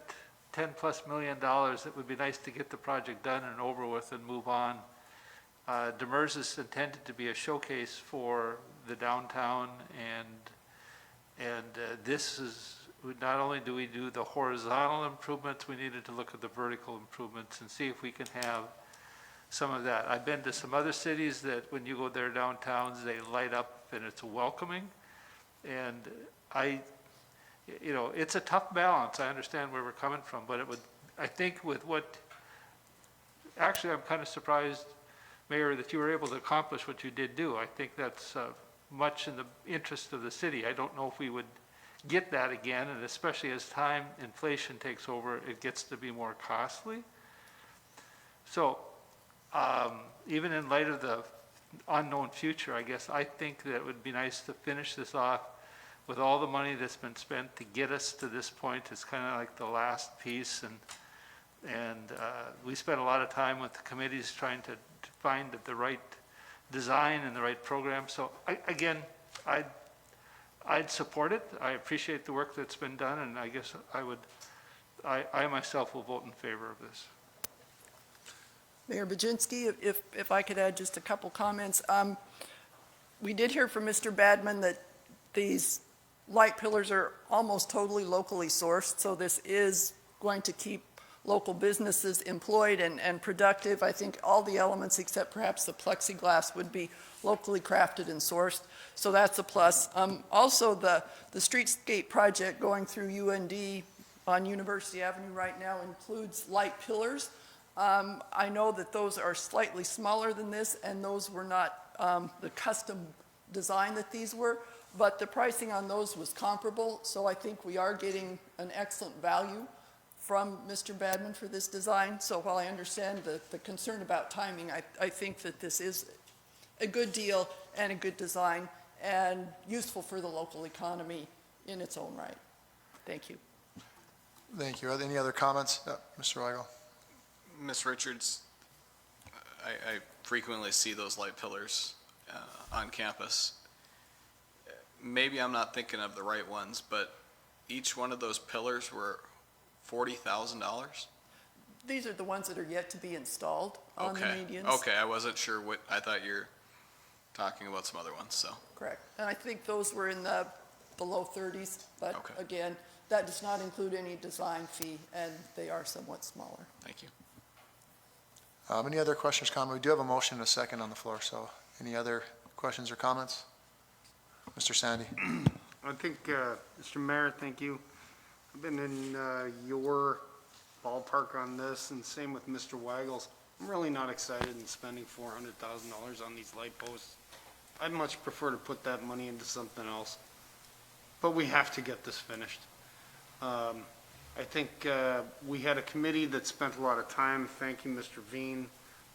Q: $10+ million. It would be nice to get the project done and over with and move on. Demers is intended to be a showcase for the downtown, and this is, not only do we do the horizontal improvements, we needed to look at the vertical improvements and see if we can have some of that. I've been to some other cities that when you go there downtowns, they light up and it's welcoming. And it's a tough balance. I understand where we're coming from, but I think with actually I'm kind of surprised, Mayor, that you were able to accomplish what you did do. I think that's much in the interest of the city. I don't know if we would get that again, and especially as inflation takes over, it gets to be more costly. So even in light of the unknown future, I guess, I think that it would be nice to finish this off with all the money that's been spent to get us to this point. It's kind of like the last piece, and we spent a lot of time with the committees trying to find the right design and the right program. So I'd support it. I appreciate the work that's been done, and I guess I myself will vote in favor of this.
A: Mayor Baginski, if I could add just a couple comments. We did hear from Mr. Badman that these light pillars are almost totally locally sourced, so this is going to keep local businesses employed and productive. I think all the elements except perhaps the plexiglass would be locally crafted and sourced, so that's a plus. Also, the streetscape project going through UND on University Avenue right now includes light pillars. I know that those are slightly smaller than this, and those were not the custom design that these were, but the pricing on those was comparable, so I think we are getting an excellent value from Mr. Badman for this design. So while I understand the concern about timing, I think that this is a good deal and a good design and useful for the local economy in its own right. Thank you.
I: Thank you. Are there any other comments? Mr. Weigel?
P: Ms. Richards, I frequently see those light pillars on campus. Maybe I'm not thinking of the right ones, but each one of those pillars were $40,000?
A: These are the ones that are yet to be installed on the medians.
P: Okay, I wasn't sure what, I thought you were talking about some other ones, so.
A: Correct. And I think those were in the low 30s, but
P: Okay.
A: again, that does not include any design fee, and they are somewhat smaller.
P: Thank you.
I: Any other questions, comments? We do have a motion and a second on the floor, so any other questions or comments? Mr. Sandy?
D: I think, Mr. Mayor, thank you. I've been in your ballpark on this, and same with Mr. Weigel's. I'm really not excited in spending $400,000 on these light posts. I'd much prefer to put that money into something else. But we have to get this finished. I think we had a committee that spent a lot of time. Thank you, Mr. Veen,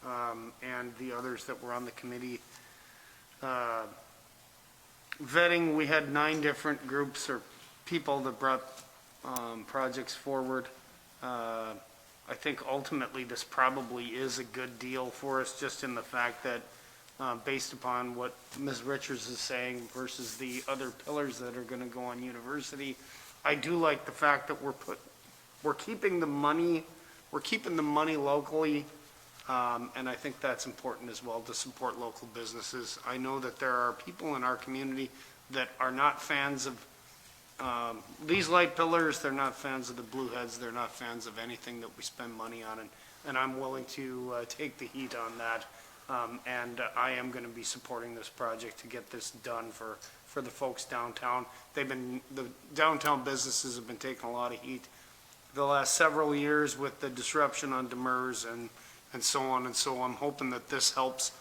D: and the others that were on the committee. Vetting, we had 9 different groups or people that brought projects forward. I think ultimately this probably is a good deal for us, just in the fact that based upon what Ms. Richards is saying versus the other pillars that are going to go on University, I do like the fact that we're keeping the money locally, and I think that's important as well, to support local businesses. I know that there are people in our community that are not fans of these light pillars. They're not fans of the blue heads. They're not fans of anything that we spend money on, and I'm willing to take the heat on that. And I am going to be supporting this project to get this done for the folks downtown. The downtown businesses have been taking a lot of heat the last several years with the disruption on Demers and so on and so on. I'm hoping that this helps.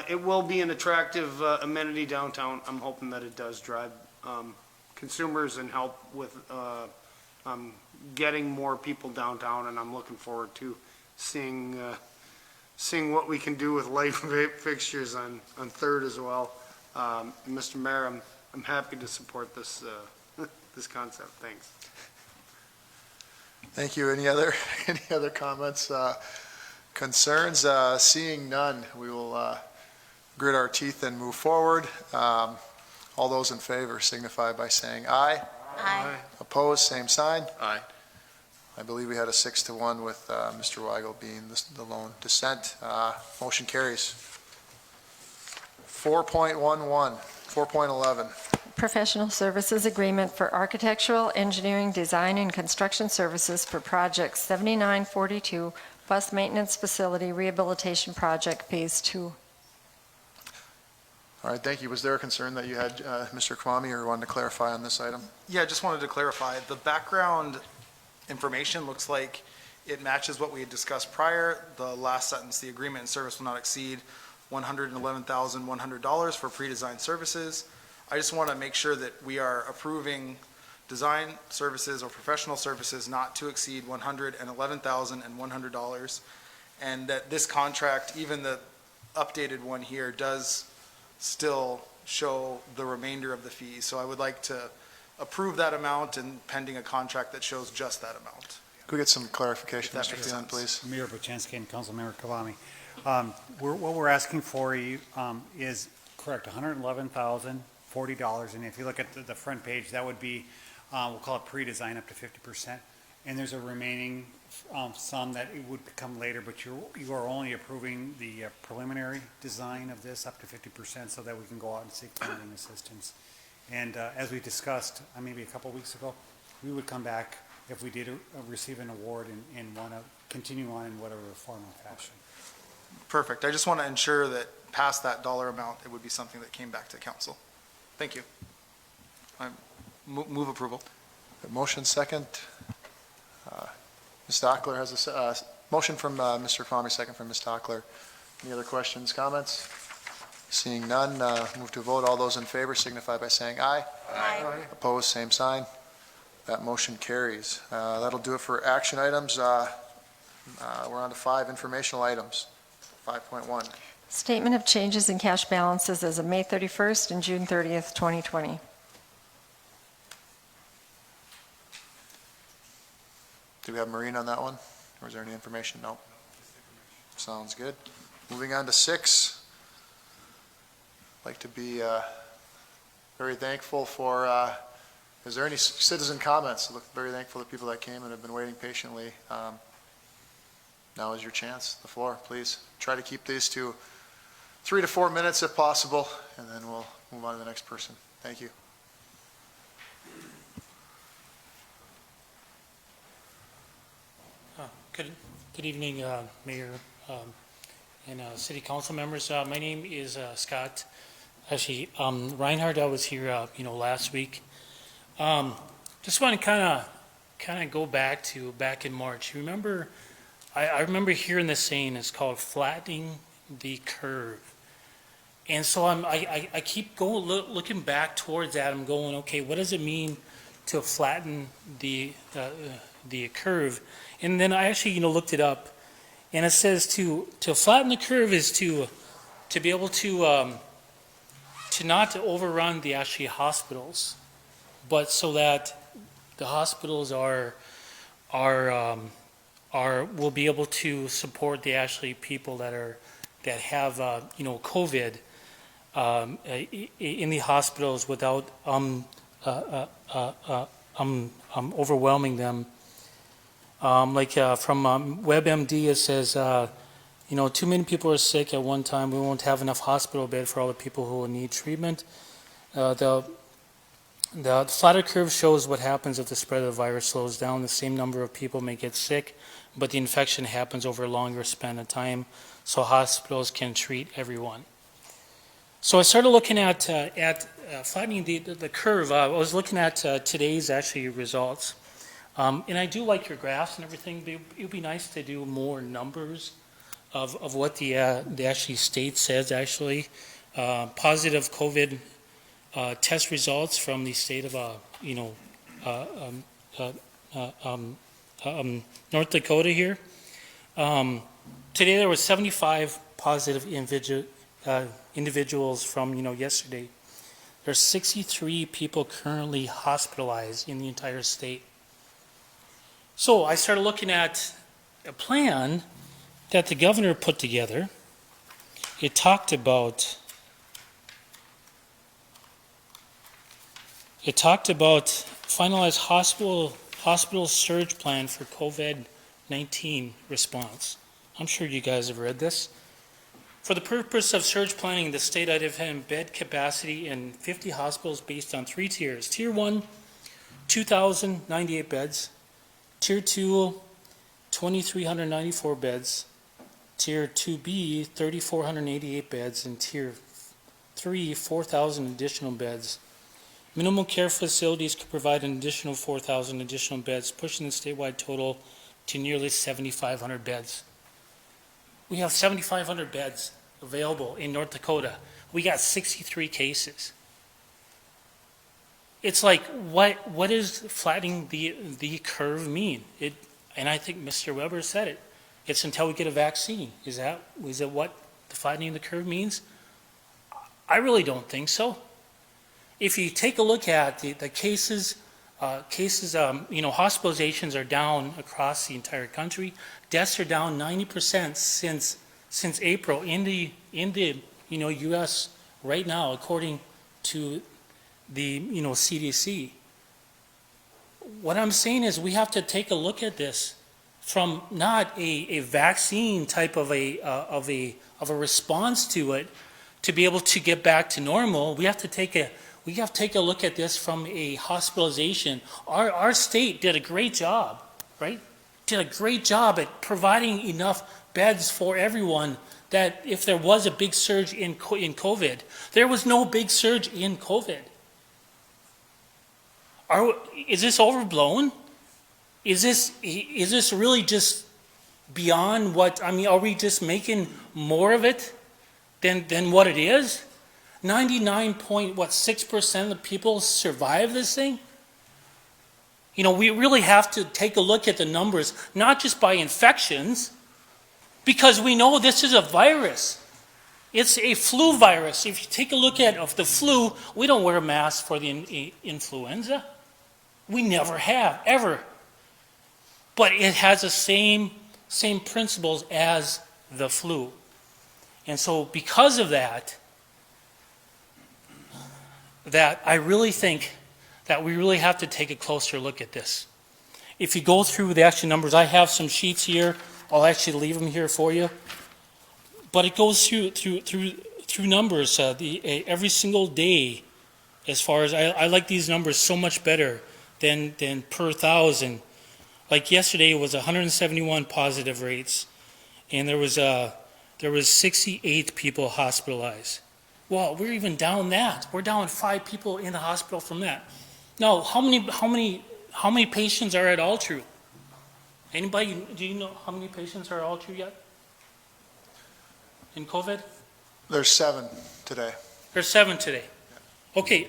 D: It will be an attractive amenity downtown. I'm hoping that it does drive consumers and help with getting more people downtown, and I'm looking forward to seeing what we can do with light fixtures on 3rd as well. Mr. Mayor, I'm happy to support this this concept. Thanks.
I: Thank you. Any other comments, concerns? Seeing none, we will grit our teeth and move forward. All those in favor signify by saying aye.
N: Aye.
I: Opposed, same sign.
P: Aye.
I: I believe we had a 6-1 with Mr. Weigel being the lone dissent. Motion carries. 4.11.
C: Professional Services Agreement for Architectural, Engineering, Design, and Construction Services for Project 7942 Bus Maintenance Facility Rehabilitation Project Phase 2.
I: All right, thank you. Was there a concern that you had, Mr. Kwame, or wanted to clarify on this item?
K: Yeah, I just wanted to clarify. The background information looks like it matches what we had discussed prior. The last sentence, the agreement and service will not exceed $111,100 for pre-designed services. I just want to make sure that we are approving design services or professional services not to exceed $111,100. and that this contract, even the updated one here, does still show the remainder of the fees. So I would like to approve that amount and pending a contract that shows just that amount.
I: Could we get some clarification,
K: If that
I: Mr.
K: makes
I: Phelan,
K: sense.
I: please?
F: Mayor Bochansky and Councilmember Kavami. What we're asking for you is correct, $111,040. And if you look at the front page, that would be, we'll call it pre-design up to 50%. And there's a remaining sum that it would come later, but you are only approving the preliminary design of this up to 50% so that we can go out and seek funding assistance. And as we discussed maybe a couple weeks ago, we would come back if we did receive an award and want to continue on in whatever form or fashion.
K: Perfect. I just want to ensure that past that dollar amount, it would be something that came back to council. Thank you. I move approval.
I: Motion second. Ms. Dockler has a motion from Mr. Kavami, second from Ms. Dockler. Any other questions, comments? Seeing none, move to a vote. All those in favor signify by saying aye.
D: Aye.
I: Opposed, same sign. That motion carries. That'll do it for action items. We're on to 5 informational items. 5.1.
C: Statement of changes in cash balances as of May 31st and June 30th, 2020.
I: Do we have Maureen on that one? Or is there any information? No. Sounds good. Moving on to 6. I'd like to be very thankful for, is there any citizen comments? I look very thankful to people that came and have been waiting patiently. Now is your chance. The floor, please. Try to keep these to 3 to 4 minutes if possible, and then we'll move on to the next person. Thank you.
R: Good evening, Mayor and City Council members. My name is Scott. Actually, Reinhardt, I was here, last week. Just want to kind of go back in March. You remember, I remember hearing this saying. It's called flattening the curve. And so I keep going looking back towards that. I'm going, okay, what does it mean to flatten the curve? And then I actually, looked it up, and it says to flatten the curve is to be able to not overrun the actually hospitals, but so that the hospitals will be able to support the actually people that have COVID in the hospitals without overwhelming them. From WebMD, it says, too many people are sick at one time. We won't have enough hospital bed for all the people who will need treatment. The flatter curve shows what happens if the spread of the virus slows down. The same number of people may get sick, but the infection happens over a longer span of time, so hospitals can treat everyone. So I started looking at flattening the curve. I was looking at today's actually results. And I do like your graphs and everything. It would be nice to do more numbers of what the actually state says actually. Positive COVID test results from the state of North Dakota here. Today there were 75 positive individuals from yesterday. There's 63 people currently hospitalized in the entire state. So I started looking at a plan that the governor put together. It talked about finalized hospital surge plan for COVID-19 response. I'm sure you guys have read this. For the purpose of surge planning, the state identified bed capacity in 50 hospitals based on 3 tiers. Tier 1, 2,098 beds. Tier 2, 2,394 beds. Tier 2B, 3,488 beds. And Tier 3, 4,000 additional beds. Minimum care facilities could provide an additional 4,000 additional beds, pushing the statewide total to nearly 7,500 beds. We have 7,500 beds available in North Dakota. We got 63 cases. It's like, what does flattening the curve mean? And I think Mr. Weber said it. It's until we get a vaccine. Is that what the flattening of the curve means? I really don't think so. If you take a look at the cases, hospitalizations are down across the entire country. Deaths are down 90% since April in the U.S. right now, according to the CDC. What I'm saying is we have to take a look at this from not a vaccine type of a response to it to be able to get back to normal. We have to take a look at this from a hospitalization. Our state did a great job, right? Did a great job at providing enough beds for everyone that if there was a big surge in COVID, there was no big surge in COVID. Is this overblown? Is this really just beyond what, are we just making more of it than what it is? 99.6% of the people survive this thing? We really have to take a look at the numbers, not just by infections, because we know this is a virus. It's a flu virus. If you take a look at the flu, we don't wear a mask for the influenza. We never have, ever. But it has the same principles as the flu. And so because of that I really think that we really have to take a closer look at this. If you go through the actual numbers, I have some sheets here. I'll actually leave them here for you. But it goes through numbers every single day. As far as I like these numbers so much better than per thousand. Like yesterday, it was 171 positive rates, and there was 68 people hospitalized. Well, we're even down that. We're down 5 people in the hospital from that. Now, how many patients are at Altru? Anybody? Do you know how many patients are at Altru yet? In COVID?
I: There's 7 today.
R: There's 7 today. Okay,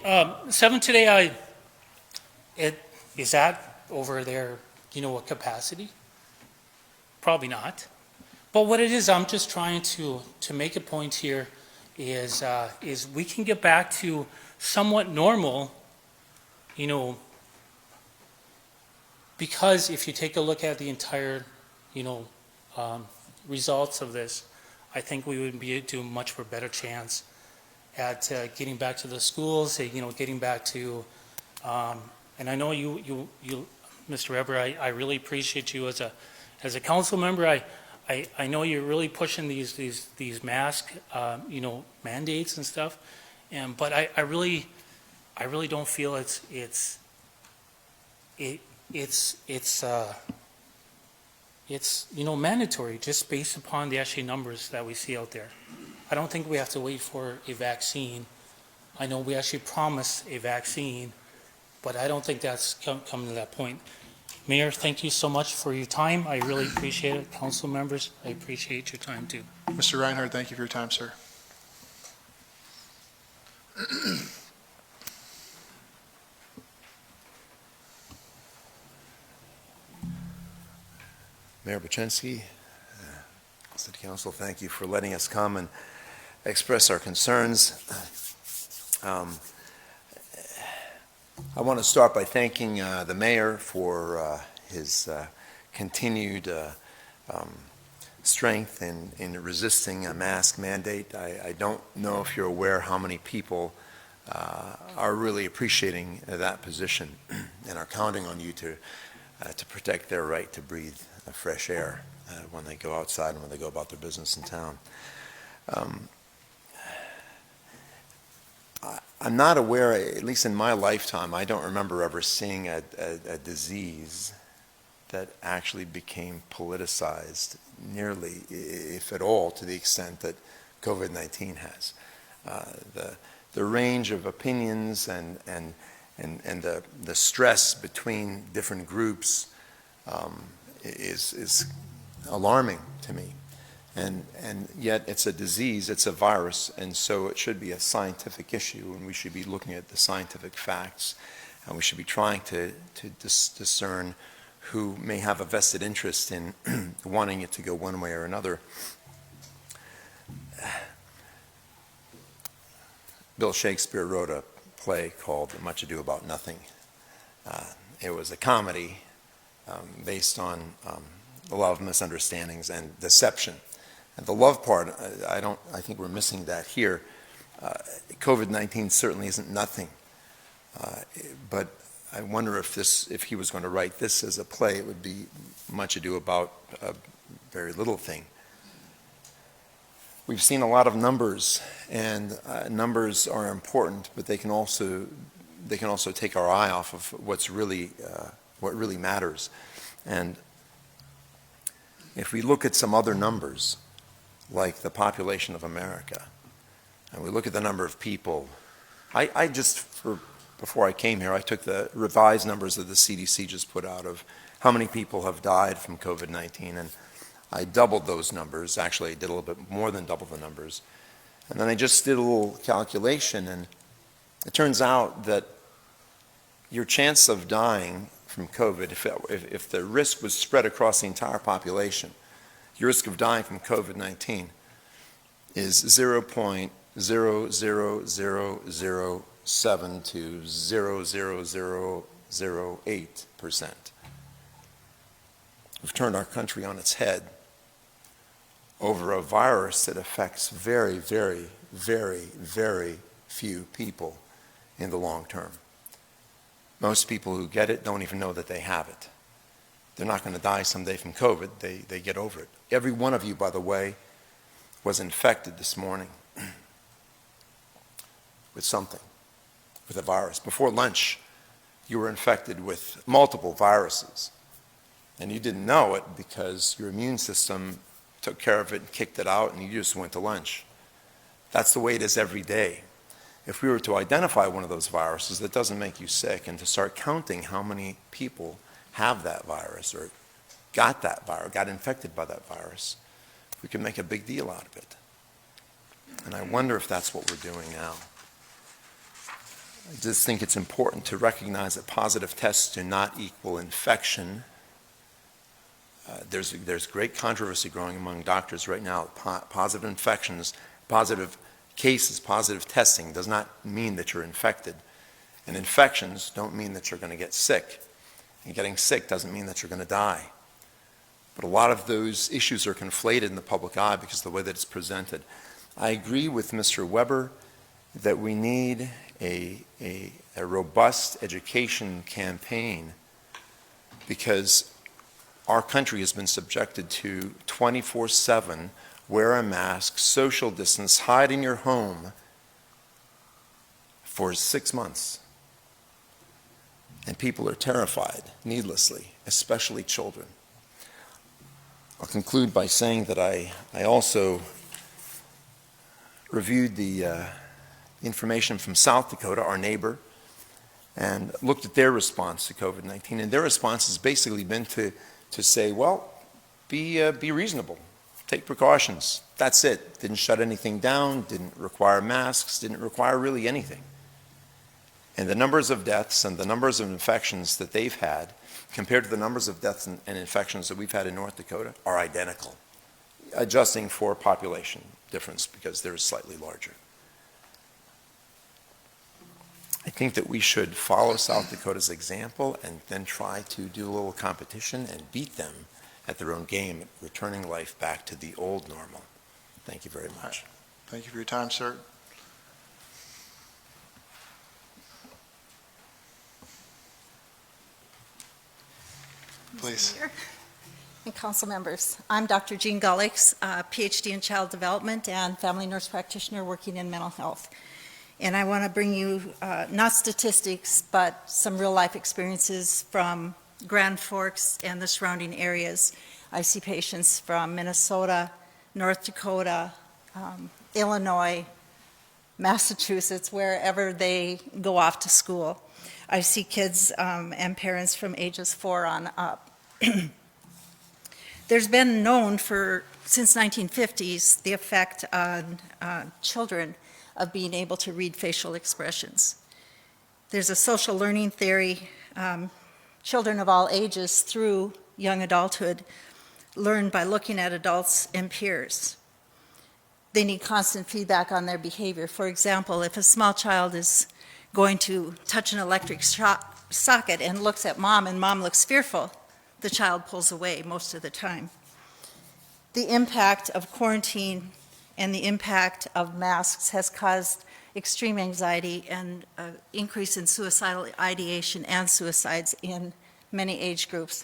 R: 7 today. Is that over their, a capacity? Probably not. But what it is, I'm just trying to make a point here is we can get back to somewhat normal, because if you take a look at the entire, results of this, I think we would be to a much more better chance at getting back to the schools, getting back to, and I know you, Mr. Weber, I really appreciate you as a council member. I know you're really pushing these mask, mandates and stuff, but I really don't feel it's mandatory just based upon the actual numbers that we see out there. I don't think we have to wait for a vaccine. I know we actually promised a vaccine, but I don't think that's coming to that point. Mayor, thank you so much for your time. I really appreciate it. Council members, I appreciate your time too.
I: Mr. Reinhardt, thank you for your time, sir.
S: Mayor Buczynski, City Council, thank you for letting us come and express our concerns. I want to start by thanking the mayor for his continued strength in resisting a mask mandate. I don't know if you're aware how many people are really appreciating that position and are counting on you to protect their right to breathe fresh air when they go outside and when they go about their business in town. I'm not aware, at least in my lifetime, I don't remember ever seeing a disease that actually became politicized nearly, if at all, to the extent that COVID-19 has. The range of opinions and the stress between different groups is alarming to me. And yet it's a disease, it's a virus, and so it should be a scientific issue, and we should be looking at the scientific facts, and we should be trying to discern who may have a vested interest in wanting it to go one way or another. Bill Shakespeare wrote a play called Much Ado About Nothing. It was a comedy based on a lot of misunderstandings and deception. And the love part, I think we're missing that here. COVID-19 certainly isn't nothing, but I wonder if he was going to write this as a play, it would be Much Ado About a very little thing. We've seen a lot of numbers, and numbers are important, but they can also take our eye off of what really matters. And if we look at some other numbers, like the population of America, and we look at the number of people, before I came here, I took the revised numbers that the CDC just put out of how many people have died from COVID-19, and I doubled those numbers. Actually, I did a little bit more than double the numbers. And then I just did a little calculation, and it turns out that your chance of dying from COVID, if the risk was spread across the entire population, your risk of dying from COVID-19 is 0.00007 to 0.00008%. We've turned our country on its head over a virus that affects very, very, very, very few people in the long term. Most people who get it don't even know that they have it. They're not going to die someday from COVID. They get over it. Every one of you, by the way, was infected this morning with something, with a virus. Before lunch, you were infected with multiple viruses, and you didn't know it because your immune system took care of it and kicked it out, and you just went to lunch. That's the way it is every day. If we were to identify one of those viruses that doesn't make you sick and to start counting how many people have that virus or got that virus, got infected by that virus, we could make a big deal out of it. And I wonder if that's what we're doing now. I just think it's important to recognize that positive tests do not equal infection. There's great controversy growing among doctors right now. Positive infections, positive cases, positive testing does not mean that you're infected. And infections don't mean that you're going to get sick. And getting sick doesn't mean that you're going to die. But a lot of those issues are conflated in the public eye because of the way that it's presented. I agree with Mr. Weber that we need a robust education campaign because our country has been subjected to 24/7, wear a mask, social distance, hide in your home for 6 months. And people are terrified, needlessly, especially children. I'll conclude by saying that I also reviewed the information from South Dakota, our neighbor, and looked at their response to COVID-19. And their response has basically been to say, well, be reasonable, take precautions. That's it. Didn't shut anything down, didn't require masks, didn't require really anything. And the numbers of deaths and the numbers of infections that they've had compared to the numbers of deaths and infections that we've had in North Dakota are identical, adjusting for population difference because they're slightly larger. I think that we should follow South Dakota's example and then try to do a little competition and beat them at their own game, returning life back to the old normal. Thank you very much.
I: Thank you for your time, sir. Please.
T: And council members, I'm Dr. Jean Gullix, PhD in child development and family nurse practitioner working in mental health. And I want to bring you not statistics, but some real life experiences from Grand Forks and the surrounding areas. I see patients from Minnesota, North Dakota, Illinois, Massachusetts, wherever they go off to school. I see kids and parents from ages 4 on up. There's been known since 1950s the effect on children of being able to read facial expressions. There's a social learning theory children of all ages through young adulthood learn by looking at adults and peers. They need constant feedback on their behavior. For example, if a small child is going to touch an electric socket and looks at mom and mom looks fearful, the child pulls away most of the time. The impact of quarantine and the impact of masks has caused extreme anxiety and an increase in suicidal ideation and suicides in many age groups.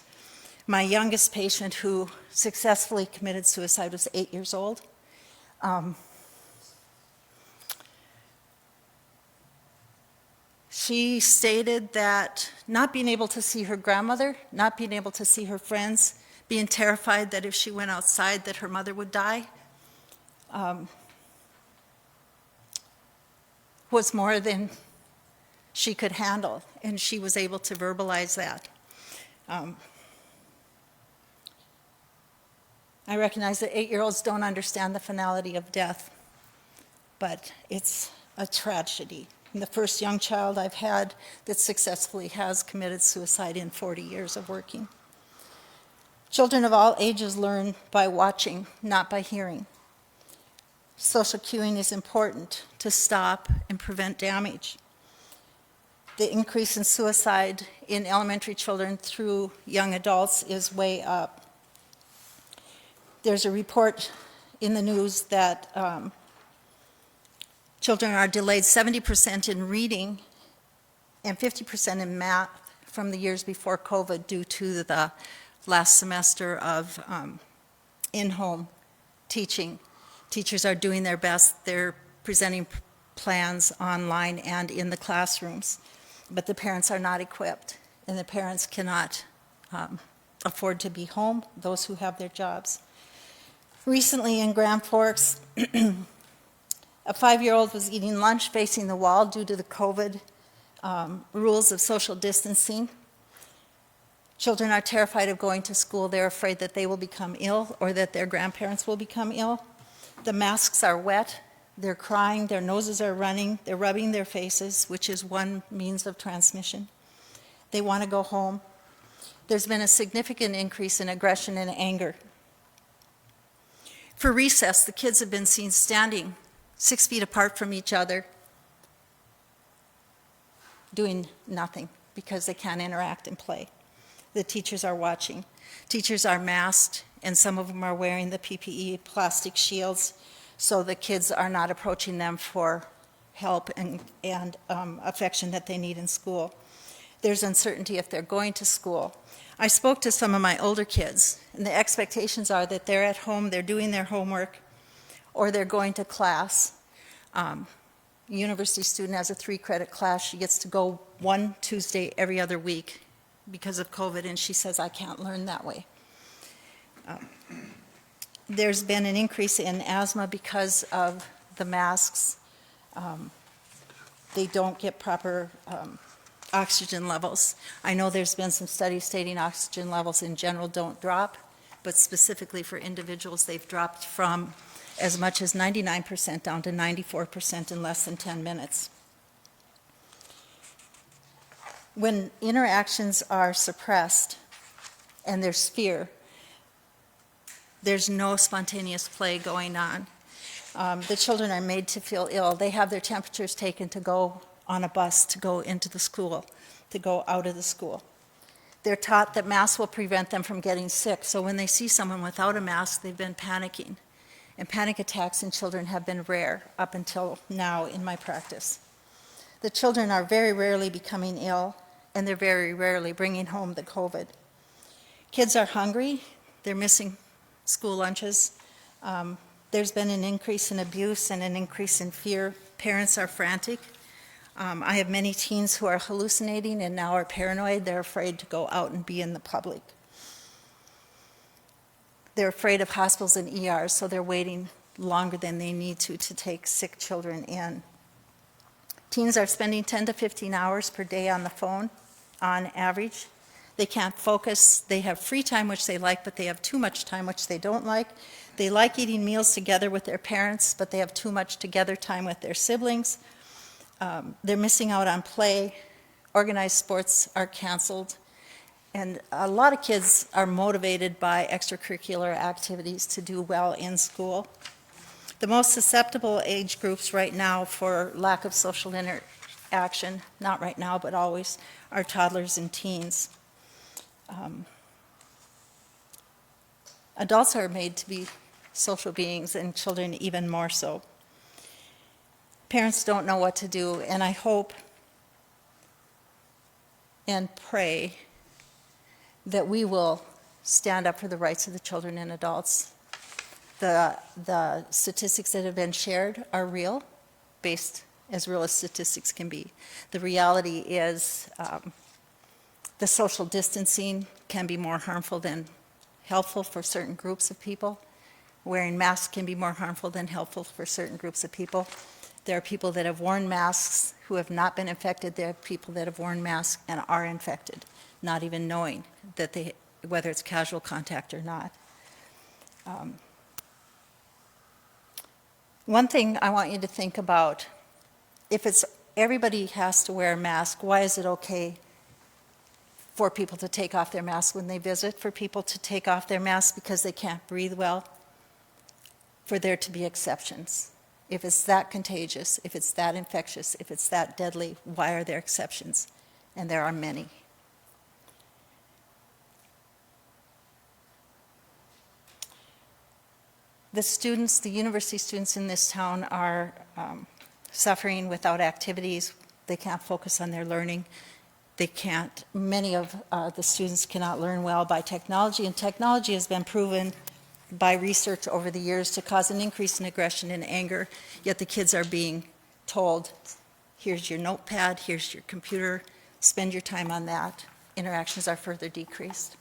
T: My youngest patient who successfully committed suicide was 8 years old. She stated that not being able to see her grandmother, not being able to see her friends, being terrified that if she went outside that her mother would die, was more than she could handle, and she was able to verbalize that. I recognize that 8-year-olds don't understand the finality of death, but it's a tragedy. And the first young child I've had that successfully has committed suicide in 40 years of working. Children of all ages learn by watching, not by hearing. Social cueing is important to stop and prevent damage. The increase in suicide in elementary children through young adults is way up. There's a report in the news that children are delayed 70% in reading and 50% in math from the years before COVID due to the last semester of in-home teaching. Teachers are doing their best. They're presenting plans online and in the classrooms, but the parents are not equipped, and the parents cannot afford to be home, those who have their jobs. Recently in Grand Forks, a 5-year-old was eating lunch facing the wall due to the COVID rules of social distancing. Children are terrified of going to school. They're afraid that they will become ill or that their grandparents will become ill. The masks are wet. They're crying. Their noses are running. They're rubbing their faces, which is one means of transmission. They want to go home. There's been a significant increase in aggression and anger. For recess, the kids have been seen standing 6 feet apart from each other, doing nothing because they can't interact and play. The teachers are watching. Teachers are masked, and some of them are wearing the PPE plastic shields, so the kids are not approaching them for help and affection that they need in school. There's uncertainty if they're going to school. I spoke to some of my older kids, and the expectations are that they're at home, they're doing their homework, or they're going to class. University student has a 3-credit class. She gets to go one Tuesday every other week because of COVID, and she says, I can't learn that way. There's been an increase in asthma because of the masks. They don't get proper oxygen levels. I know there's been some studies stating oxygen levels in general don't drop, but specifically for individuals, they've dropped from as much as 99% down to 94% in less than 10 minutes. When interactions are suppressed and there's fear, there's no spontaneous play going on. The children are made to feel ill. They have their temperatures taken to go on a bus, to go into the school, to go out of the school. They're taught that masks will prevent them from getting sick, so when they see someone without a mask, they've been panicking. And panic attacks in children have been rare up until now in my practice. The children are very rarely becoming ill, and they're very rarely bringing home the COVID. Kids are hungry. They're missing school lunches. There's been an increase in abuse and an increase in fear. Parents are frantic. I have many teens who are hallucinating and now are paranoid. They're afraid to go out and be in the public. They're afraid of hospitals and ERs, so they're waiting longer than they need to take sick children in. Teens are spending 10 to 15 hours per day on the phone on average. They can't focus. They have free time, which they like, but they have too much time, which they don't like. They like eating meals together with their parents, but they have too much together time with their siblings. They're missing out on play. Organized sports are canceled. And a lot of kids are motivated by extracurricular activities to do well in school. The most susceptible age groups right now for lack of social interaction, not right now, but always, are toddlers and teens. Adults are made to be social beings, and children even more so. Parents don't know what to do, and I hope and pray that we will stand up for the rights of the children and adults. The statistics that have been shared are real, based as real as statistics can be. The reality is the social distancing can be more harmful than helpful for certain groups of people. Wearing masks can be more harmful than helpful for certain groups of people. There are people that have worn masks who have not been infected. There are people that have worn masks and are infected, not even knowing that whether it's casual contact or not. One thing I want you to think about, if it's everybody has to wear a mask, why is it okay for people to take off their masks when they visit, for people to take off their masks because they can't breathe well, for there to be exceptions? If it's that contagious, if it's that infectious, if it's that deadly, why are there exceptions? And there are many. The students, the university students in this town are suffering without activities. They can't focus on their learning. Many of the students cannot learn well by technology, and technology has been proven by research over the years to cause an increase in aggression and anger, yet the kids are being told, here's your notepad, here's your computer, spend your time on that. Interactions are further decreased.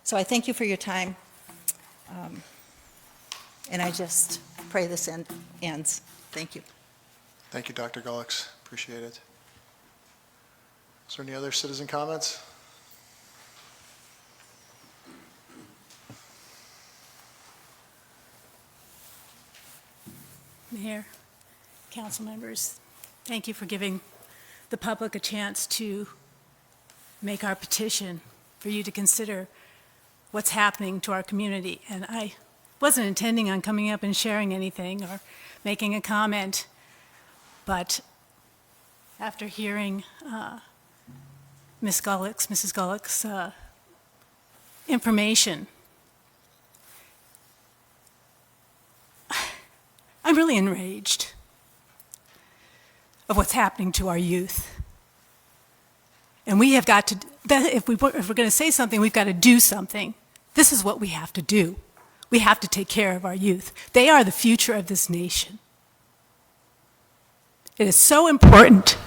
T: So I thank you for your time, and I just pray this ends. Thank you.
I: Thank you, Dr. Gullix. Appreciate it. Is there any other citizen comments?
C: Mayor, council members, thank you for giving the public a chance to make our petition for you to consider what's happening to our community. And I wasn't intending on coming up and sharing anything or making a comment, but after hearing Mrs. Gullix's information, I'm really enraged of what's happening to our youth. And we have got to, if we're going to say something, we've got to do something. This is what we have to do. We have to take care of our youth. They are the future of this nation. It is so important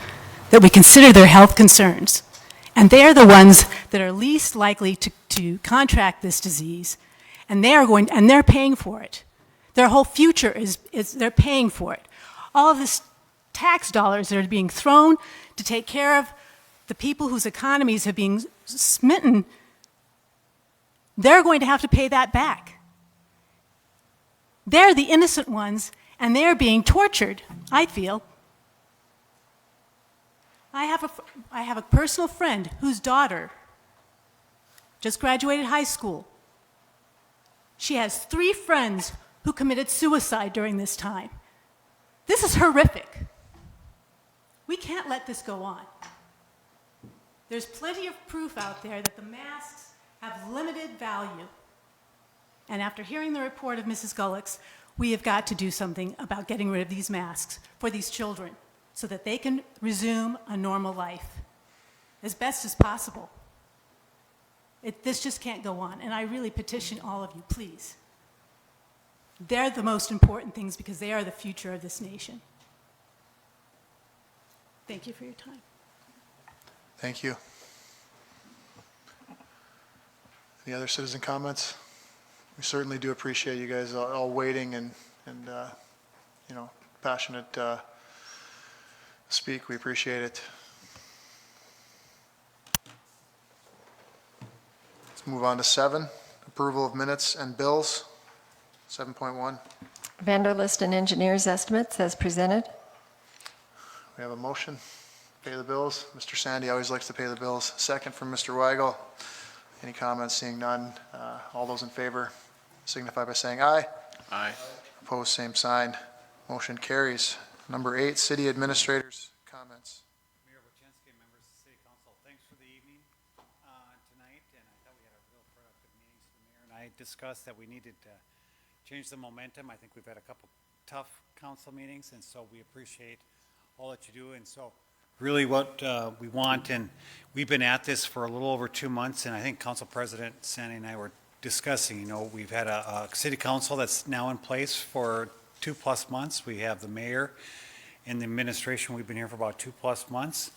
C: that we consider their health concerns. And they are the ones that are least likely to contract this disease. And they're paying for it. Their whole future they're paying for it. All of this tax dollars that are being thrown to take care of the people whose economies have been smitten, they're going to have to pay that back. They're the innocent ones, and they're being tortured, I feel. I have a personal friend whose daughter just graduated high school. She has 3 friends who committed suicide during this time. This is horrific. We can't let this go on. There's plenty of proof out there that the masks have limited value. And after hearing the report of Mrs. Gullix, we have got to do something about getting rid of these masks for these children so that they can resume a normal life as best as possible. This just can't go on, and I really petition all of you, please. They're the most important things because they are the future of this nation. Thank you for your time.
I: Thank you. Any other citizen comments? We certainly do appreciate you guys all waiting and passionate speak. We appreciate it. Let's move on to 7, approval of minutes and bills. 7.1.
C: Vendor list and engineers estimates as presented.
I: We have a motion. Pay the bills. Mr. Sandy always likes to pay the bills. Second from Mr. Weigel. Any comments? Seeing none. All those in favor signify by saying aye.
P: Aye.
I: Opposed, same sign. Motion carries. Number 8, city administrators' comments.
F: Mayor Wojciechowski and members of the City Council, thanks for the evening tonight, and I thought we had a real productive meeting. So the mayor and I discussed that we needed to change the momentum. I think we've had a couple tough council meetings, and so we appreciate all that you do. And so really what we want, and we've been at this for a little over 2 months, and I think Council President Sandy and I were discussing, you know, we've had a city council that's now in place for 2+ months. We have the mayor and the administration. We've been here for about 2+ months.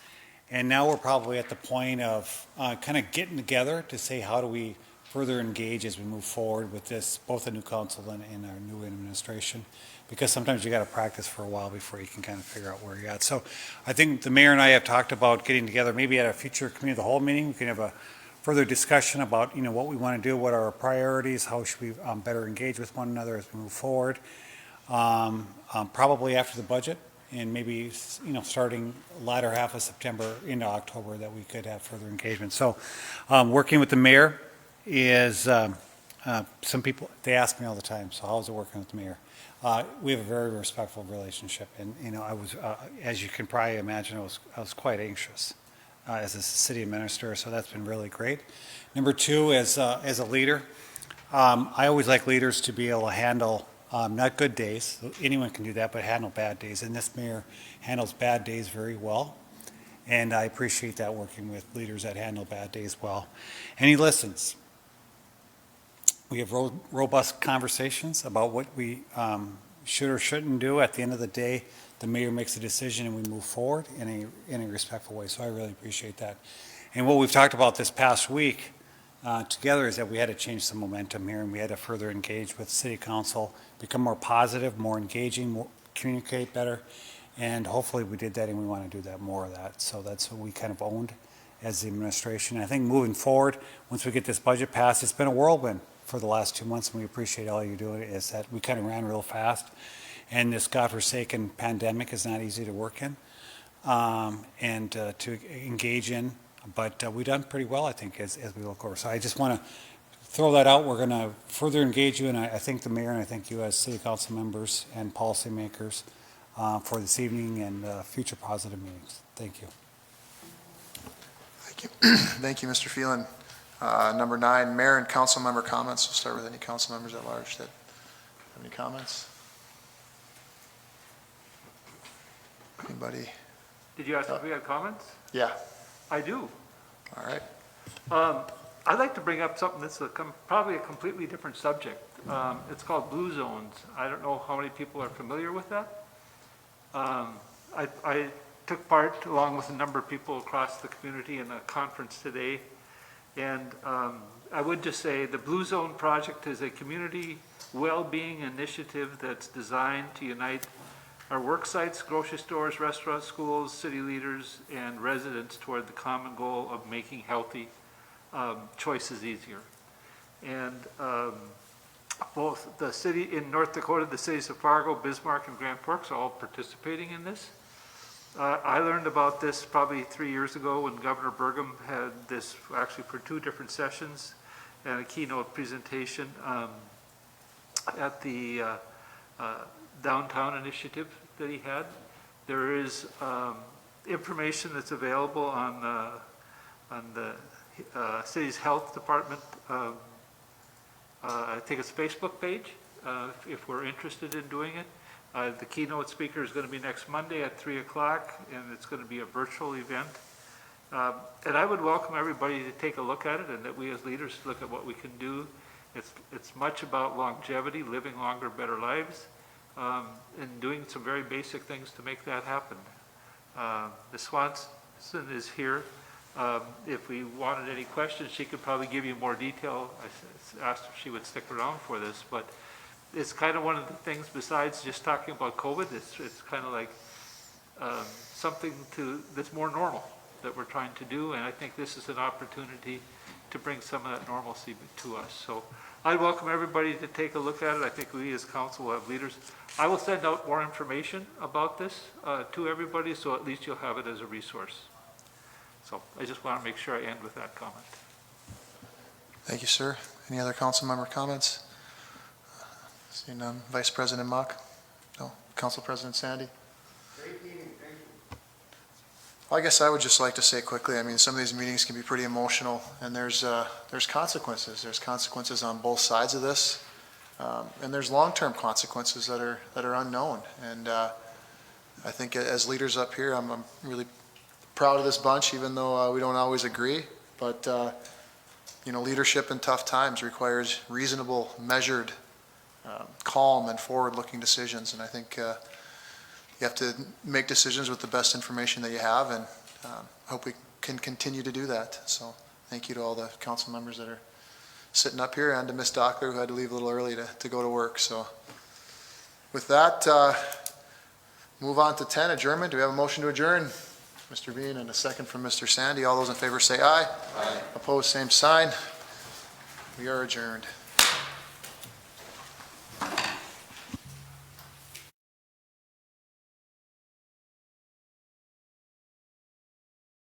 F: And now we're probably at the point of kind of getting together to say, how do we further engage as we move forward with this, both the new council and our new administration? Because sometimes you got to practice for a while before you can kind of figure out where you're at. So I think the mayor and I have talked about getting together, maybe at a future committee of the whole meeting. We can have a further discussion about, you know, what we want to do, what are our priorities, how should we better engage with one another as we move forward. Probably after the budget, and maybe, you know, starting latter half of September into October, that we could have further engagement. So working with the mayor is, some people, they ask me all the time, so how's it working with the mayor? We have a very respectful relationship, and, you know, I was, as you can probably imagine, I was quite anxious as a city administrator, so that's been really great. Number 2, as a leader, I always like leaders to be able to handle not good days. Anyone can do that, but handle bad days. And this mayor handles bad days very well. And I appreciate that, working with leaders that handle bad days well. And he listens. We have robust conversations about what we should or shouldn't do. At the end of the day, the mayor makes a decision and we move forward in a respectful way. So I really appreciate that. And what we've talked about this past week together is that we had to change some momentum here, and we had to further engage with city council, become more positive, more engaging, more, communicate better, and hopefully we did that, and we want to do that, more of that. So that's what we kind of owned as the administration. I think moving forward, once we get this budget passed, it's been a whirlwind for the last 2 months, and we appreciate all you're doing. Is that we kind of ran real fast, and this godforsaken pandemic is not easy to work in and to engage in. But we've done pretty well, I think, as we look over. So I just want to throw that out. We're going to further engage you, and I thank the mayor, and I thank you as city council members and policymakers for this evening and future positive meetings. Thank you.
I: Thank you. Thank you, Mr. Phelan. Number 9, mayor and council member comments. We'll start with any council members at large that have any comments. Anybody?
Q: Did you ask if we had comments?
I: Yeah.
Q: I do.
I: All right.
Q: I'd like to bring up something that's probably a completely different subject. It's called blue zones. I don't know how many people are familiar with that. I took part, along with a number of people across the community, in a conference today. And I would just say the Blue Zone Project is a community well-being initiative that's designed to unite our work sites, grocery stores, restaurants, schools, city leaders, and residents toward the common goal of making healthy choices easier. And both the city in North Dakota, the cities of Fargo, Bismarck, and Grand Forks are all participating in this. I learned about this probably 3 years ago when Governor Burgum had this actually for 2 different sessions and a keynote presentation at the downtown initiative that he had. There is information that's available on the city's health department. I think it's Facebook page if we're interested in doing it. The keynote speaker is going to be next Monday at 3 o'clock, and it's going to be a virtual event. And I would welcome everybody to take a look at it, and that we as leaders look at what we can do. It's much about longevity, living longer, better lives, and doing some very basic things to make that happen. Ms. Swanson is here. If we wanted any questions, she could probably give you more detail. I asked if she would stick around for this, but it's kind of one of the things, besides just talking about COVID, it's kind of like something that's more normal that we're trying to do, and I think this is an opportunity to bring some of that normalcy to us. So I welcome everybody to take a look at it. I think we as council will have leaders. I will send out more information about this to everybody, so at least you'll have it as a resource. So I just want to make sure I end with that comment.
I: Thank you, sir. Any other council member comments? Seeing none. Vice President Mock? No. Council President Sandy? Well, I guess I would just like to say quickly, I mean, some of these meetings can be pretty emotional, and there's consequences. There's consequences on both sides of this, and there's long-term consequences that are unknown. And I think as leaders up here, I'm really proud of this bunch, even though we don't always agree. But you know, leadership in tough times requires reasonable, measured, calm, and forward-looking decisions. And I think you have to make decisions with the best information that you have, and hope we can continue to do that. So thank you to all the council members that are sitting up here, and to Ms. Dockler, who had to leave a little early to go to work. So with that, move on to 10, adjournment. Do we have a motion to adjourn? Mr. Bean, and a second from Mr. Sandy. All those in favor say aye. Aye. Opposed, same sign. We are adjourned.